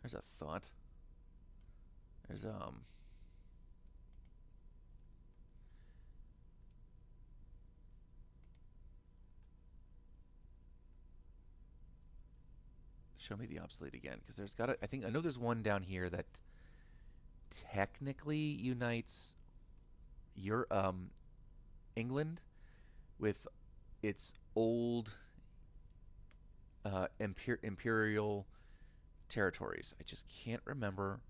S1: There's a thought. There's show me the obsolete again, because there's got I know there's one down here that technically unites your England with its old imperial territories. I just can't remember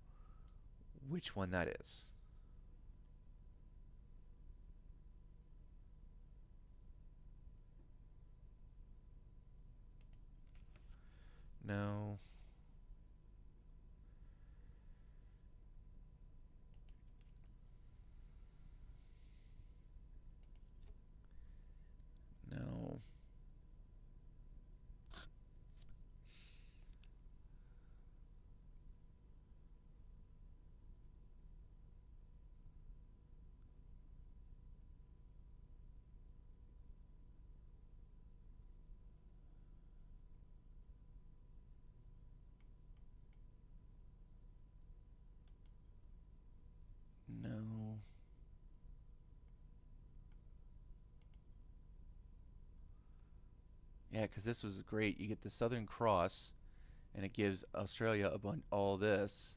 S1: which one that is. No. No. No. Yeah, because this was great. You get the Southern Cross, and it gives Australia all this,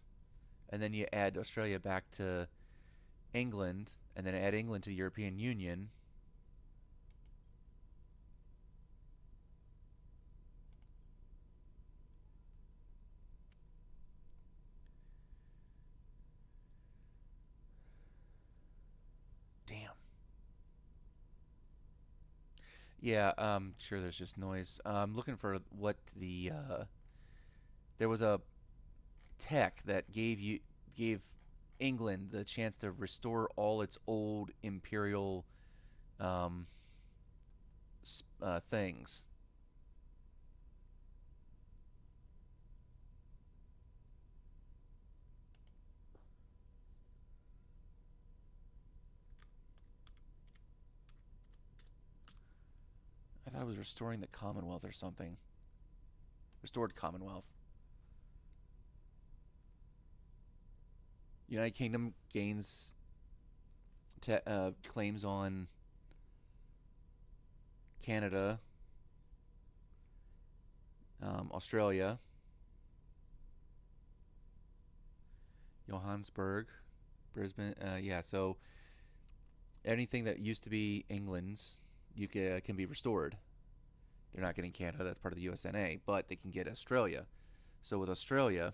S1: and then you add Australia back to England, and then add England to the European Union. Damn. Yeah, sure there's just noise. I'm looking for what the there was a tech that gave England the chance to restore all its old imperial um, things. I thought it was restoring the Commonwealth or something. Restored Commonwealth. United Kingdom gains claims on Canada, Australia, Johannesburg, Brisbane. Yeah, so anything that used to be England's, can be restored. They're not getting Canada; that's part of the USNA, but they can get Australia. So with Australia,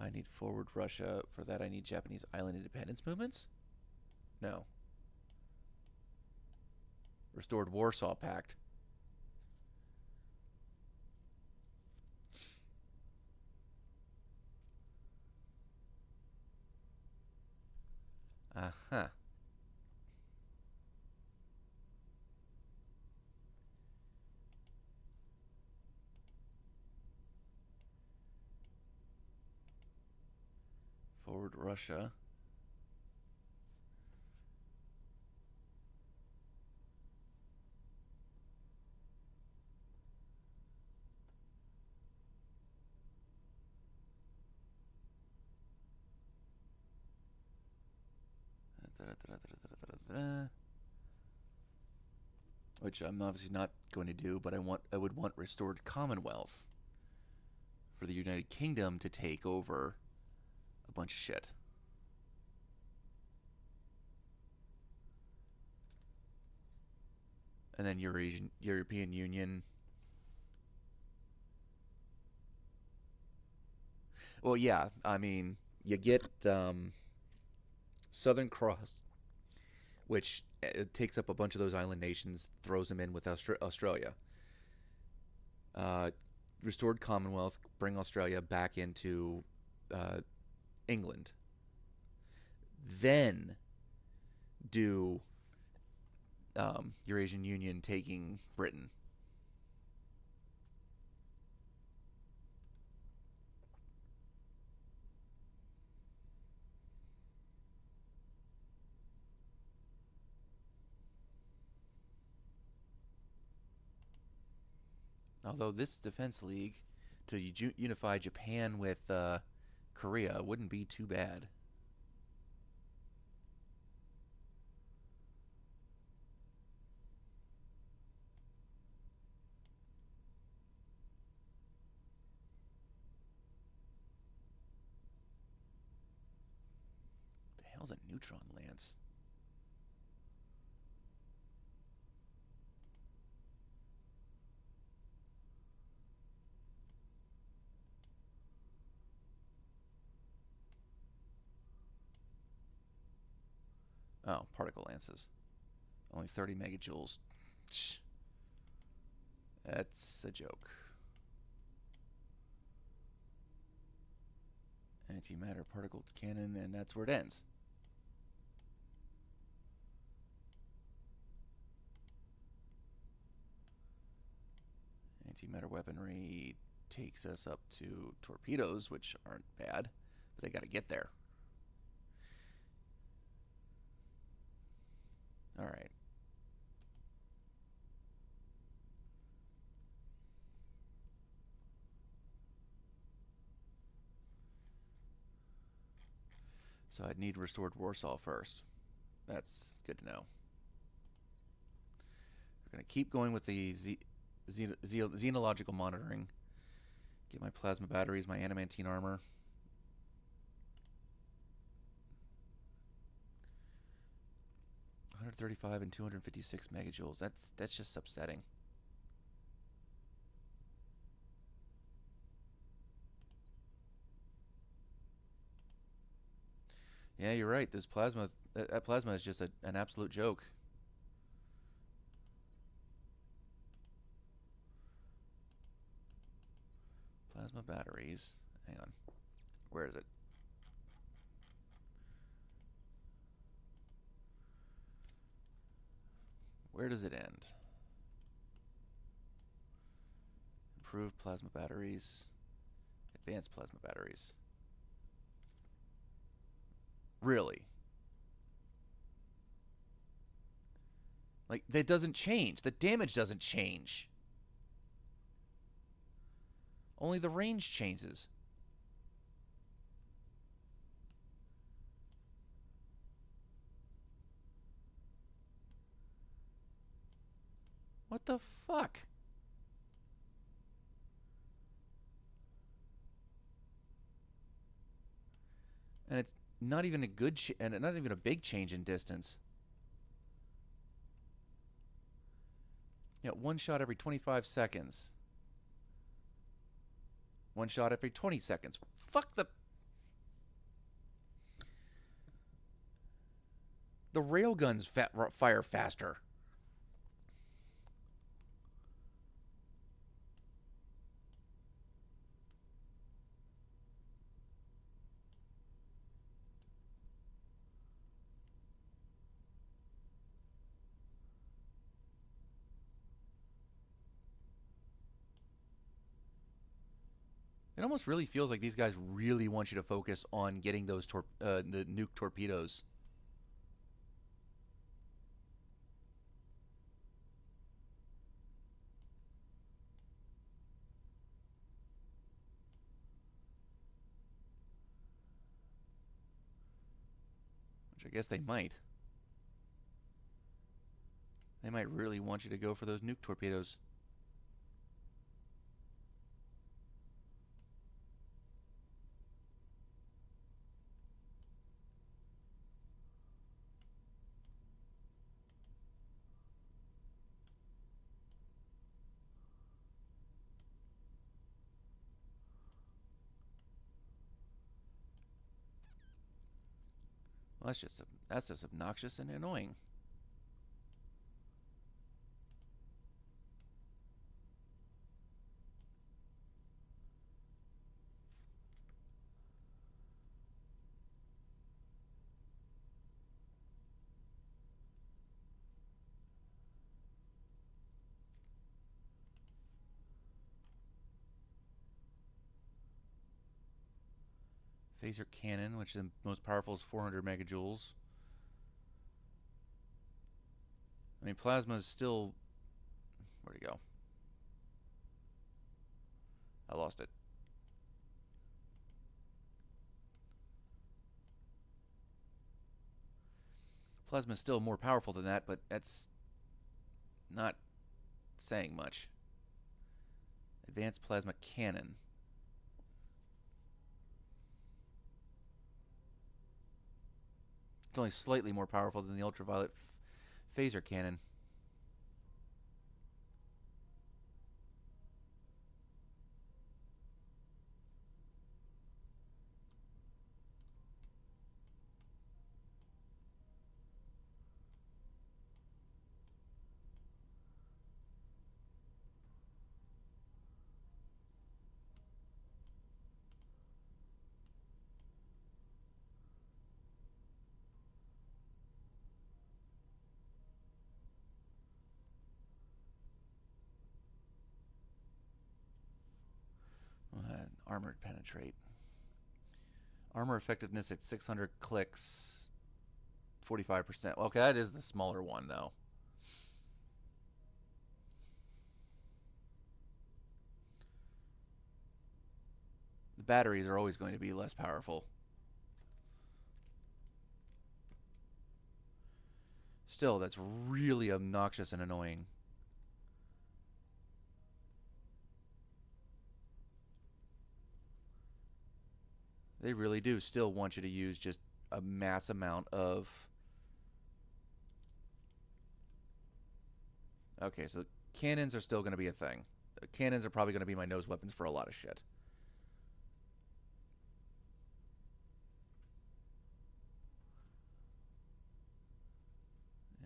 S1: I need forward Russia. For that, I need Japanese island independence movements. No. Restored Warsaw Pact. Uh-huh. Forward Russia. Which I'm obviously not going to do, but I would want restored Commonwealth for the United Kingdom to take over a bunch of shit. And then European Union. Well, yeah, I mean, you get Southern Cross, which takes up a bunch of those island nations, throws them in with Australia. Uh, Restored Commonwealth, bring Australia back into uh, England. Then do Eurasian Union taking Britain. Although this defense league to unify Japan with Korea wouldn't be too bad. What the hell's a neutron lance? Oh, particle lances. Only 30 megajoules. That's a joke. Antimatter particle cannon, and that's where it ends. Antimatter weaponry takes us up to torpedoes, which aren't bad, but they got to get there. All right. So I'd need restored Warsaw first. That's good to know. We're going to keep going with the xenological monitoring. Get my plasma batteries, my adamantine armor. $135 and 256 megajoules. That's just upsetting. Yeah, you're right. This plasma, that plasma is just an absolute joke. Plasma batteries. Hang on. Where is it? Where does it end? Improved plasma batteries. Advanced plasma batteries. Really? Like, that doesn't change. The damage doesn't change. Only the range changes. What the fuck? And it's not even a good and not even a big change in distance. Yeah, one shot every 25 seconds. One shot every 20 seconds. Fuck the railguns fire faster. It almost really feels like these guys really want you to focus on getting those the nuke torpedoes. Which I guess they might. They might really want you to go for those nuke torpedoes. Well, that's just obnoxious and annoying. Phaser cannon, which is the most powerful, is 400 megajoules. I mean, plasma is still... Where'd it go? I lost it. Plasma is still more powerful than that, but that's not saying much. Advanced plasma cannon. It's only slightly more powerful than the ultraviolet phaser cannon. Armored penetrate. Armor effectiveness at 600 clicks, 45%. Okay, that is the smaller one, though. The batteries are always going to be less powerful. Still, that's really obnoxious and annoying. They really do still want you to use just a mass amount of... Okay, so cannons are still going to be a thing. Cannons are probably going to be my nose weapons for a lot of shit.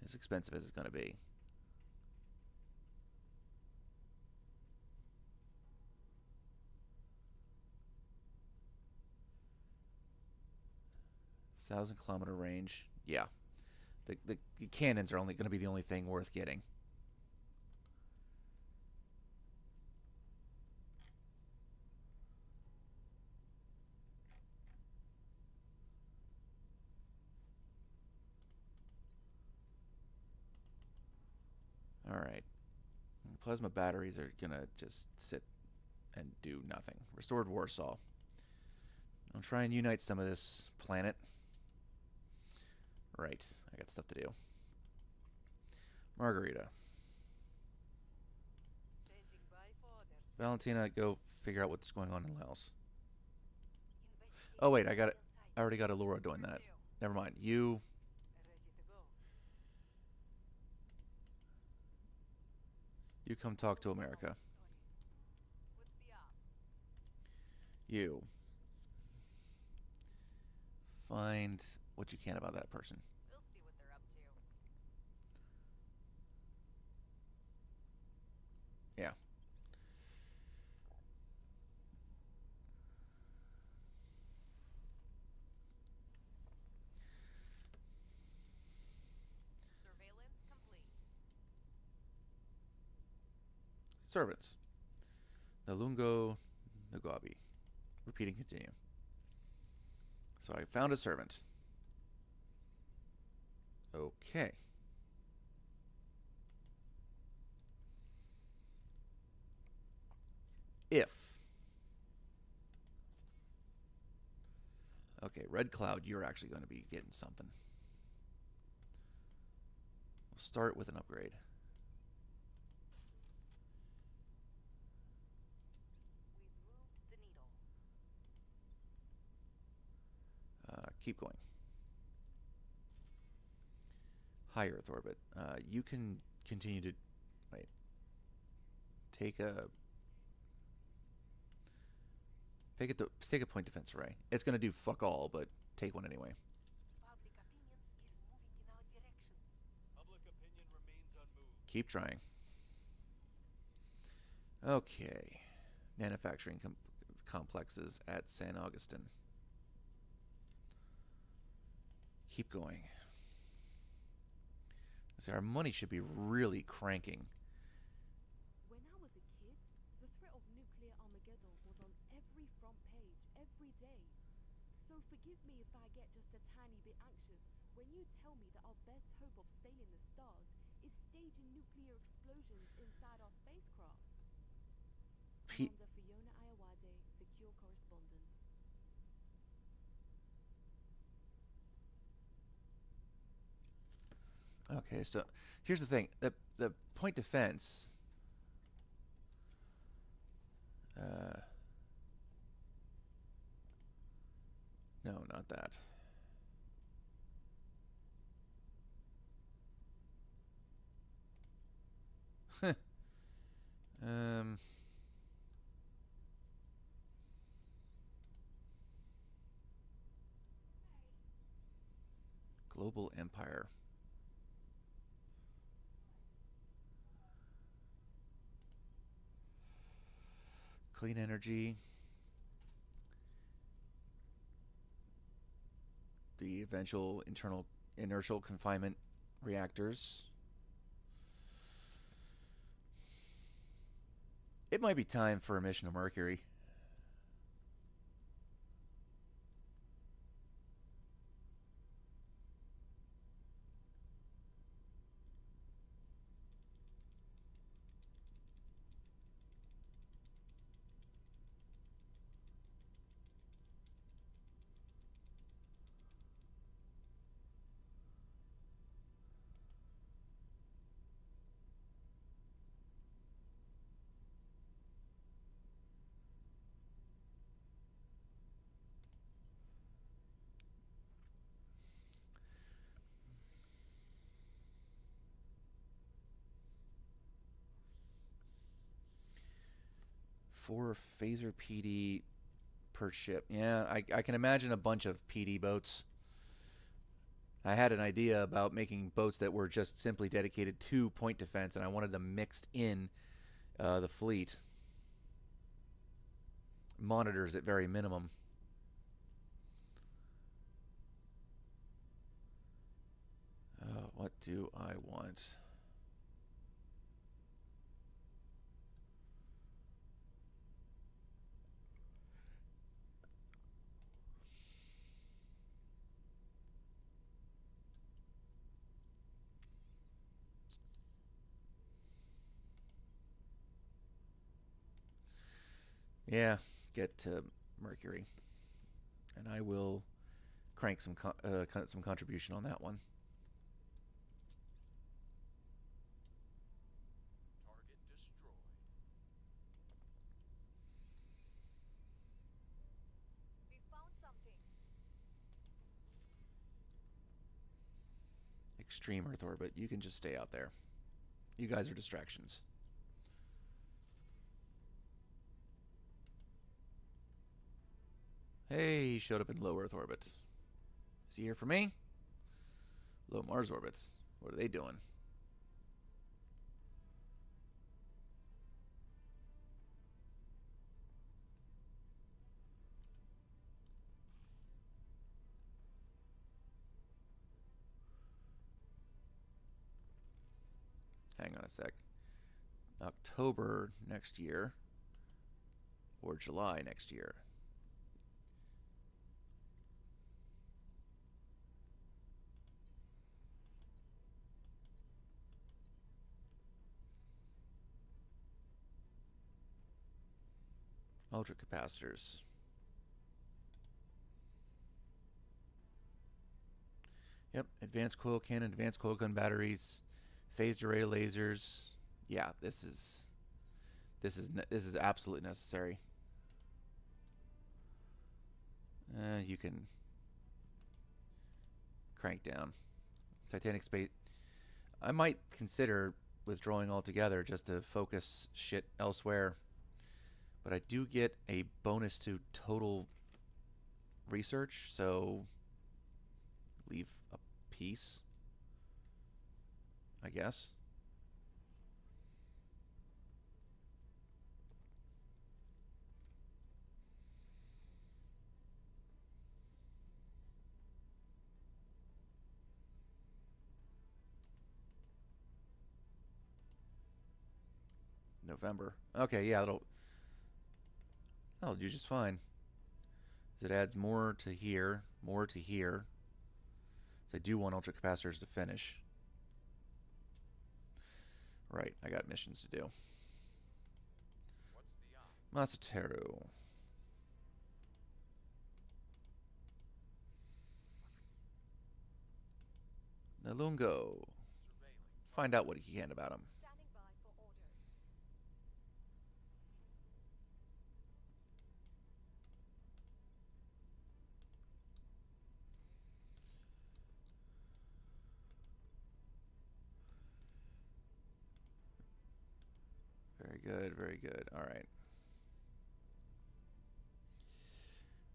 S1: As expensive as it's going to be. Thousand-kilometer range. Yeah. The cannons are only going to be the only thing worth getting. Alright. Plasma batteries are going to just sit and do nothing. Restored Warsaw. I'll try and unite some of this planet. Right. I got stuff to do. Margarita.
S4: Standing by for orders.
S1: Valentina, go figure out what's going on in Laos.
S4: Investigate
S1: Oh, wait. I
S4: alien
S1: already
S4: site.
S1: got Allura doing that. Never mind. You
S4: Ready to go.
S1: come talk to America.
S2: What's the op?
S1: You find what you can about that person.
S2: We'll see what they're up to.
S1: Yeah.
S2: Surveillance complete.
S1: Servants. Nalungo Nagabi. Repeating, continue. So I found a servant. Okay. If. Okay, Red Cloud, you're actually going to be getting something. We'll start with an upgrade. keep going. High Earth orbit. You can continue to wait. Take a point defense array. It's gonna do fuck all, but take one anyway.
S4: Public opinion is moving in our direction.
S3: Public opinion remains unmoved.
S1: Keep trying. Okay. Manufacturing complexes at San Augustine. Keep going. See, our money should be really cranking.
S5: When I was a kid, the threat of nuclear Armageddon was on every front page, every day. So forgive me if I get just a tiny bit anxious when you tell me that our best hope of sailing the stars is staging nuclear explosions inside our spacecraft. Commander Fiona Ayawade, secure correspondence.
S1: Okay, so here's the thing. The point defense. No, not that. um. Global Empire. Clean energy. The eventual internal inertial confinement reactors. It might be time for a mission to Mercury. Four phaser PD per ship. Yeah, I can imagine a bunch of PD boats. I had an idea about making boats that were just simply dedicated to point defense, and I wanted them mixed in the fleet. Monitors at very minimum. What do I want? Yeah, get to Mercury, and I will crank some contribution on that one.
S3: Target destroyed.
S2: We found something.
S1: Extreme Earth orbit. You can just stay out there. You guys are distractions. Hey, he showed up in low Earth orbit. Is he here for me? Low Mars orbits. What are they doing? Hang on a sec. October next year or July next year. Ultra capacitors. Yep, advanced coil cannon, advanced coil gun batteries, phased array lasers. Yeah, this is absolutely necessary. You can cranked down. Titanic space. I might consider withdrawing altogether just to focus shit elsewhere. But I do get a bonus to total research, so leave a piece, I guess. November. Okay, yeah, that'll do just fine. It adds more to here, more to here. So I do want ultra capacitors to finish. Right, I got missions to do.
S3: What's the
S1: Masateru. Nalungo. Find out what he can about him.
S2: Standing by for orders.
S1: Very good, very good. All right.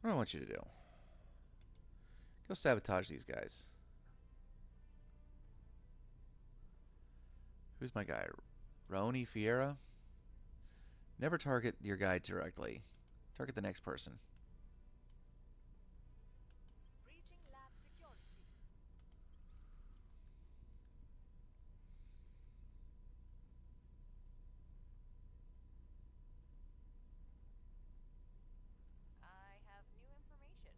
S1: What do I want you to do? Go sabotage these guys. Who's my guy? Raoni Fiera? Never target your guy directly. Target the next person.
S2: Breaching lab security. I have new information.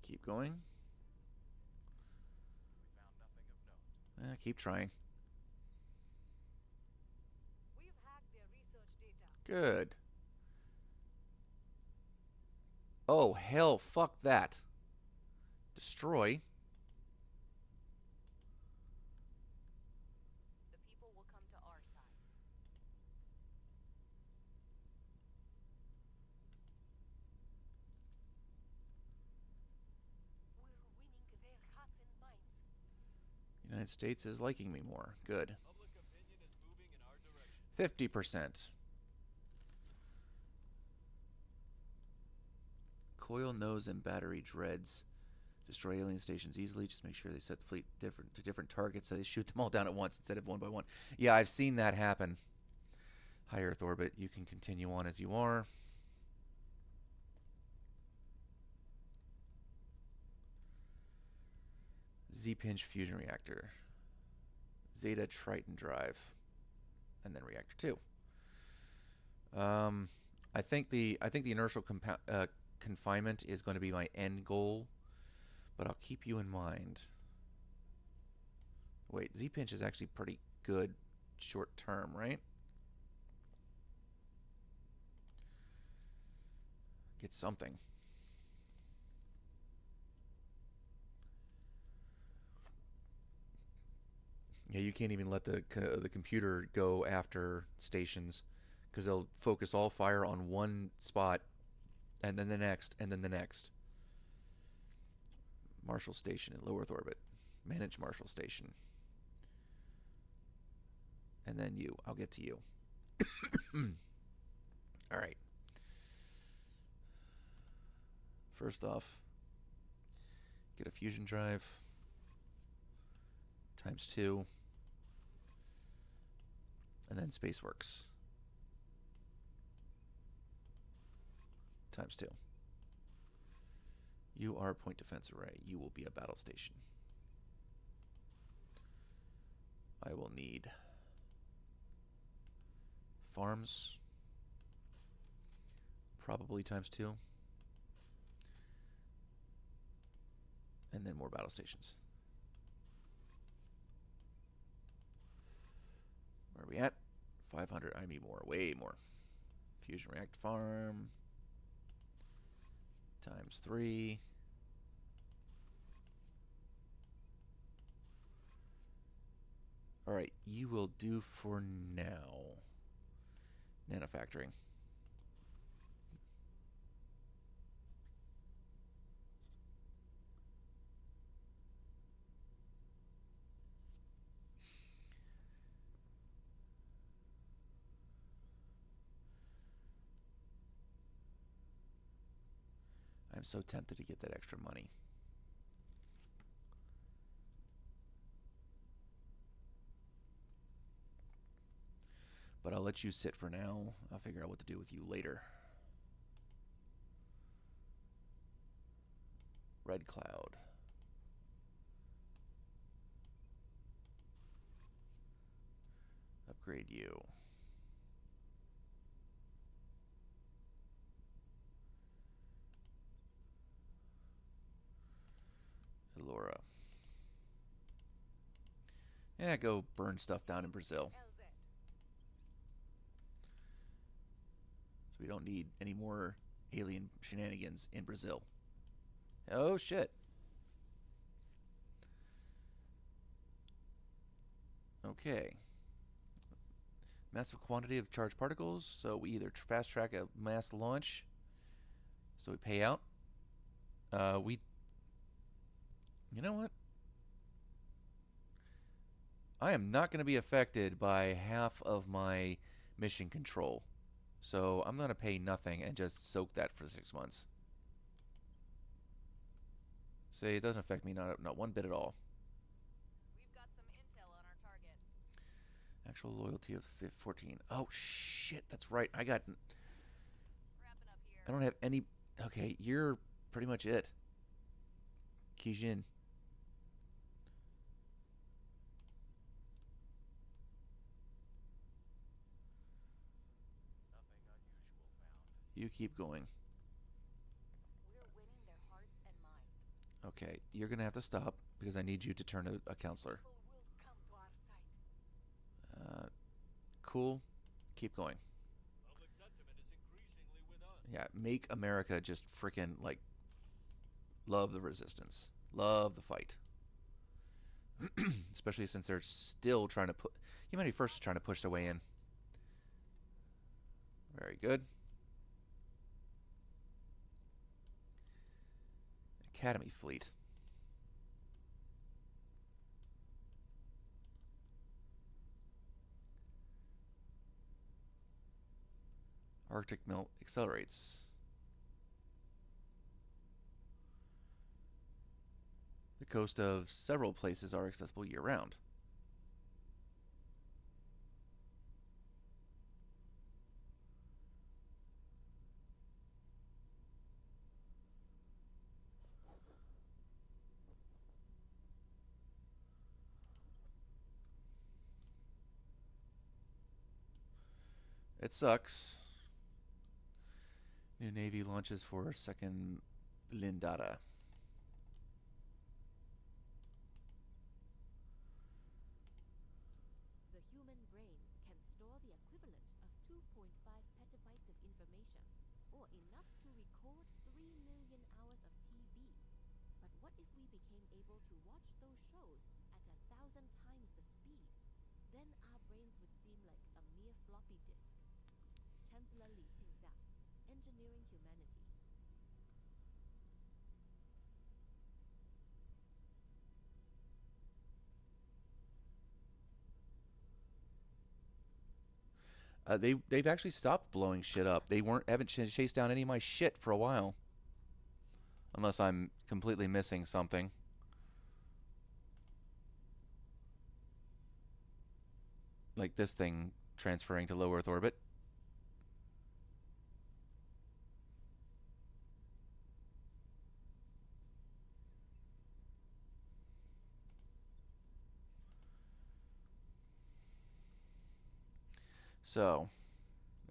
S1: Keep going.
S3: We found nothing of note.
S1: Keep trying.
S2: We've hacked their research data.
S1: Good. Oh, hell, fuck that. Destroy.
S2: The people will come to our side.
S4: We're winning their hearts and minds.
S1: United States is liking me more. Good.
S3: Public opinion is moving in our direction.
S1: 50%. Coil nose and battery dreads. Destroy alien stations easily. Just make sure they set the fleet to different targets so they shoot them all down at once instead of one by one. Yeah, I've seen that happen. High Earth orbit. You can continue on as you are. Z-pinch fusion reactor. Zeta Triton drive. And then reactor 2. I think the inertial confinement is going to be my end goal, but I'll keep you in mind. Wait, Z-pinch is actually pretty good short term, right? Get something. Yeah, you can't even let the computer go after stations because they'll focus all fire on one spot and then the next and then the next. Marshall Station in low Earth orbit. Manage Marshall Station. And then you. I'll get to you. All right. First off, get a fusion drive times 2. And then Spaceworks times 2. You are a point defense array. You will be a battle station. I will need farms, probably times 2. And then more battle stations. Where are we at? 500. I need more. Way more. Fusion reactor farm. Times 3. Alright, you will do for now. Nanofactoring. I'm so tempted to get that extra money. But I'll let you sit for now. I'll figure out what to do with you later. Red Cloud. Upgrade you. Elora. Yeah, go burn stuff down in Brazil.
S2: LZ.
S1: So we don't need any more alien shenanigans in Brazil. Oh, shit. Okay. Massive quantity of charged particles, so we either fast track a mass launch, so we pay out. You know what? I am not going to be affected by half of my mission control, so I'm going to pay nothing and just soak that for 6 months. Say it doesn't affect me not one bit at all.
S2: We've got some intel on our target.
S1: Actual loyalty of 14. Oh shit, that's right.
S2: Wrapping up here.
S1: I don't have any. Okay, you're pretty much it. Kijin.
S3: Nothing unusual found.
S1: You keep going.
S2: We're winning their hearts and minds.
S1: Okay, you're gonna have to stop because I need you to turn a counselor.
S4: People will come to our side.
S1: Cool. Keep going.
S3: Public sentiment is increasingly with us.
S1: Yeah, make America just freaking like love the resistance, love the fight. Especially since they're still trying to put humanity first is trying to push their way in. Very good. Academy fleet. Arctic melt accelerates. The coast of several places are accessible year-round. It sucks. New Navy launches for second Lindada.
S5: The human brain can store the equivalent of 2.5 petabytes of information, or enough to record 3 million hours of TV. But what if we became able to watch those shows at 1,000 times the speed? Then our brains would seem like a mere floppy disk. Chancellor Li Qingzia, Engineering Humanity.
S1: They've actually stopped blowing shit up. They haven't chased down any of my shit for a while, unless I'm completely missing something. Like this thing transferring to low Earth orbit. So,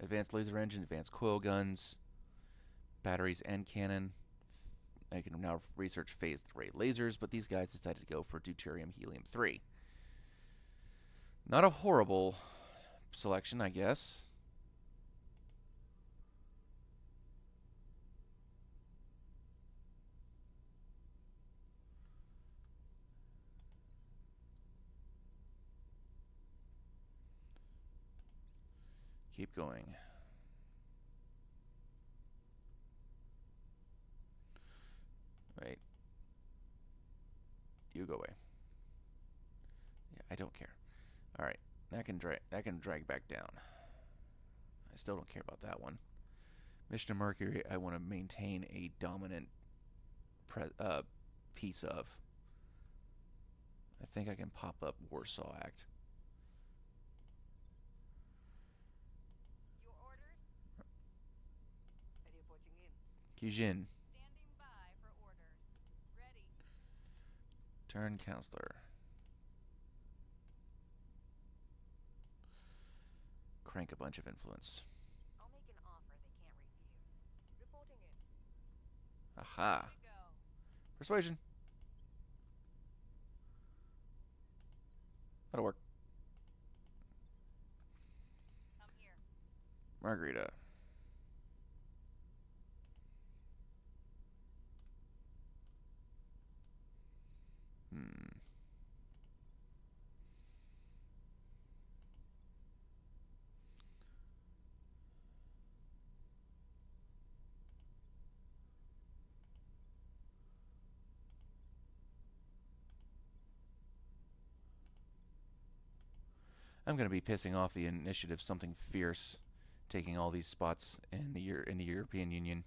S1: advanced laser engine, advanced coil guns, batteries and cannon. I can now research phased array lasers, but these guys decided to go for deuterium helium-3. Not a horrible selection, I guess. Keep going. Wait. You go away. Yeah, I don't care. All right, that can drag back down. I still don't care about that one. Mission to Mercury, I want to maintain a dominant piece of. I think I can pop up Warsaw Act.
S2: Your orders?
S4: Reporting in.
S1: Kijin.
S2: Standing by for orders. Ready.
S1: Turn counselor. Crank a bunch of influence.
S2: I'll make an offer they can't refuse. Reporting in.
S1: Aha.
S2: We go.
S1: Persuasion. That'll work.
S2: Come here.
S1: Margarita. I'm going to be pissing off the initiative something fierce, taking all these spots in the European Union.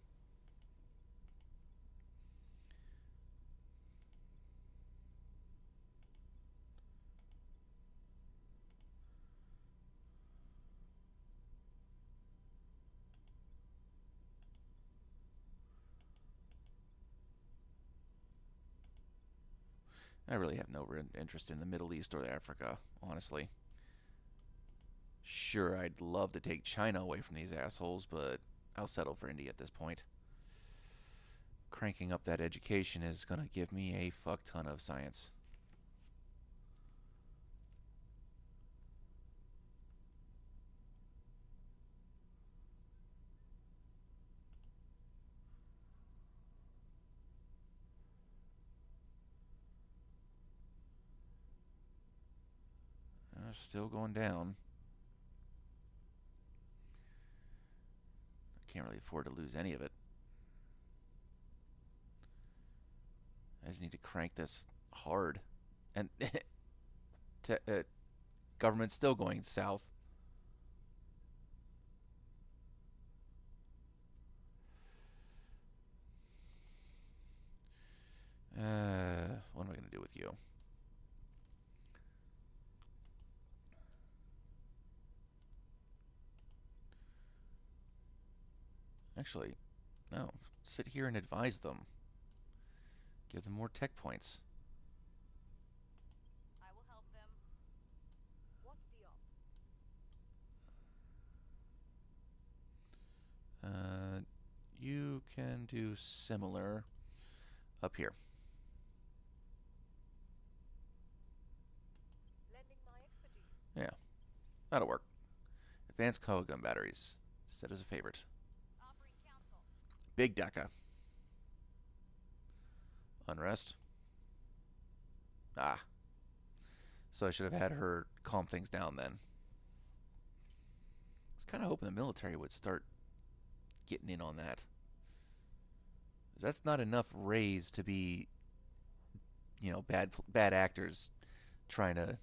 S1: I really have no interest in the Middle East or Africa, honestly. Sure, I'd love to take China away from these assholes, but I'll settle for India at this point. Cranking up that education is going to give me a fuck ton of science. Still going down. I can't really afford to lose any of it. I just need to crank this hard. And government's still going south. What am I going to do with you? Actually, no. Sit here and advise them. Give them more tech points.
S2: I will help them.
S5: What's the op?
S1: You can do similar up here.
S5: Lending my expertise.
S1: Yeah, that'll work. Advanced coil gun batteries. Set as a favorite.
S2: Offering counsel.
S1: Big Deca. Unrest. Ah. So I should have had her calm things down then. I was kind of hoping the military would start getting in on that. That's not enough raise to be, bad actors trying to,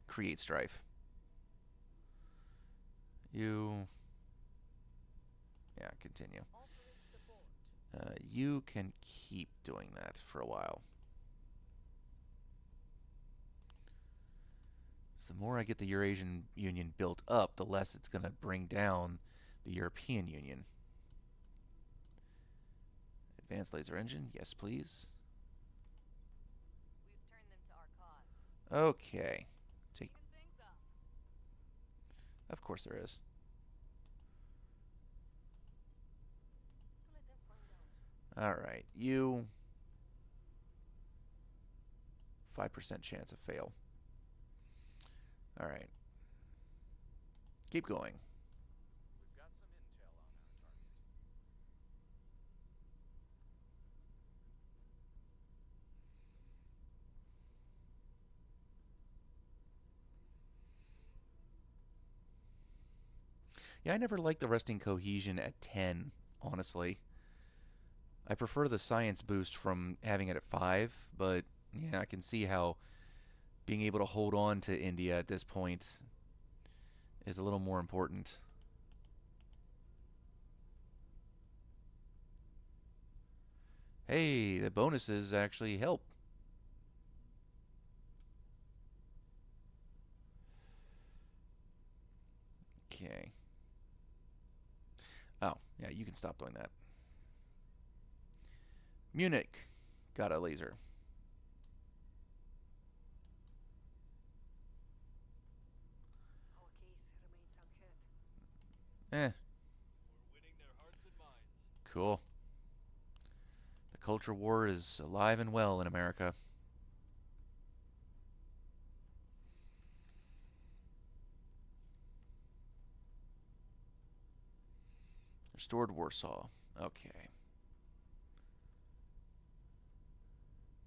S1: create strife. Yeah, continue.
S5: Offering support.
S1: You can keep doing that for a while. So the more I get the Eurasian Union built up, the less it's going to bring down the European Union. Advanced laser engine, yes please.
S2: We've turned them to our cause.
S1: Okay.
S2: Speeding things up.
S1: Of course there is.
S4: Let them find out.
S1: Alright, you... 5% chance of fail. Alright. Keep going.
S3: We've got some intel on our target.
S1: Yeah, I never liked the resting cohesion at 10, honestly. I prefer the science boost from having it at 5, but yeah, I can see how being able to hold on to India at this point is a little more important. Hey, the bonuses actually help. Okay. Oh, yeah, you can stop doing that. Munich got a laser.
S4: Our case remains unheard.
S1: Eh,
S3: We're winning their hearts and minds.
S1: cool. The culture war is alive and well in America. Restored Warsaw. Okay.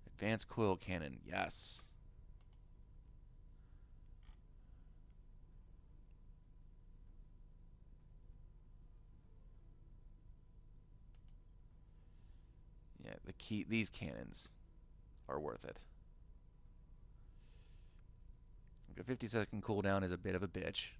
S1: Advanced coil cannon. Yes. Yeah, these cannons are worth it. Like a 50-second cooldown is a bit of a bitch.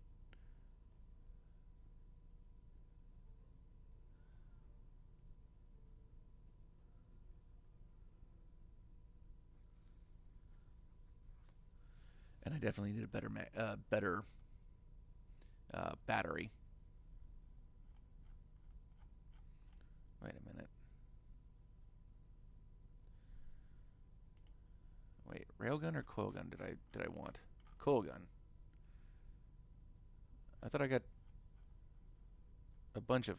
S1: And I definitely need a better battery. Wait a minute. Wait, railgun or coil gun did I want? Coil gun. I thought I got a bunch of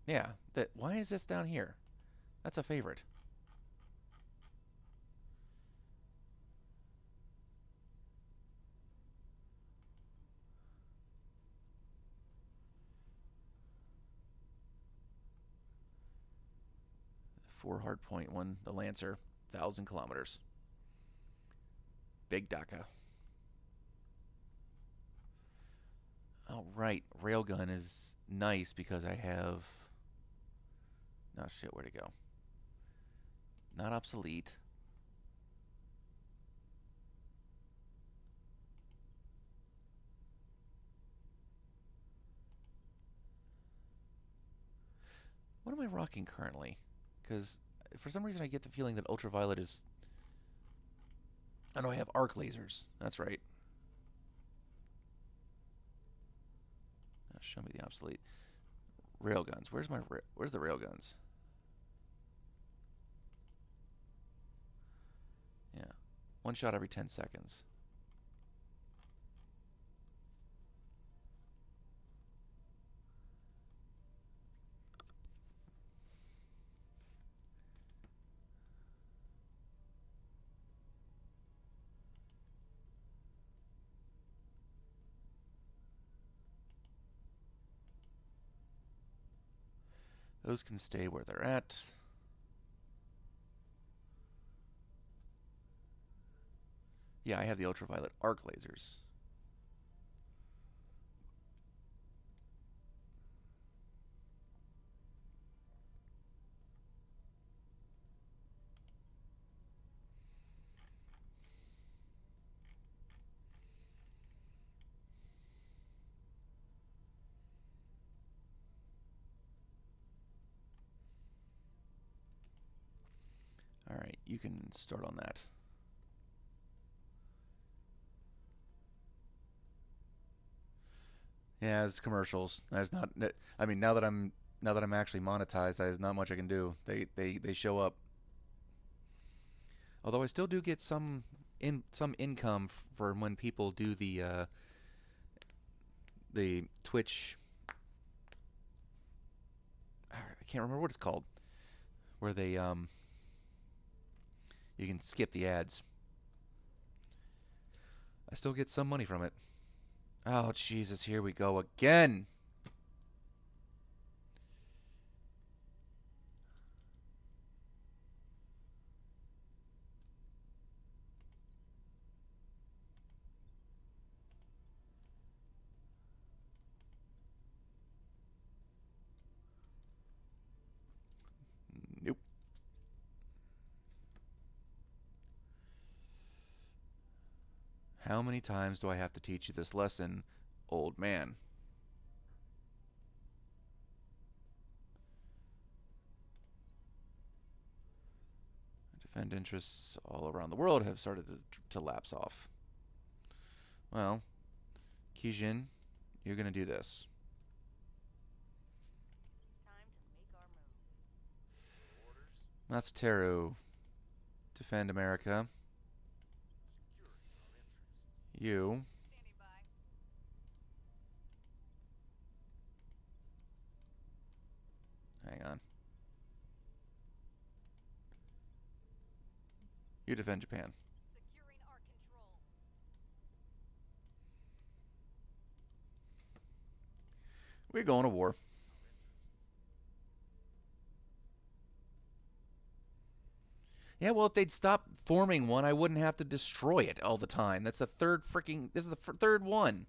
S1: yeah. That why is this down here? That's a favorite. Four hard point one. The Lancer, 1,000 kilometers. Big Daka. Oh right, railgun is nice because I have. Oh shit, where'd it go? Not obsolete. What am I rocking currently? Because for some reason I get the feeling that ultraviolet is. Oh no, I have arc lasers. That's right. Show me the obsolete railguns. Where's the railguns? Yeah, one shot every 10 seconds. Those can stay where they're at. Yeah, I have the ultraviolet arc lasers. All right, you can start on that. Yeah, it's commercials. There's not. I mean, now that I'm actually monetized, there's not much I can do. They show up. Although I still do get some income for when people do the Twitch. I can't remember what it's called. Where they you can skip the ads. I still get some money from it. Oh Jesus, here we go again. Nope. How many times do I have to teach you this lesson, old man? Defend interests all around the world have started to lapse off. Well, Kijin, you're going to do this.
S2: Time to make our move.
S3: Orders.
S1: That's Terra. Defend America.
S3: Securing our interests.
S1: You.
S2: Standing by.
S1: Hang on. You defend Japan.
S2: Securing our control.
S1: We're going to war. Yeah, well, if they'd stop forming one, I wouldn't have to destroy it all the time. That's the third freaking... This is the third one.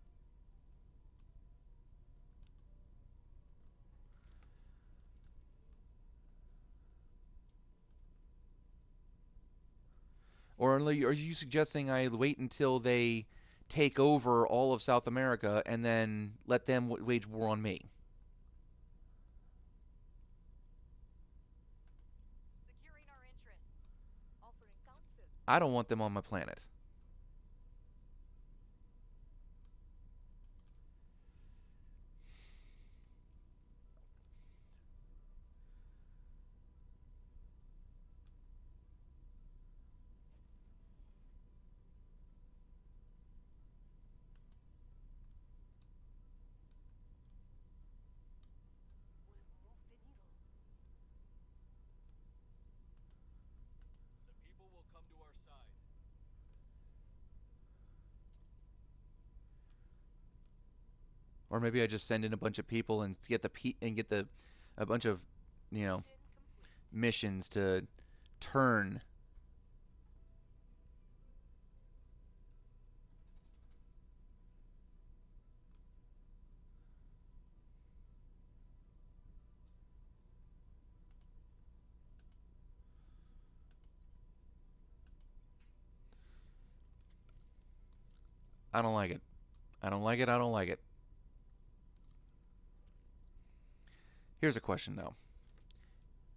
S1: Or are you suggesting I wait until they take over all of South America and then let them wage war on me?
S2: Securing our interests. Offering counsel.
S1: I don't want them on my planet.
S3: The people will come to our side.
S1: Or maybe I just send in a bunch of people and get a bunch of, you know,
S2: Mission complete.
S1: missions to turn. I don't like it. I don't like it. I don't like it. Here's a question, though.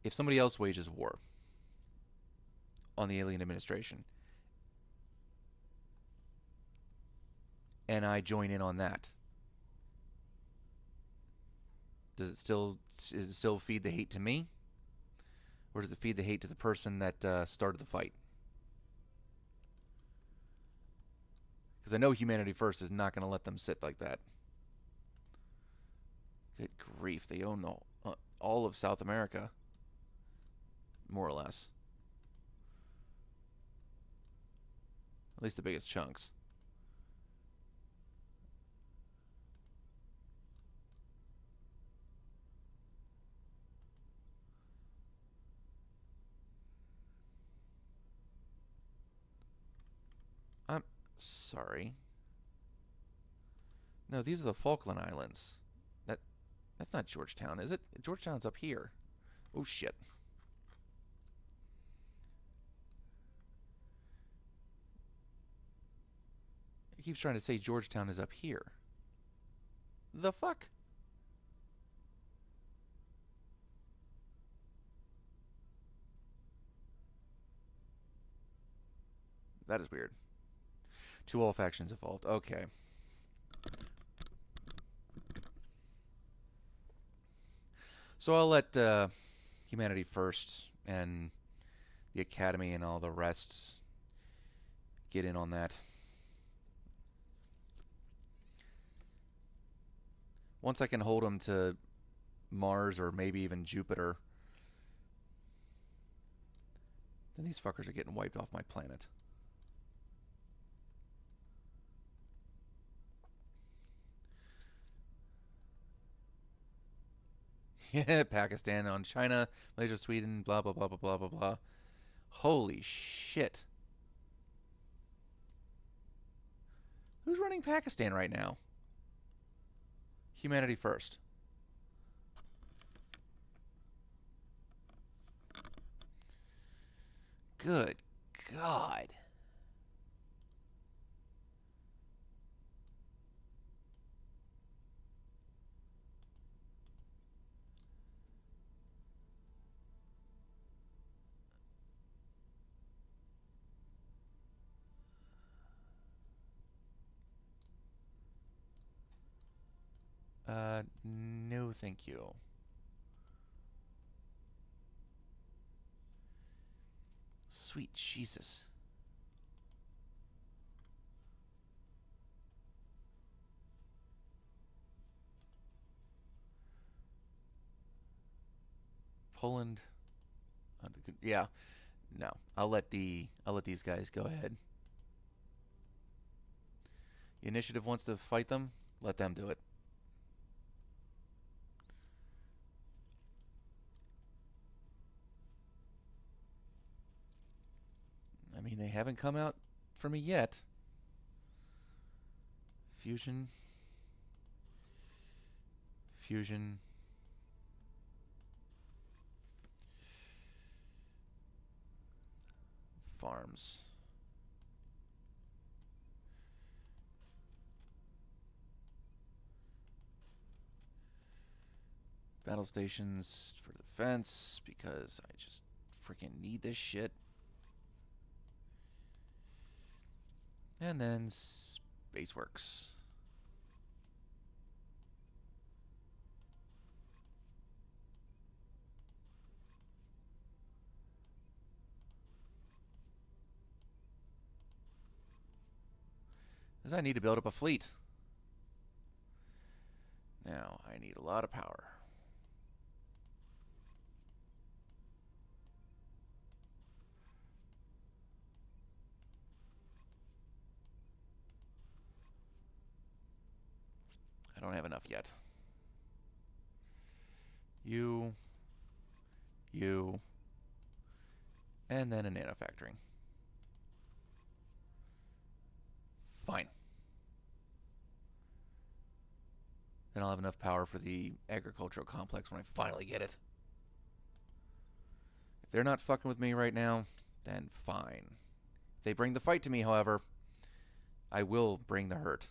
S1: If somebody else wages war on the alien administration, and I join in on that, does it still feed the hate to me, or does it feed the hate to the person that started the fight? Because I know Humanity First is not going to let them sit like that. Good grief, they own all of South America, more or less. At least the biggest chunks. I'm sorry. No, these are the Falkland Islands. That's not Georgetown, is it? Georgetown's up here. Oh shit. It keeps trying to say Georgetown is up here. The fuck? That is weird. To all factions involved. Okay. So I'll let Humanity First and the Academy and all the rest get in on that. Once I can hold them to Mars or maybe even Jupiter, then these fuckers are getting wiped off my planet. Yeah, Pakistan on China, Malaysia, Sweden, blah, blah, blah, blah, blah, blah, blah. Holy shit. Who's running Pakistan right now? Humanity First. Good God. No thank you. Sweet Jesus. Poland. Yeah. No. I'll let these guys go ahead. The initiative wants to fight them, let them do it. I mean, they haven't come out for me yet. Fusion. Fusion. Farms. Battle stations for defense because I just freaking need this shit. And then Spaceworks. Because I need to build up a fleet. Now, I need a lot of power. I don't have enough yet. You, and then a nanofactoring. Fine. Then I'll have enough power for the agricultural complex when I finally get it. If they're not fucking with me right now, then fine. If they bring the fight to me, however, I will bring the hurt.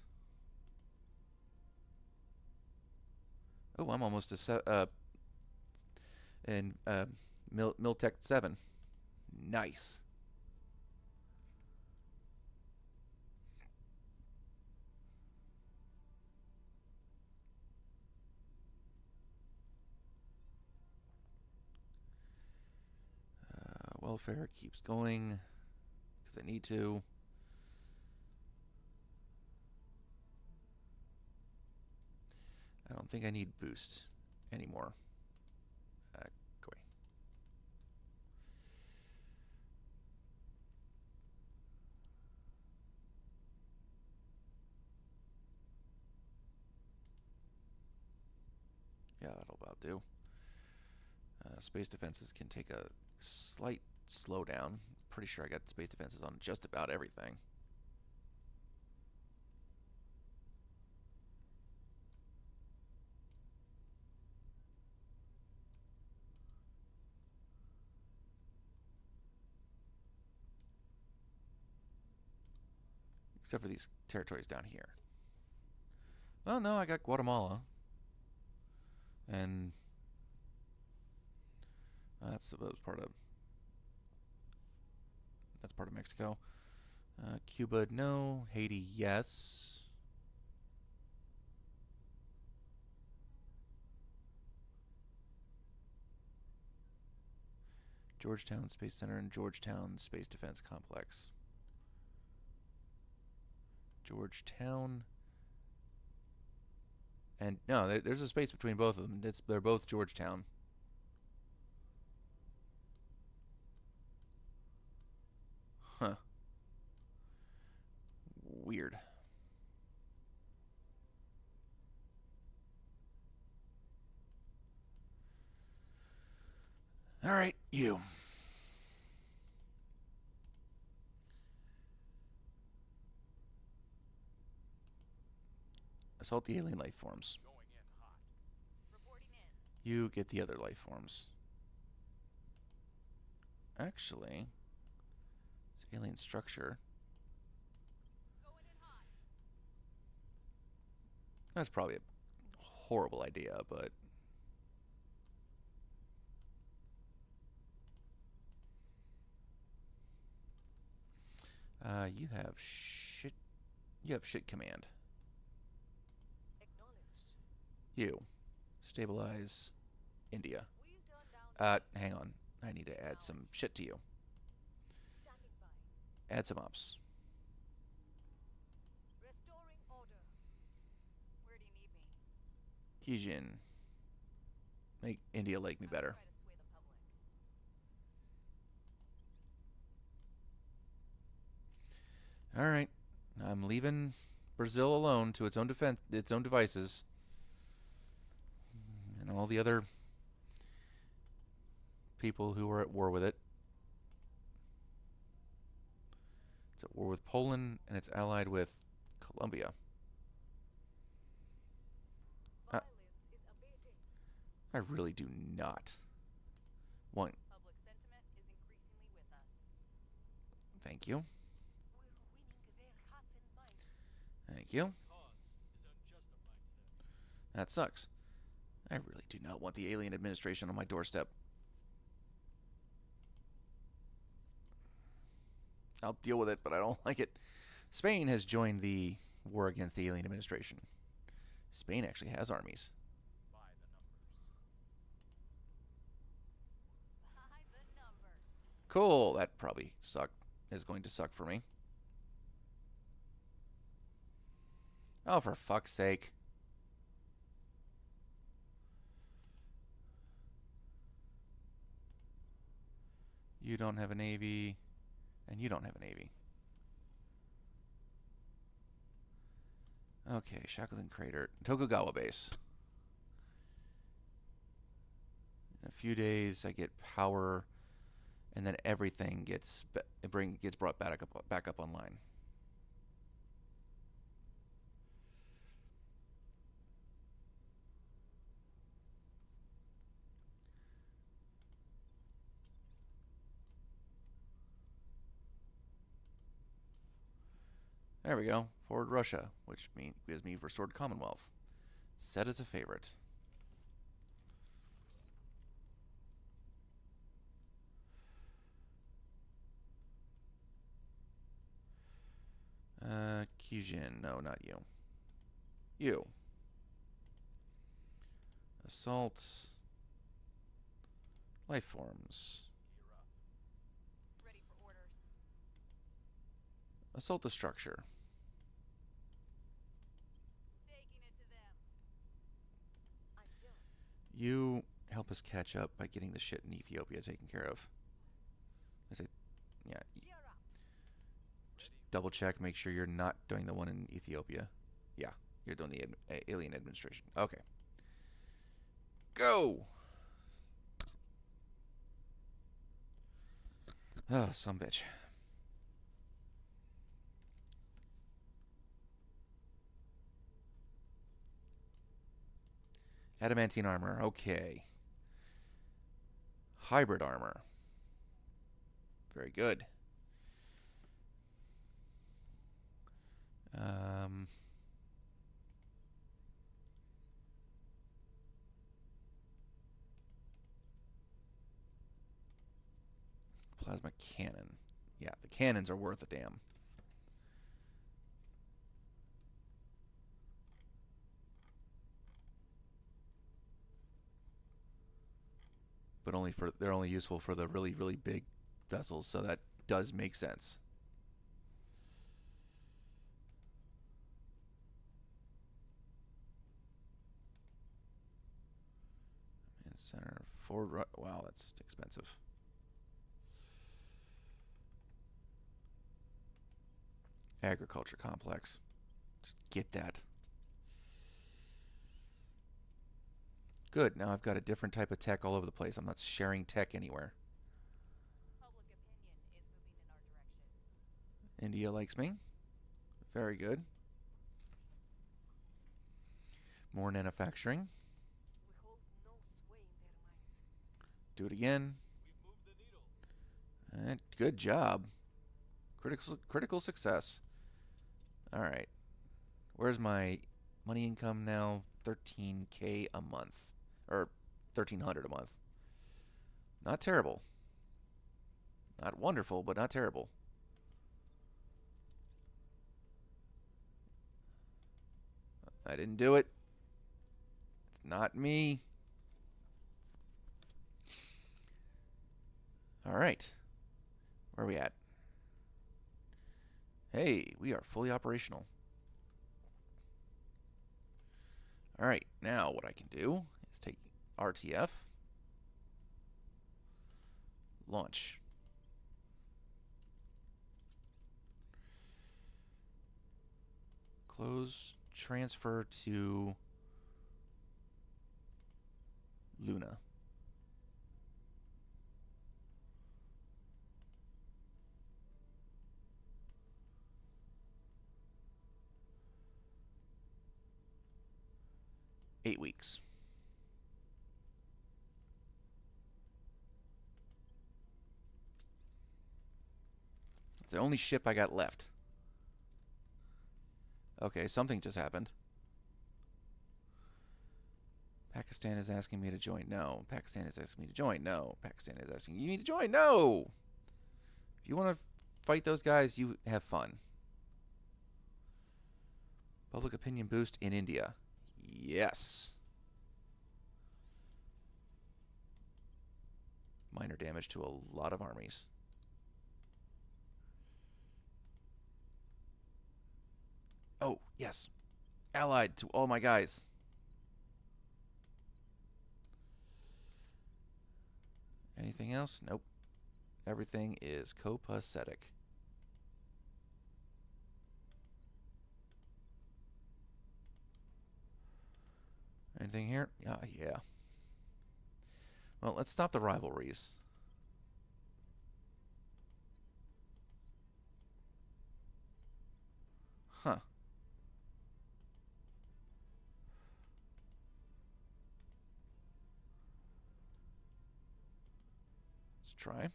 S1: Oh, I'm almost in Miltech 7. Nice. Welfare keeps going because I need to. I don't think I need boost anymore. Go away. Yeah, that'll about do. Space defenses can take a slight slowdown. Pretty sure I got space defenses on just about everything. Except for these territories down here. Oh no, I got Guatemala. And that's part of Mexico. Cuba, no. Haiti, yes. Georgetown Space Center and Georgetown Space Defense Complex. Georgetown. And no, there's a space between both of them. They're both Georgetown. Huh. Weird. All right, you. Assault the alien life forms.
S3: Going in hot.
S2: Reporting in.
S1: You get the other life forms. Actually, it's alien structure.
S2: Going in hot.
S1: That's probably a horrible idea, but you have shit. You have shit command.
S5: Acknowledged.
S1: You. Stabilize India.
S2: We'll turn down
S1: Hang on. I need to add some shit to you.
S2: standing by.
S1: Add some ops.
S2: Restoring order. Where do you need me?
S1: Kijin. Make India like me
S2: I
S1: better.
S2: try to sway the public.
S1: Alright. I'm leaving Brazil alone to its own defense, its own devices. And all the other people who are at war with it. It's at war with Poland, and it's allied with Colombia.
S2: Violence is abating.
S1: I really do not want.
S2: Public sentiment is increasingly with us.
S1: Thank you.
S4: We're winning their hearts and minds.
S1: Thank you.
S3: Cause is unjustified to them.
S1: That sucks. I really do not want the alien administration on my doorstep. I'll deal with it, but I don't like it. Spain has joined the war against the alien administration. Spain actually has armies.
S3: By the numbers.
S2: By the numbers.
S1: Cool. That probably is going to suck for me. Oh, for fuck's sake. You don't have a navy, and you don't have a navy. Okay, Shackleton Crater. Tokugawa base. In a few days, I get power, and then everything gets brought back up online. There we go. Forward Russia, which gives me restored Commonwealth. Set as a favorite. Kijin. No, not you. You. Assault. Life forms.
S3: Gear up.
S2: Ready for orders.
S1: Assault the structure.
S2: Taking it to them.
S4: I'm here.
S1: You help us catch up by getting the shit in Ethiopia taken care of. I say, yeah.
S4: Cheer up.
S1: Just double check, make sure you're not doing the one in Ethiopia. Yeah, you're doing the alien administration. Okay. Go! Oh, some bitch. Adamantine armor. Okay. Hybrid armor. Very good. Plasma cannon. Yeah, the cannons are worth a damn. But they're only useful for the really, really big vessels, so that does make sense. And center forward. Wow, that's expensive. Agriculture complex. Just get that. Good. Now I've got a different type of tech all over the place. I'm not sharing tech anywhere.
S2: Public opinion is moving in our direction.
S1: India likes me. Very good. More manufacturing.
S4: We hold no sway in their minds.
S1: Do it again.
S3: We've moved the needle.
S1: And good job. Critical success. All right. Where's my money income now? 13K a month. Or 1,300 a month. Not terrible. Not wonderful, but not terrible. I didn't do it. not me. All right. Where are we at? Hey, we are fully operational. All right, now what I can do is take RTF, launch. Close, transfer to Luna. Eight weeks. It's the only ship I got left. Okay, something just happened. Pakistan is asking me to join. No. Pakistan is asking me to join. No. Pakistan is asking you to join. No. If you want to fight those guys, you have fun. Public opinion boost in India. Yes. Minor damage to a lot of armies. Oh, yes. Allied to all my guys. Anything else? Nope. Everything is copacetic. Anything here? Yeah. Well, let's stop the rivalries. Huh. Let's try.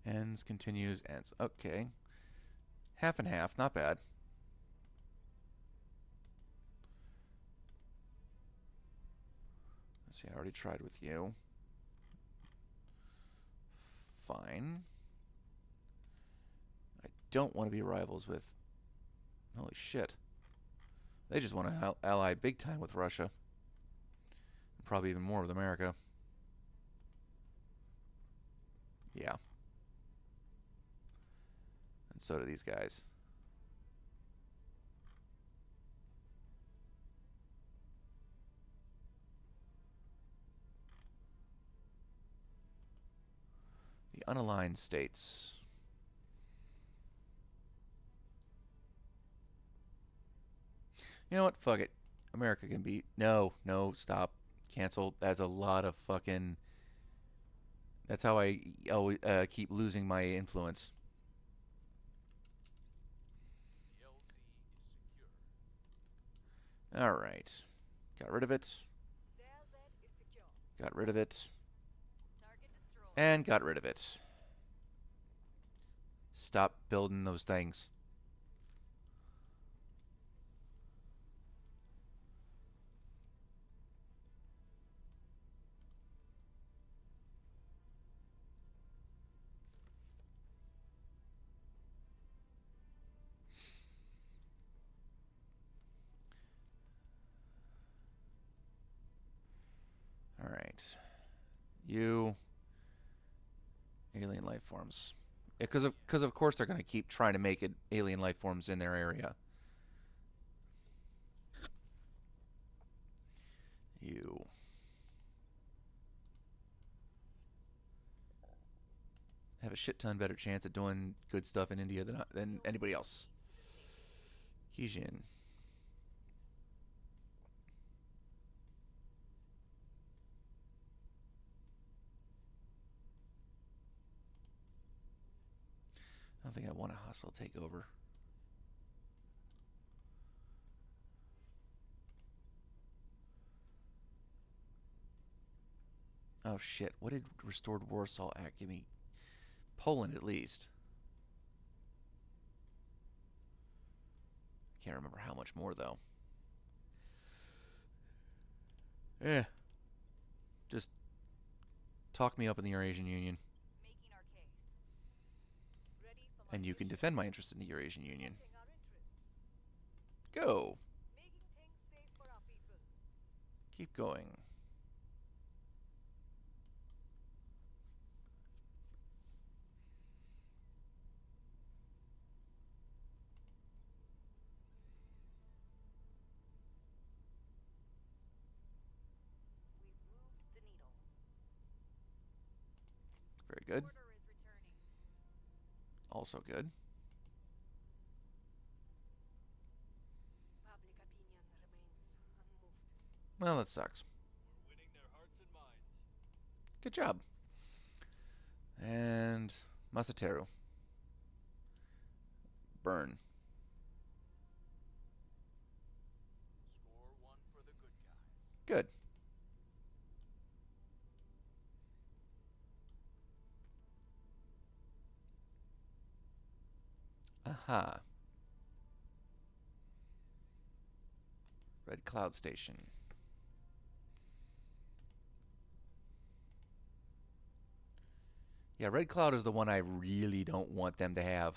S1: Ends, continues, ends. Okay. Half and half, not bad. Let's see, I already tried with you. Fine. I don't want to be rivals with... Holy shit. They just want to ally big time with Russia. Probably even more with America. Yeah. And so do these guys. The unaligned states. You know what? Fuck it. America can beat. No, stop. Cancel. That's a lot of fucking... That's how I always keep losing my influence.
S3: The LZ is secure.
S1: Alright. Got rid of it.
S4: The LZ is secure.
S1: Got rid of it.
S4: Target destroyed.
S1: And got rid of it. Stop building those things. Alright. You... Alien life forms. Because of course they're going to keep trying to make it alien life forms in their area. You have a shit ton better chance of doing good stuff in India than anybody else. Kijin. I don't think I want a hostile takeover. Oh shit, what did Restored Warsaw Act give me? Poland at least. Can't remember how much more though. Just talk me up in the Eurasian Union.
S4: Making our case. Ready for my
S1: And you can
S4: mission.
S1: defend my interest in the Eurasian Union.
S4: Protecting our interests.
S1: Go.
S4: Making things safe for our people.
S1: Keep going.
S2: We've moved the needle.
S1: Very good.
S2: Order is returning.
S1: Also good.
S4: Public opinion remains unmoved.
S1: Well, that sucks.
S3: We're winning their hearts and minds.
S1: Good job. And Masateru. Burn.
S3: Score one for the good guys.
S1: Good. Aha. Red Cloud Station. Yeah, Red Cloud is the one I really don't want them to have.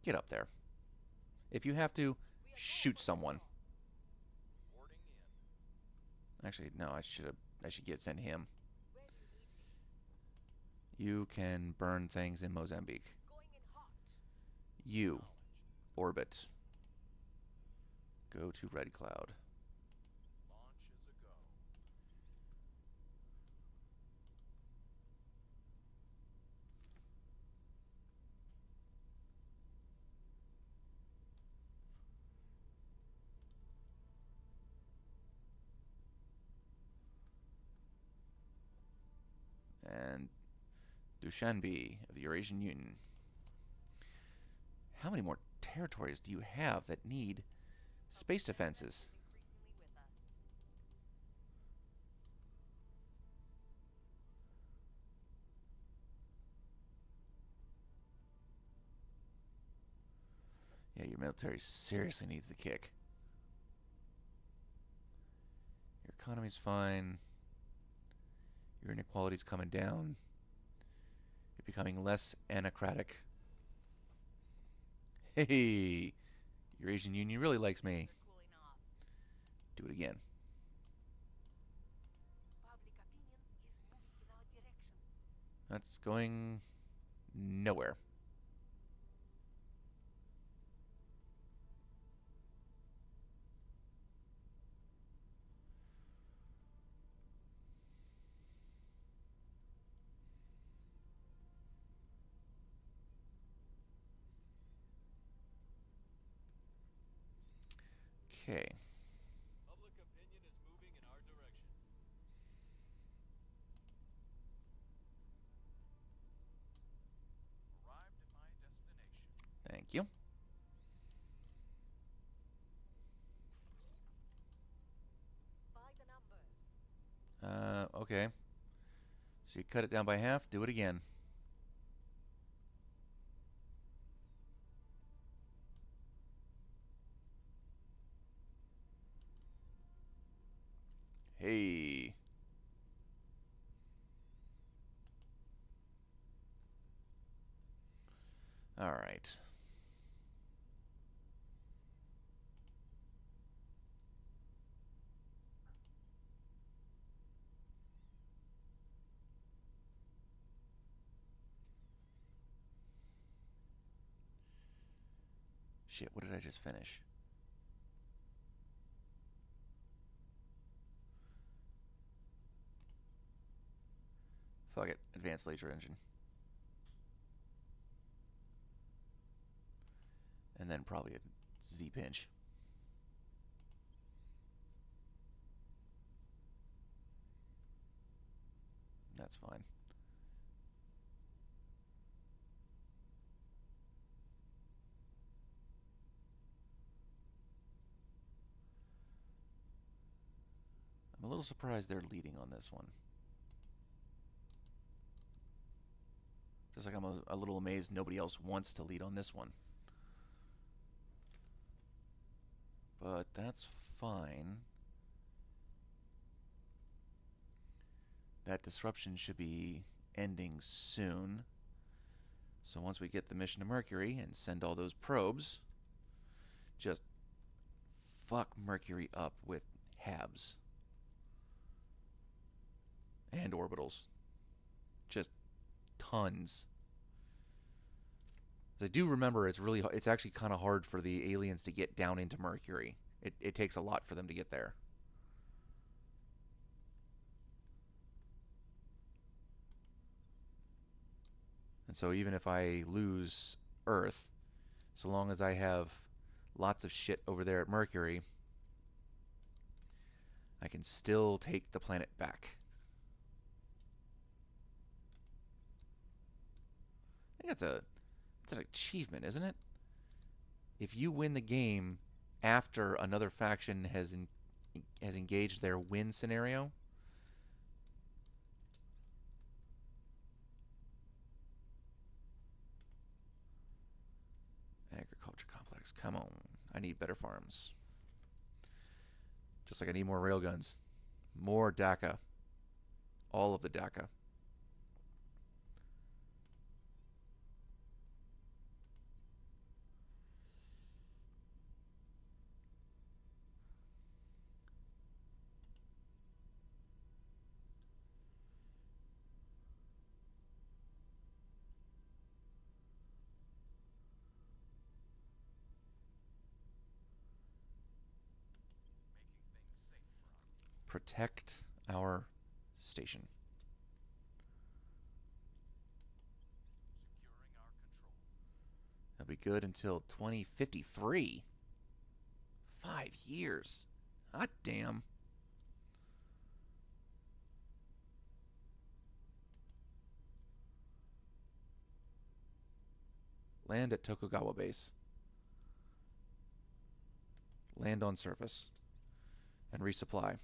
S1: Get up there. If you have to, shoot someone.
S3: Reporting in.
S1: Actually, no, I should send him.
S4: Where do you need me?
S1: You can burn things in Mozambique.
S4: Going in hot.
S1: You, Orbit. Go to Red Cloud.
S3: Launch is a go.
S1: And Dushanbe of the Eurasian Union. How many more territories do you have that need space defenses?
S2: Increasingly with us.
S1: Yeah, your military seriously needs the kick. Your economy's fine. Your inequality's coming down. You're becoming less anacratic. Hey, Eurasian Union really likes me.
S2: They're cooling off.
S1: Do it again.
S4: Public opinion is moving in our direction.
S1: That's going nowhere. Okay.
S3: Public opinion is moving in our direction. Arrived at my destination.
S1: Thank you.
S4: By the numbers.
S1: Okay. So you cut it down by half, do it again. Hey. All right. Shit, what did I just finish? Fuck it. Advanced laser engine. And then probably a Z-pinch. That's fine. I'm a little surprised they're leading on this one. Just like I'm a little amazed nobody else wants to lead on this one. but that's fine. That disruption should be ending soon. So once we get the mission to Mercury and send all those probes, just fuck Mercury up with HABs and orbitals. Just tons. I do remember it's actually kind of hard for the aliens to get down into Mercury. It takes a lot for them to get there. And so even if I lose Earth, so long as I have lots of shit over there at Mercury, I can still take the planet back. I think it's an achievement, isn't it? If you win the game after another faction has engaged their win scenario, agriculture complex. Come on, I need better farms. Just like I need more railguns, more DACA, all of the DACA. Protect our station. That'll be good until 2053. 5 years. Hot damn. Land at Tokugawa base. Land on surface. And resupply.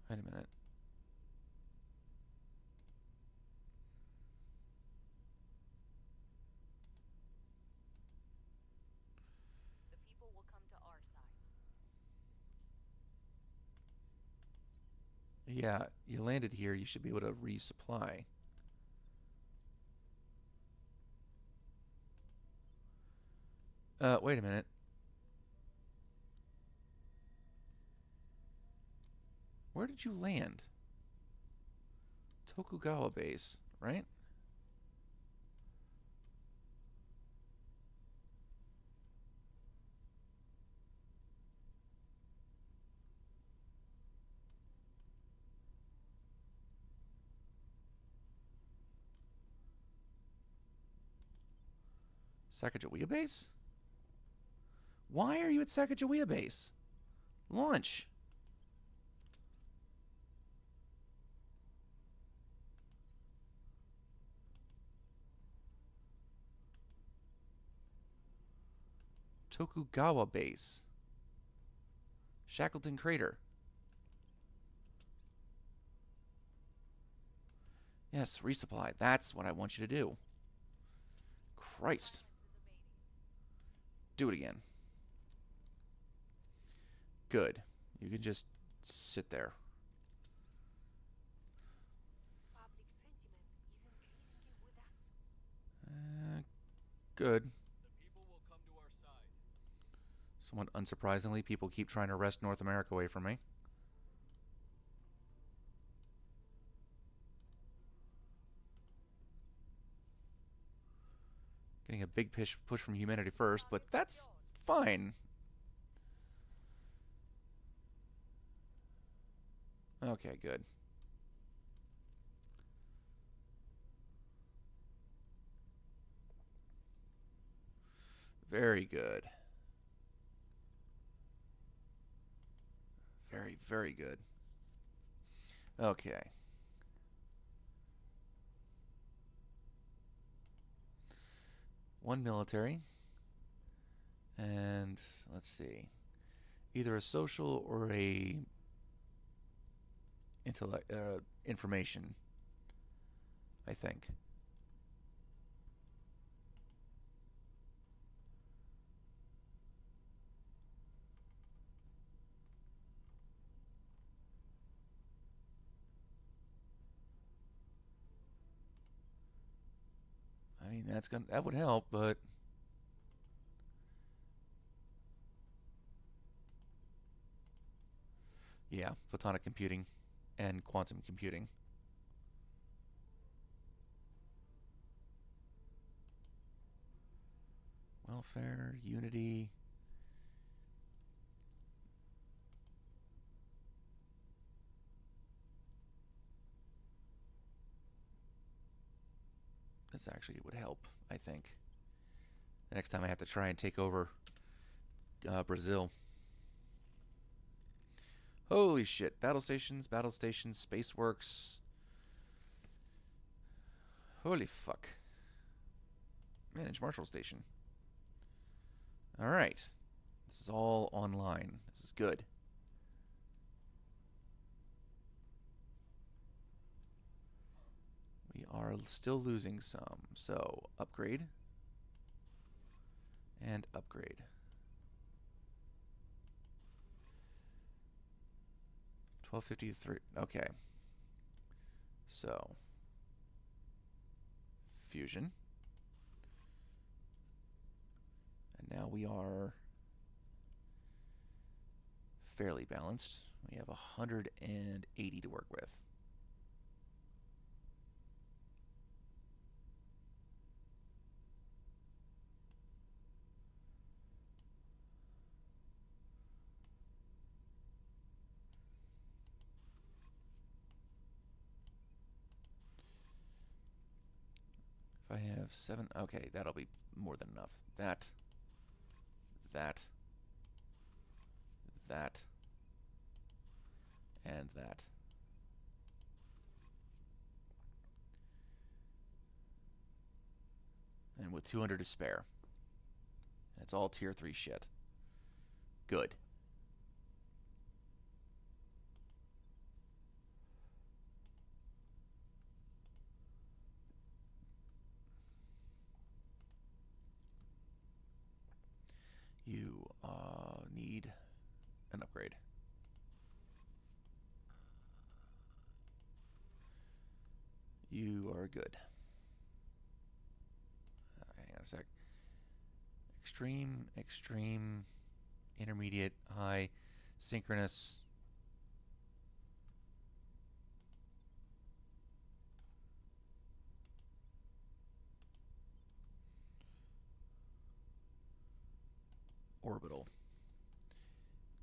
S1: Wait a minute.
S2: The people will come to our side.
S1: Yeah, you landed here. You should be able to resupply. Wait a minute. Where did you land? Tokugawa base, right? Sacagawea base? Why are you at Sacagawea base? Launch. Tokugawa base. Shackleton Crater. Yes, resupply. That's what I want you to do. Christ.
S2: Silence is abating.
S1: Do it again. Good. You can just sit there.
S4: Public sentiment is increasingly with us.
S1: Good.
S3: The people will come to our side.
S1: Somewhat unsurprisingly, people keep trying to wrest North America away from me. Getting a big push from humanity first, but that's fine. Okay, good. Very good. Very, very good. Okay. One military. And let's see. Either a social or a information, I think. I mean, that would help, but yeah, photonic computing and quantum computing. Welfare, unity. This actually would help, I think. The next time I have to try and take over Brazil. Holy shit. Battle stations, Space Works. Holy fuck. Manage Marshall Station. Alright. This is all online. This is good. We are still losing some. So, upgrade. And upgrade. $12.53. Okay. So, fusion. And now we are fairly balanced. We have 180 to work with. If I have 7, okay, that'll be more than enough. That, and that. And with 200 to spare. And it's all tier 3 shit. Good. You need an upgrade. You are good. Hang on a sec. Extreme, intermediate, high, synchronous. Orbital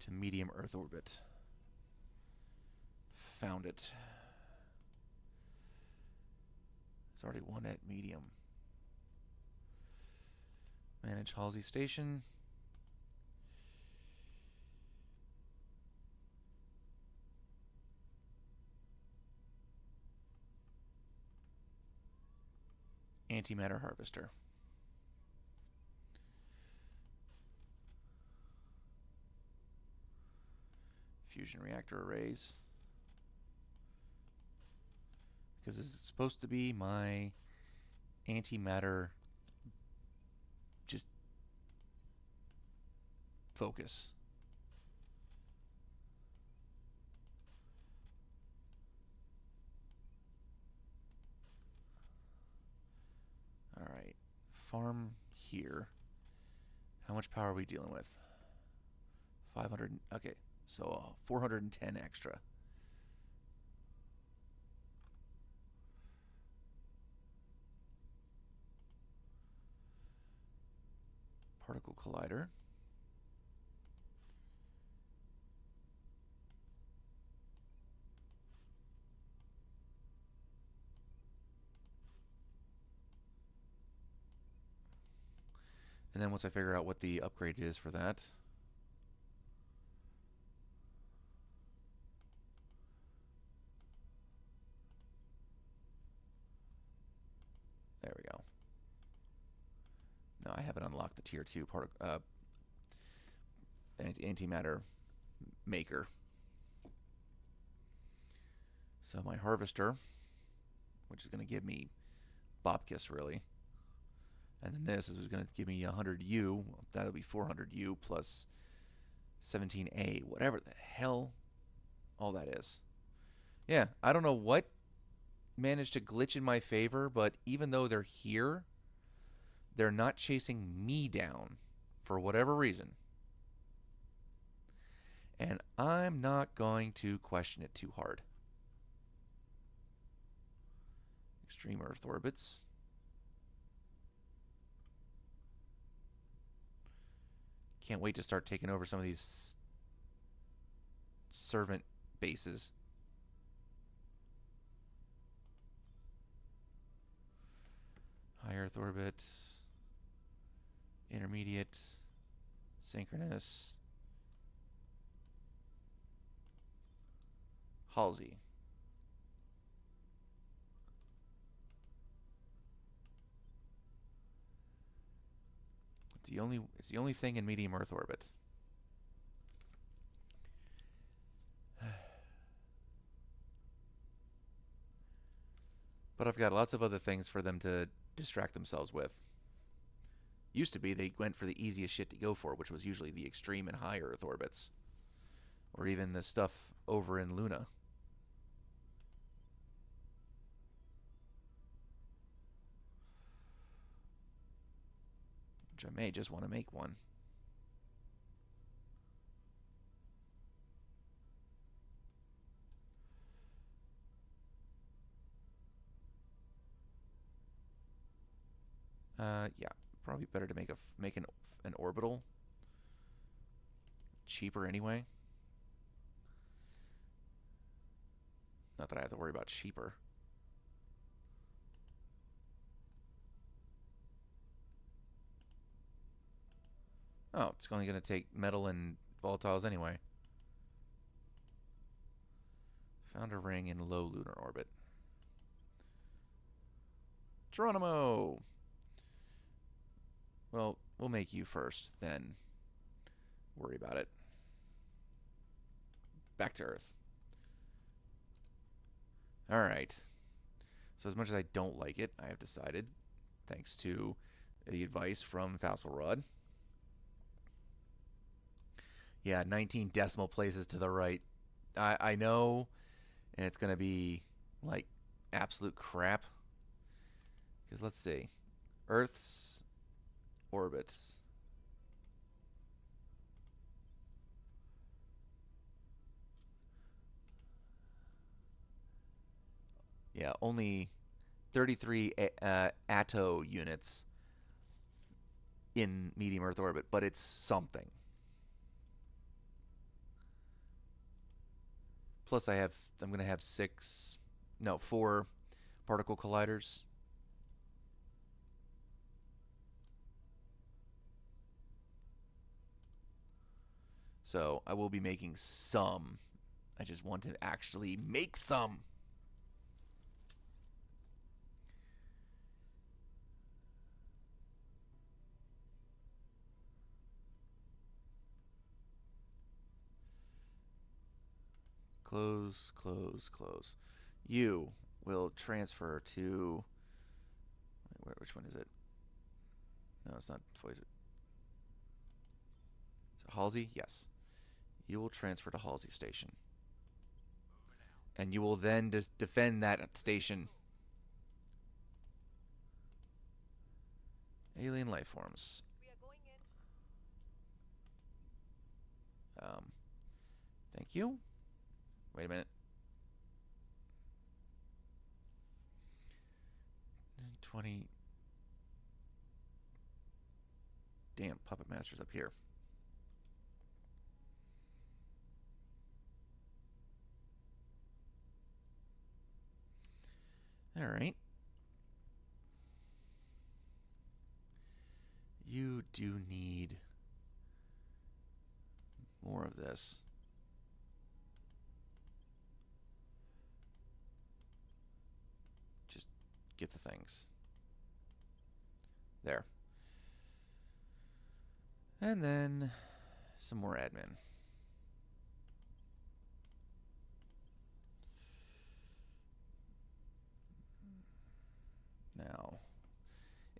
S1: to medium Earth orbit. Found it. There's already one at medium. Manage Halsey Station. Antimatter harvester. Fusion reactor arrays. Because this is supposed to be my antimatter just focus. Alright. Farm here. How much power are we dealing with? 500. Okay. So 410 extra. Particle collider. And then once I figure out what the upgrade is for that, there we go. No, I haven't unlocked the tier 2 antimatter maker. So my harvester, which is going to give me Bobkiss, really. And then this is going to give me 100U. Well, that'll be 400U plus 17A, whatever the hell all that is. Yeah, I don't know what managed to glitch in my favor, but even though they're here, they're not chasing me down for whatever reason. And I'm not going to question it too hard. Extreme Earth orbits. Can't wait to start taking over some of these servant bases. High Earth orbit. Intermediate. Synchronous. Halsey. It's the only thing in medium Earth orbit. But I've got lots of other things for them to distract themselves with. Used to be they went for the easiest shit to go for, which was usually the extreme and high Earth orbits. Or even the stuff over in Luna. Which I may just want to make one. Yeah, probably better to make an orbital. Cheaper anyway. Not that I have to worry about cheaper. Oh, it's only going to take metal and volatiles anyway. Found a ring in low lunar orbit. Geronimo! Well, we'll make you first, then worry about it. Back to Earth. Alright. So as much as I don't like it, I have decided, thanks to the advice from Fasselrod. Yeah, 19 decimal places to the right. I know, and it's going to be, like, absolute crap. Because let's see. Earth's orbits. Yeah, only 33 ATO units in medium Earth orbit, but it's something. Plus I'm going to have 4 particle colliders. So I will be making some. I just want to actually make some. Close, close, close. You will transfer to... Which one is it? No, it's not Toys. Is it Halsey? Yes. You will transfer to Halsey Station. And you will then defend that station. Alien life forms.
S5: We are going in.
S1: Thank you. Wait a minute. 20. Damn, Puppet Master's up here. Alright. You do need more of this. Just get the things. There. And then some more admin.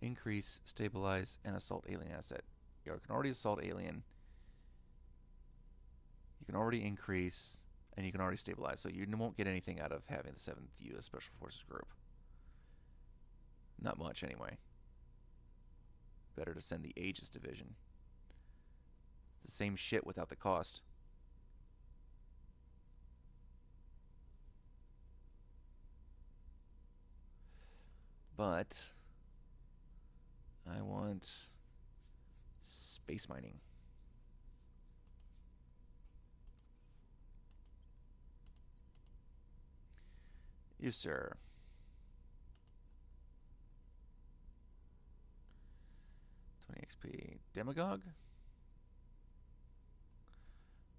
S1: Increase, stabilize, and assault alien asset. You can already assault alien. You can already increase, and you can already stabilize. So you won't get anything out of having the 7th U.S. Special Forces Group. Not much, anyway. Better to send the Aegis Division. It's the same shit without the cost. But I want space mining. You, sir. 20 XP. Demagogue?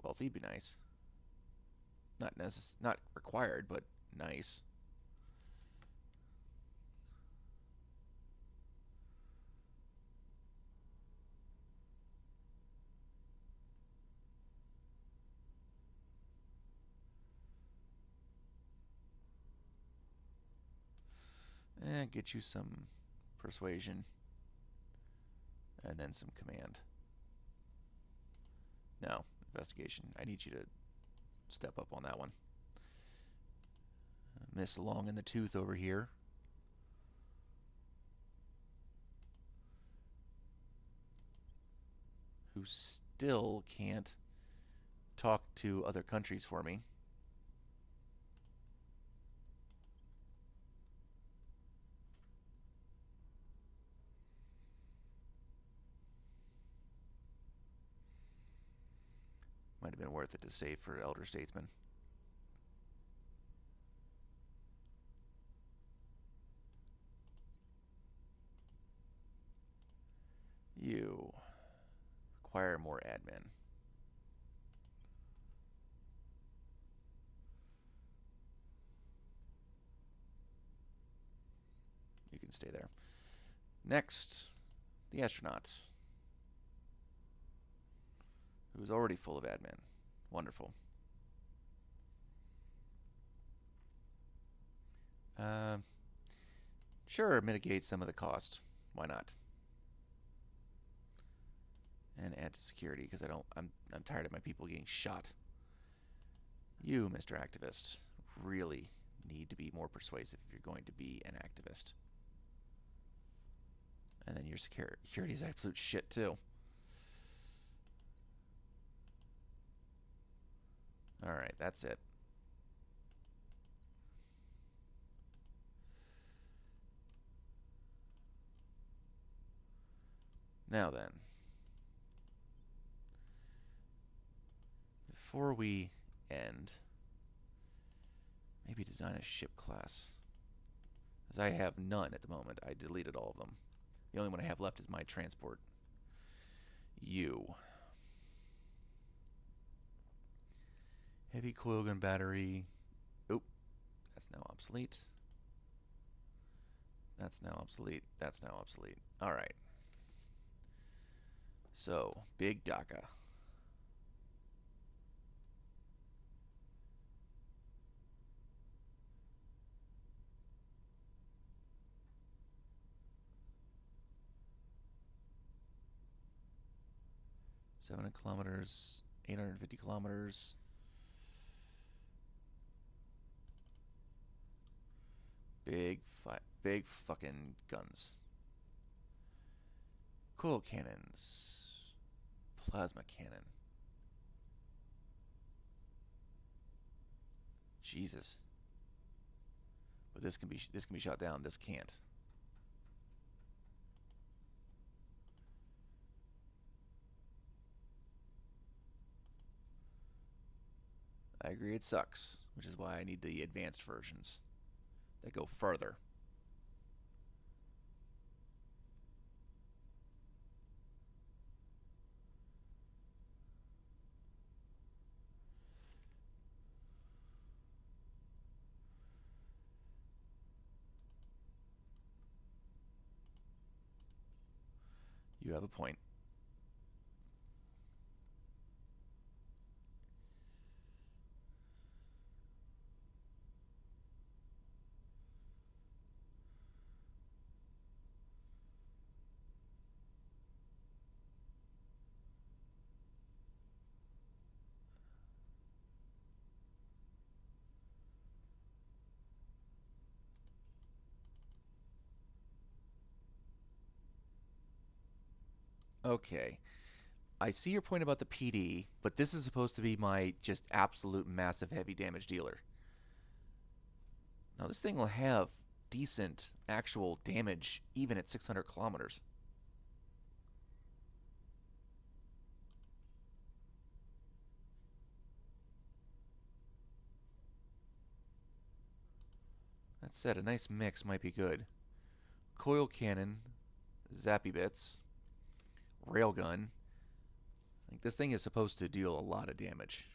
S1: Wealthy, be nice. Not required, but nice. Get you some persuasion. And then some command. No, investigation. I need you to step up on that one. Miss Long in the Tooth over here. Who still can't talk to other countries for me. Might have been worth it to save for Elder Statesman. You require more admin. You can stay there. Next, the astronaut, who's already full of admin. Wonderful. Sure, mitigate some of the cost. Why not? And add to security because I'm tired of my people getting shot. You, Mr. Activist, really need to be more persuasive if you're going to be an activist. And then your security is absolute shit too. Alright, that's it. Now then. Before we end, maybe design a ship class. As I have none at the moment. I deleted all of them. The only one I have left is my transport. You. Heavy coilgun battery. Oh, that's now obsolete. That's now obsolete. That's now obsolete. Alright. So, Big DACA. $700 kilometers, 850 kilometers. Big fucking guns. Coil cannons. Plasma cannon. Jesus. But this can be shot down. This can't. I agree it sucks, which is why I need the advanced versions that go further. You have a point. Okay. I see your point about the PD, but this is supposed to be my just absolute massive heavy damage dealer. Now, this thing will have decent actual damage even at 600 kilometers. That said, a nice mix might be good. Coil cannon, zappy bits, railgun. Like, this thing is supposed to deal a lot of damage.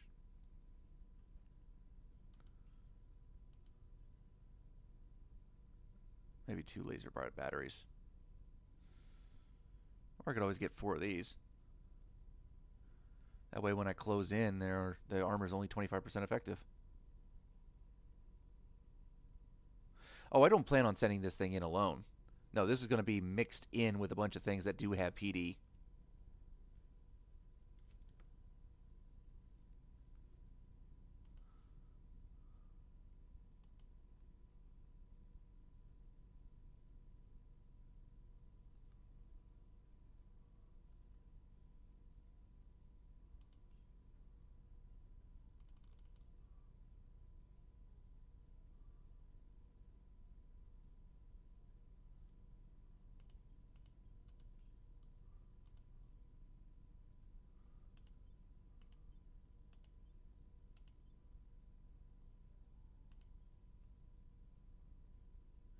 S1: Maybe 2 laser batteries. Or I could always get 4 of these. That way when I close in, the armor is only 25% effective. Oh, I don't plan on sending this thing in alone. No, this is going to be mixed in with a bunch of things that do have PD.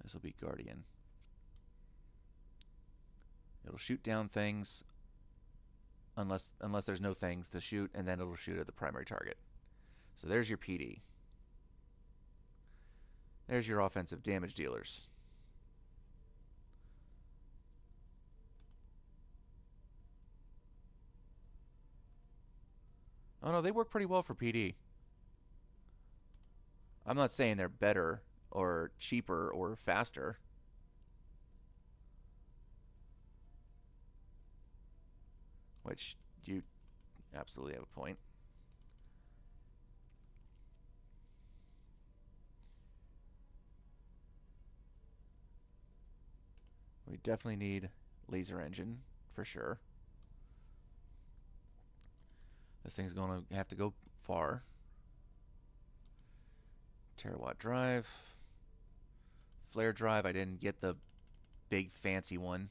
S1: This will be Guardian. It'll shoot down things unless there's no things to shoot, and then it'll shoot at the primary target. So there's your PD. There's your offensive damage dealers. Oh no, they work pretty well for PD. I'm not saying they're better or cheaper or faster. Which you absolutely have a point. We definitely need laser engine for sure. This thing's going to have to go far. Terawatt drive. Flare drive. I didn't get the big fancy one.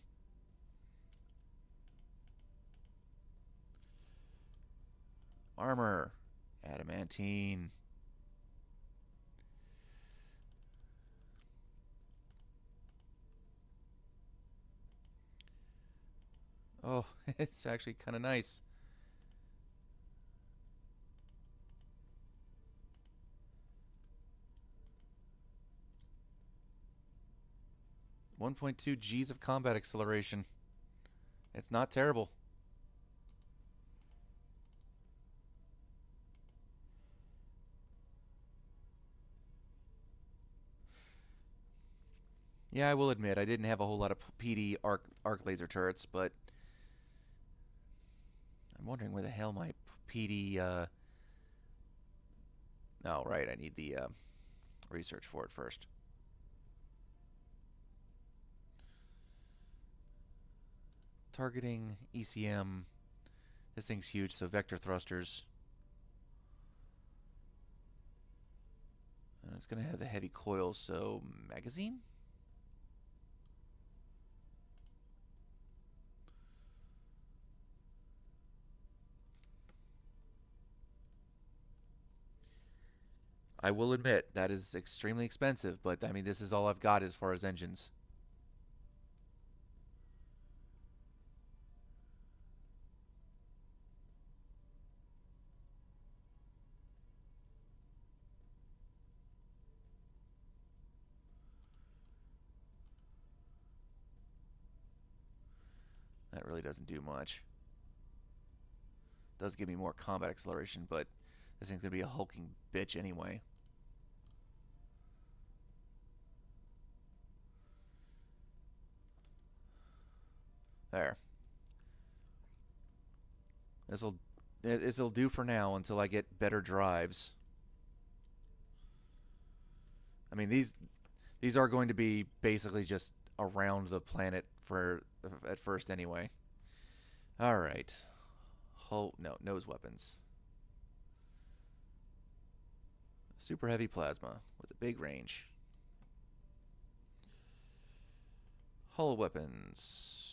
S1: Armor. Adamantine. Oh, it's actually kind of nice. .2 Gs of combat acceleration. It's not terrible. Yeah, I will admit I didn't have a whole lot of PD arc laser turrets, but I'm wondering where the hell my PD. Oh, right. I need the research for it first. Targeting ECM. This thing's huge, so vector thrusters. And it's going to have the heavy coils, so magazine? I will admit that is extremely expensive, but I mean, this is all I've got as far as engines. That really doesn't do much. Does give me more combat acceleration, but this thing's going to be a hulking bitch anyway. There. This'll do for now until I get better drives. I mean, these are going to be basically just around the planet for at first anyway. All right. Hull, no, nose weapons. Super heavy plasma with a big range. Hull weapons.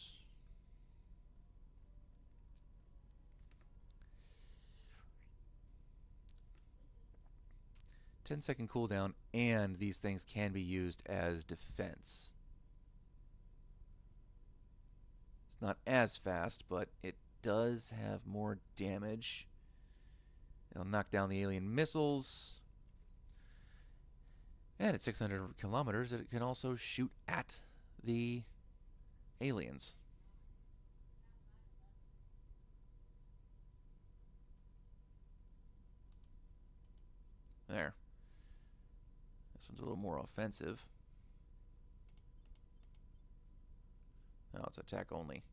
S1: 10-second cooldown, and these things can be used as defense. It's not as fast, but it does have more damage. It'll knock down the alien missiles. And at 600 kilometers, it can also shoot at the aliens. There. This one's a little more offensive. No, it's attack only.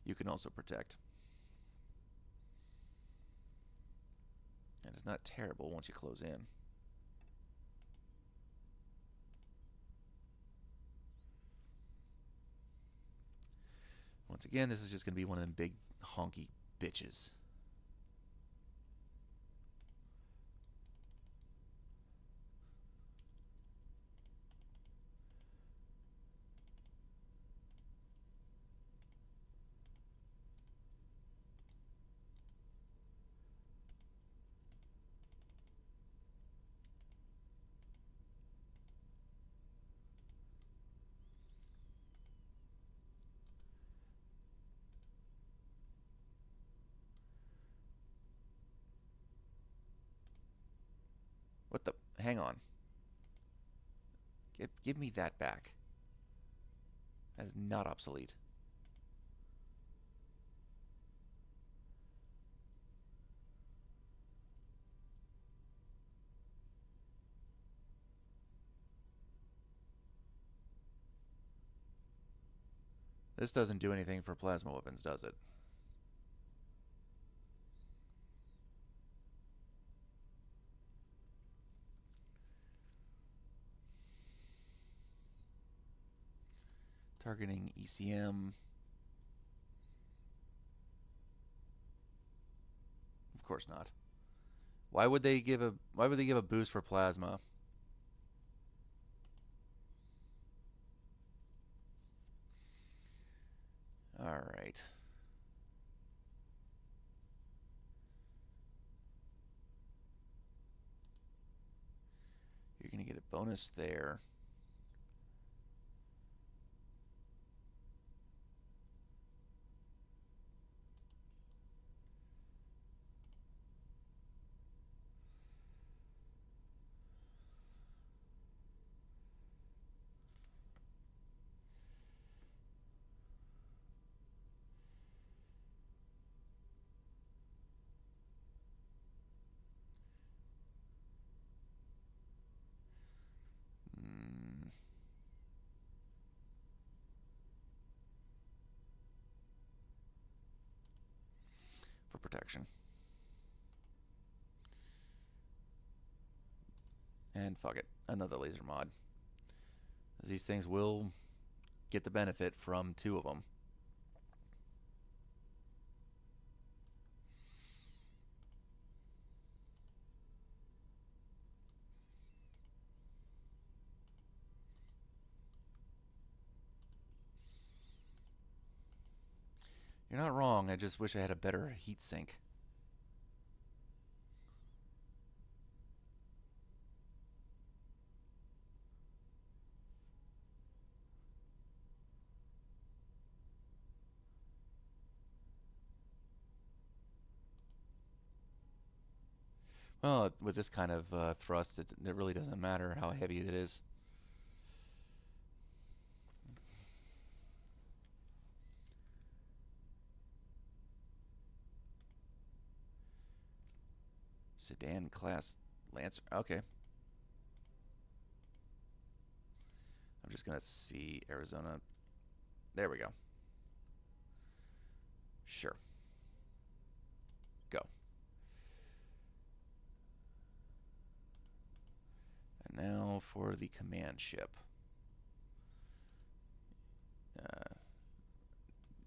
S1: You can also protect. And it's not terrible once you close in. Once again, this is just going to be one of them big honky bitches. What the? Hang on. Give me that back. That is not obsolete. This doesn't do anything for plasma weapons, does it? Targeting ECM. Of course not. Why would they give a boost for plasma? All right. You're going to get a bonus there. For protection. And fuck it, another laser mod. These things will get the benefit from two of them. You're not wrong, I just wish I had a better heat sink. Well, with this kind of thrust, it really doesn't matter how heavy it is. Sedan class Lancer. Okay. I'm just going to see Arizona. There we go. Sure. Go. And now for the command ship.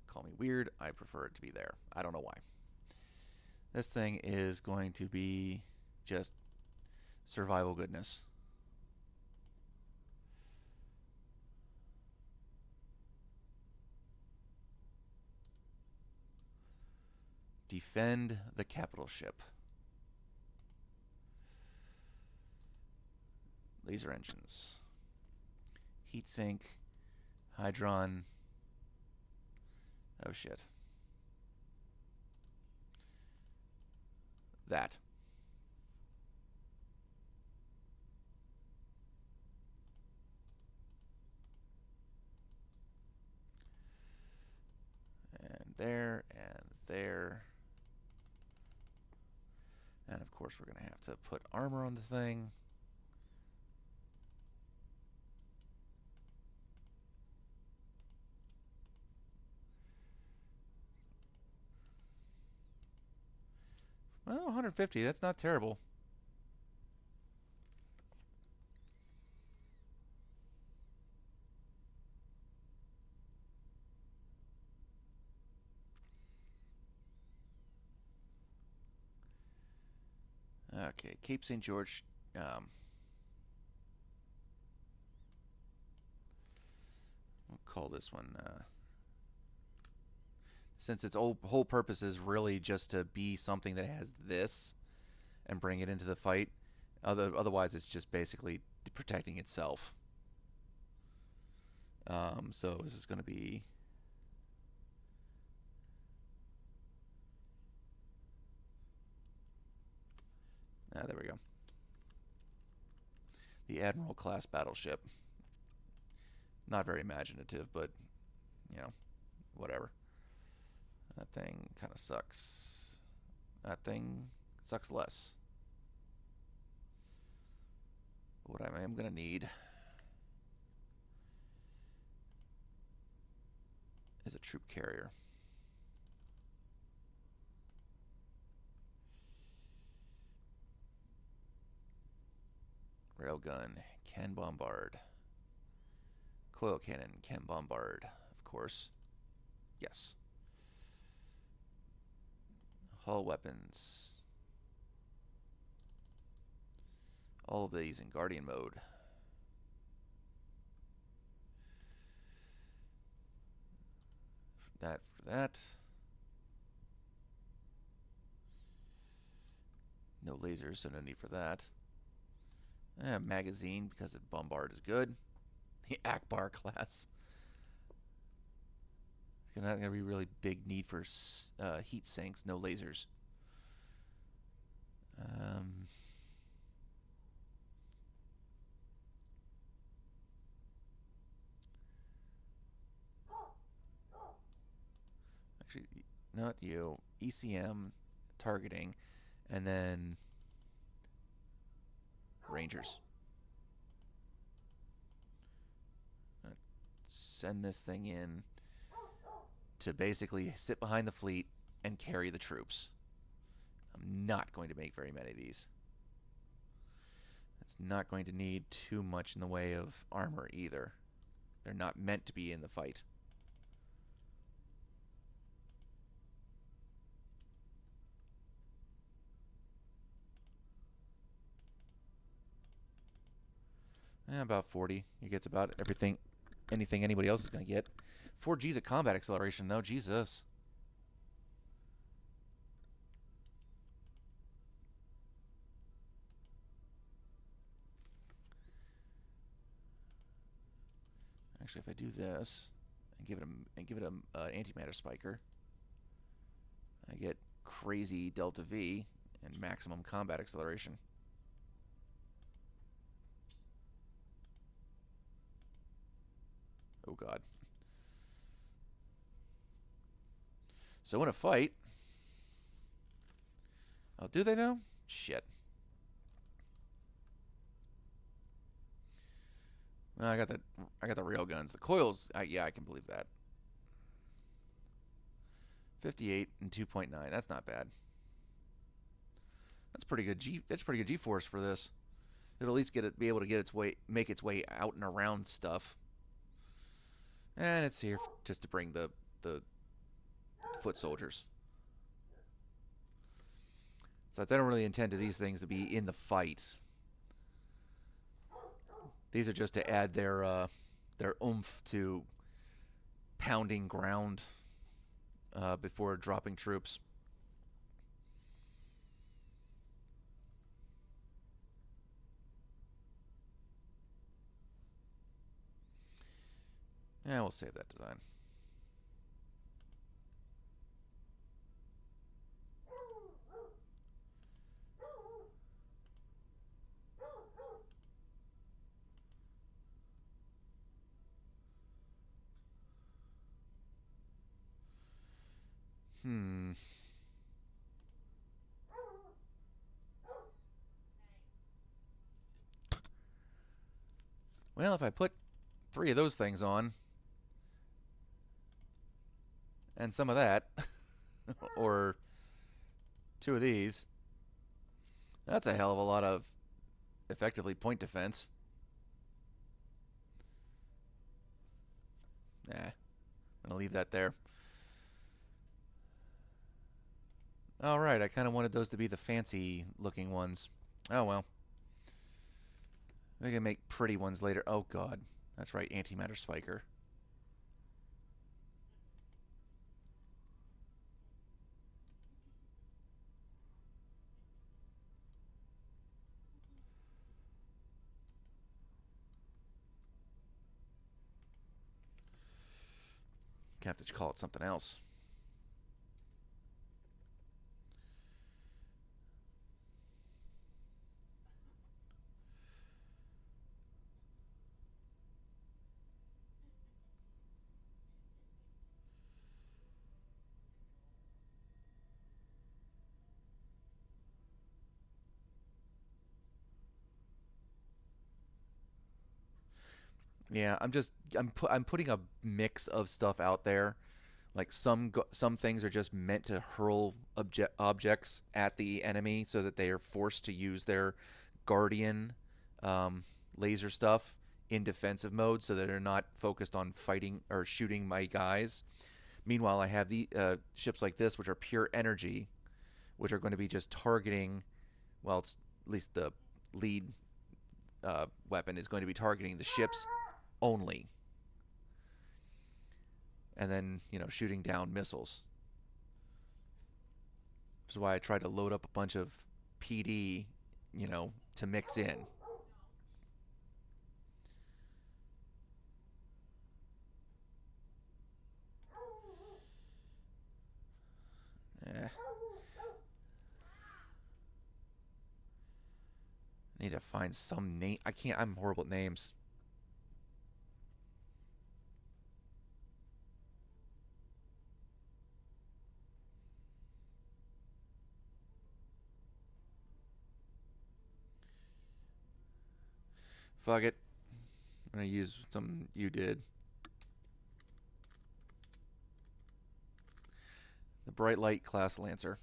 S1: Call me weird. I prefer it to be there. I don't know why. This thing is going to be just survival goodness. Defend the capital ship. Laser engines. Heat sink. Hydron. Oh shit. That. And there, and there. And of course we're going to have to put armor on the thing. Well, 150, that's not terrible. Okay, Cape St. George. We'll call this one. Since its whole purpose is really just to be something that has this and bring it into the fight. Otherwise, it's just basically protecting itself. So this is going to be... there we go. The Admiral class battleship. Not very imaginative, but, you know, whatever. That thing kind of sucks. That thing sucks less. What I am going to need is a troop carrier. Railgun can bombard. Coil cannon can bombard, of course. Yes. Hull weapons. All of these in Guardian mode. For that. No lasers, so no need for that. Magazine, because the bombard is good. The Akbar class. It's not going to be really big need for heat sinks, no lasers. Actually, not you. ECM, targeting, and then Rangers. Send this thing in to basically sit behind the fleet and carry the troops. I'm not going to make very many of these. It's not going to need too much in the way of armor either. They're not meant to be in the fight. About 40. He gets about anything anybody else is going to get. 4G's at combat acceleration, though. Jesus. Actually, if I do this and give it a antimatter spiker, I get crazy delta V and maximum combat acceleration. Oh god. So in a fight... Oh, do they know? Shit. Well, I got the rail guns. The coils, yeah, I can believe that. 58 and 2.9. That's not bad. That's pretty good G-force for this. It'll at least be able to get its way, make its way out and around stuff. And it's here just to bring the foot soldiers. So I don't really intend to these things to be in the fight. These are just to add their oomph to pounding ground before dropping troops. Yeah, we'll save that design. Well, if I put 3 of those things on, and some of that, or 2 of these, that's a hell of a lot of effectively point defense. Nah, I'm gonna leave that there. Alright, I kind of wanted those to be the fancy looking ones. Oh well. We can make pretty ones later. Oh god. That's right, antimatter spiker. Have to call it something else. Yeah, I'm putting a mix of stuff out there. Like some things are just meant to hurl objects at the enemy so that they are forced to use their guardian laser stuff in defensive mode so that they're not focused on fighting or shooting my guys. Meanwhile, I have the ships like this, which are pure energy, which are going to be just targeting. Well, it's at least the lead weapon is going to be targeting the ships only, and then shooting down missiles. Which is why I tried to load up a bunch of PD, to mix in. Need to find some name. I can't. I'm horrible at names. Fuck it. I'm gonna use something you did. The Bright Light Class Lancer.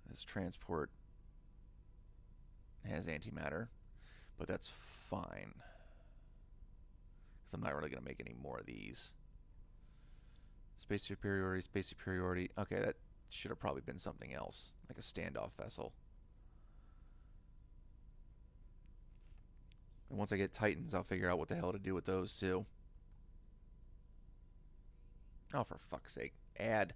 S1: This transport has antimatter, but that's fine. Because I'm not really going to make any more of these. Space superiority, space superiority. Okay, that should have probably been something else, like a standoff vessel. And once I get Titans, I'll figure out what the hell to do with those too. Oh, for fuck's sake. Add.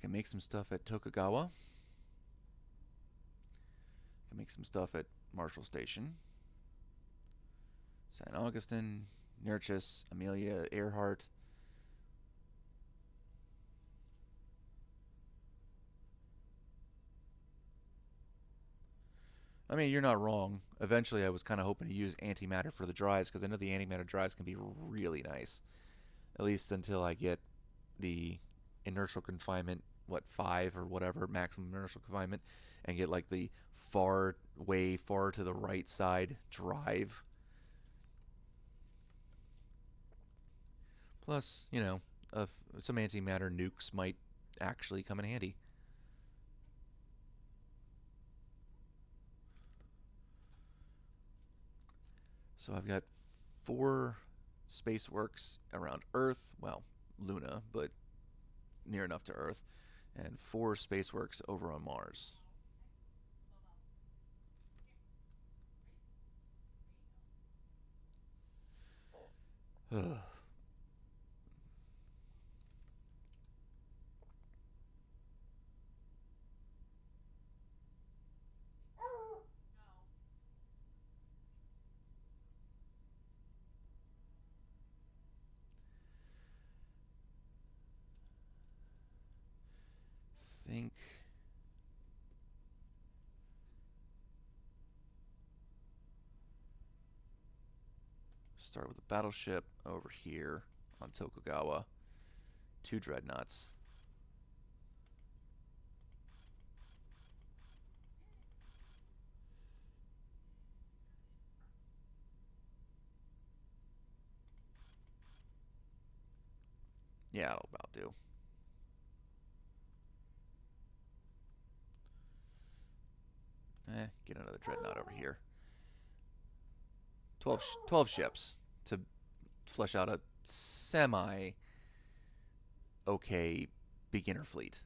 S1: I can make some stuff at Tokugawa. I can make some stuff at Marshall Station. St. Augustine, Nearchus, Amelia Earhart. I mean, you're not wrong. Eventually, I was kind of hoping to use antimatter for the drives because I know the antimatter drives can be really nice. At least until I get the inertial confinement, 5 or whatever, maximum inertial confinement, and get like the way far to the right side drive. Plus, some antimatter nukes might actually come in handy. So I've got 4 space works around Earth, well, Luna, but near enough to Earth, and 4 space works over on Mars. Think start with a battleship over here on Tokugawa. 2 dreadnoughts. Yeah, that'll about do. Get another dreadnought over here. 12 ships to flesh out a semi okay beginner fleet.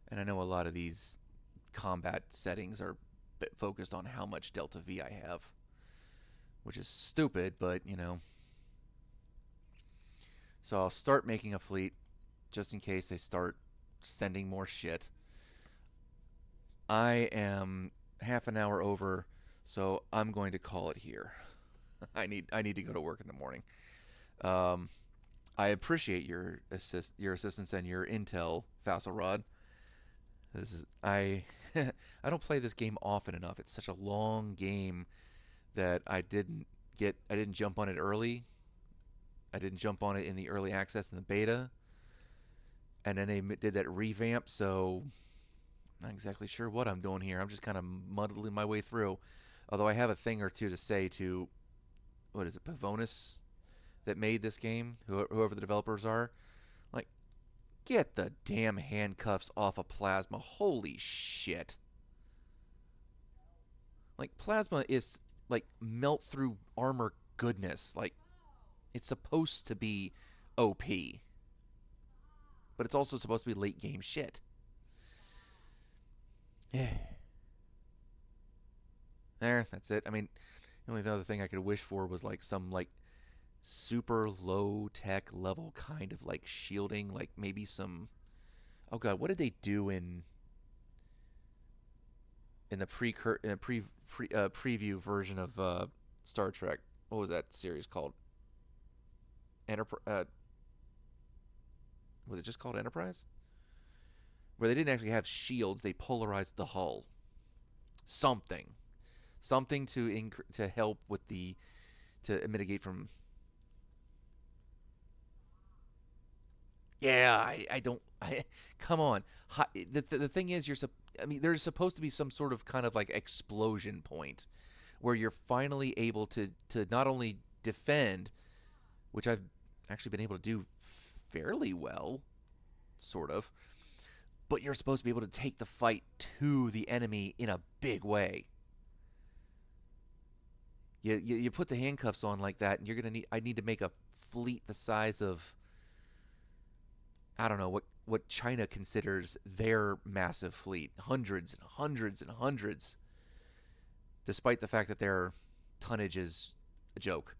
S1: And I know a lot of these combat settings are focused on how much Delta V I have, which is stupid, but So I'll start making a fleet just in case they start sending more shit. I am half an hour over, so I'm going to call it here. I need to go to work in the morning. I appreciate your assistance and your intel, Fasselrod. I I don't play this game often enough. It's such a long game that I didn't jump on it early. I didn't jump on it in the early access in the beta. And then they did that revamp, so I'm not exactly sure what I'm doing here. I'm just kind of muddling my way through. Although I have a thing or two to say to, what is it, Pavonis, that made this game, whoever the developers are. Like, get the damn handcuffs off of Plasma. Holy shit. Like, Plasma is, like, melt through armor goodness. Like, it's supposed to be OP. But it's also supposed to be late game shit. There, that's it. I mean, the only other thing I could wish for was like some like super low tech level kind of like shielding, like maybe some. Oh god, what did they do in the preview version of Star Trek? What was that series called? Was it just called Enterprise? Where they didn't actually have shields, they polarized the hull. Something to help with to mitigate from. Yeah, I don't. Come on. The thing is, there's supposed to be some sort of kind of like explosion point where you're finally able to not only defend, which I've actually been able to do fairly well, sort of, but you're supposed to be able to take the fight to the enemy in a big way. You put the handcuffs on like that, and I need to make a fleet the size of, I don't know what China considers their massive fleet, hundreds and hundreds and hundreds, despite the fact that their tonnage is a joke.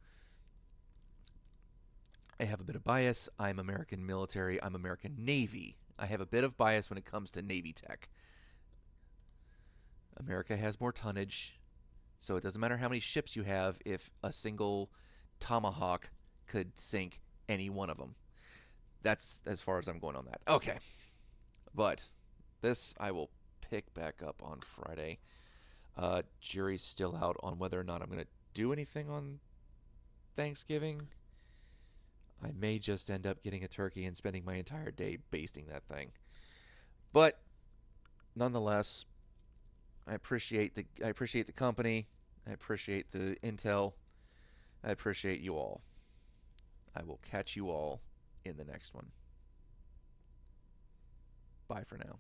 S1: I have a bit of bias. I'm American military. I'm American Navy. I have a bit of bias when it comes to Navy tech. America has more tonnage, so it doesn't matter how many ships you have if a single Tomahawk could sink any one of them. That's as far as I'm going on that. Okay. But this I will pick back up on Friday. Jury's still out on whether or not I'm going to do anything on Thanksgiving. I may just end up getting a turkey and spending my entire day basting that thing. But nonetheless, I appreciate the company. I appreciate the intel. I appreciate you all. I will catch you all in the next one. Bye for now.